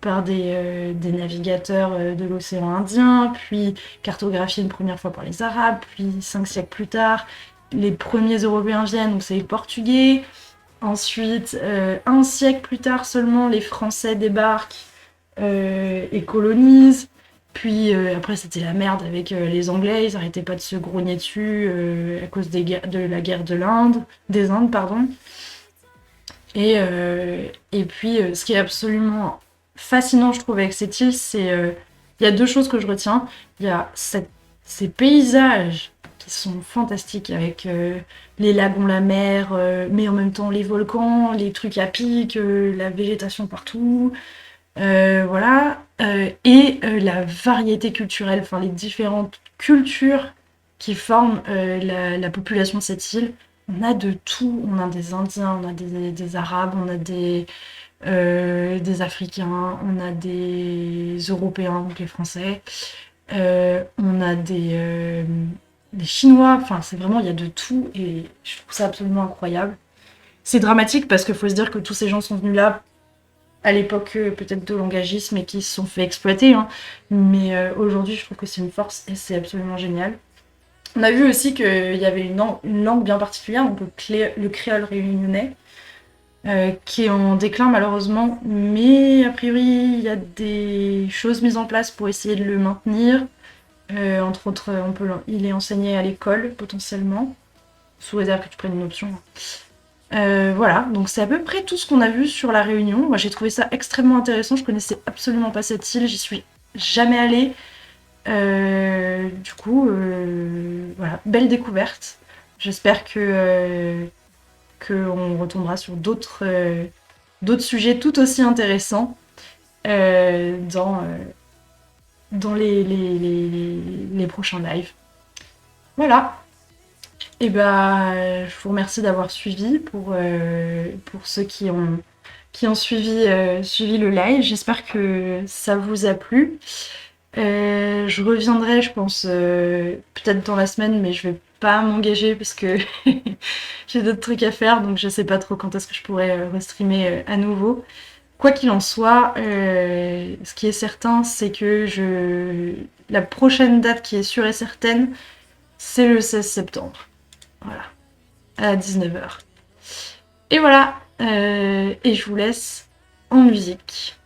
par des navigateurs de l'océan Indien, puis cartographiée une première fois par les Arabes, puis 5 siècles plus tard, les premiers Européens viennent, donc c'est les Portugais. Ensuite, 1 siècle plus tard seulement, les Français débarquent et colonisent. Puis après, c'était la merde avec les Anglais, ils arrêtaient pas de se grogner dessus à cause de la guerre des Indes, pardon. Et puis, ce qui est absolument fascinant, je trouve, avec cette île, c'est il y a 2 choses que je retiens. Il y a ces paysages qui sont fantastiques, avec les lagons, la mer, mais en même temps les volcans, les trucs à pic, la végétation partout. Voilà, et la variété culturelle, enfin les différentes cultures qui forment la population de cette île. On a de tout, on a des Indiens, on a des Arabes, on a des Africains, on a des Européens, donc les Français, on a des Chinois, enfin c'est vraiment, il y a de tout, et je trouve ça absolument incroyable. C'est dramatique parce qu'il faut se dire que tous ces gens sont venus là à l'époque peut-être de langagisme et qui se sont fait exploiter, hein. Mais aujourd'hui, je trouve que c'est une force et c'est absolument génial. On a vu aussi qu'il y avait une langue bien particulière, donc le créole réunionnais, qui est en déclin malheureusement, mais a priori il y a des choses mises en place pour essayer de le maintenir. Entre autres, il est enseigné à l'école potentiellement, sous réserve que tu prennes une option. Voilà, donc c'est à peu près tout ce qu'on a vu sur la Réunion. Moi j'ai trouvé ça extrêmement intéressant, je connaissais absolument pas cette île, j'y suis jamais allée. Du coup, voilà, belle découverte. J'espère qu'on retombera sur d'autres sujets tout aussi intéressants dans les prochains lives. Voilà. Et ben, je vous remercie d'avoir suivi pour ceux qui ont suivi le live. J'espère que ça vous a plu. Je reviendrai, je pense, peut-être dans la semaine, mais je vais pas m'engager parce que j'ai d'autres trucs à faire, donc je sais pas trop quand est-ce que je pourrais restreamer à nouveau. Quoi qu'il en soit, ce qui est certain, c'est que la prochaine date qui est sûre et certaine, c'est le 16 septembre. Voilà, à 19h. Et voilà, et je vous laisse en musique.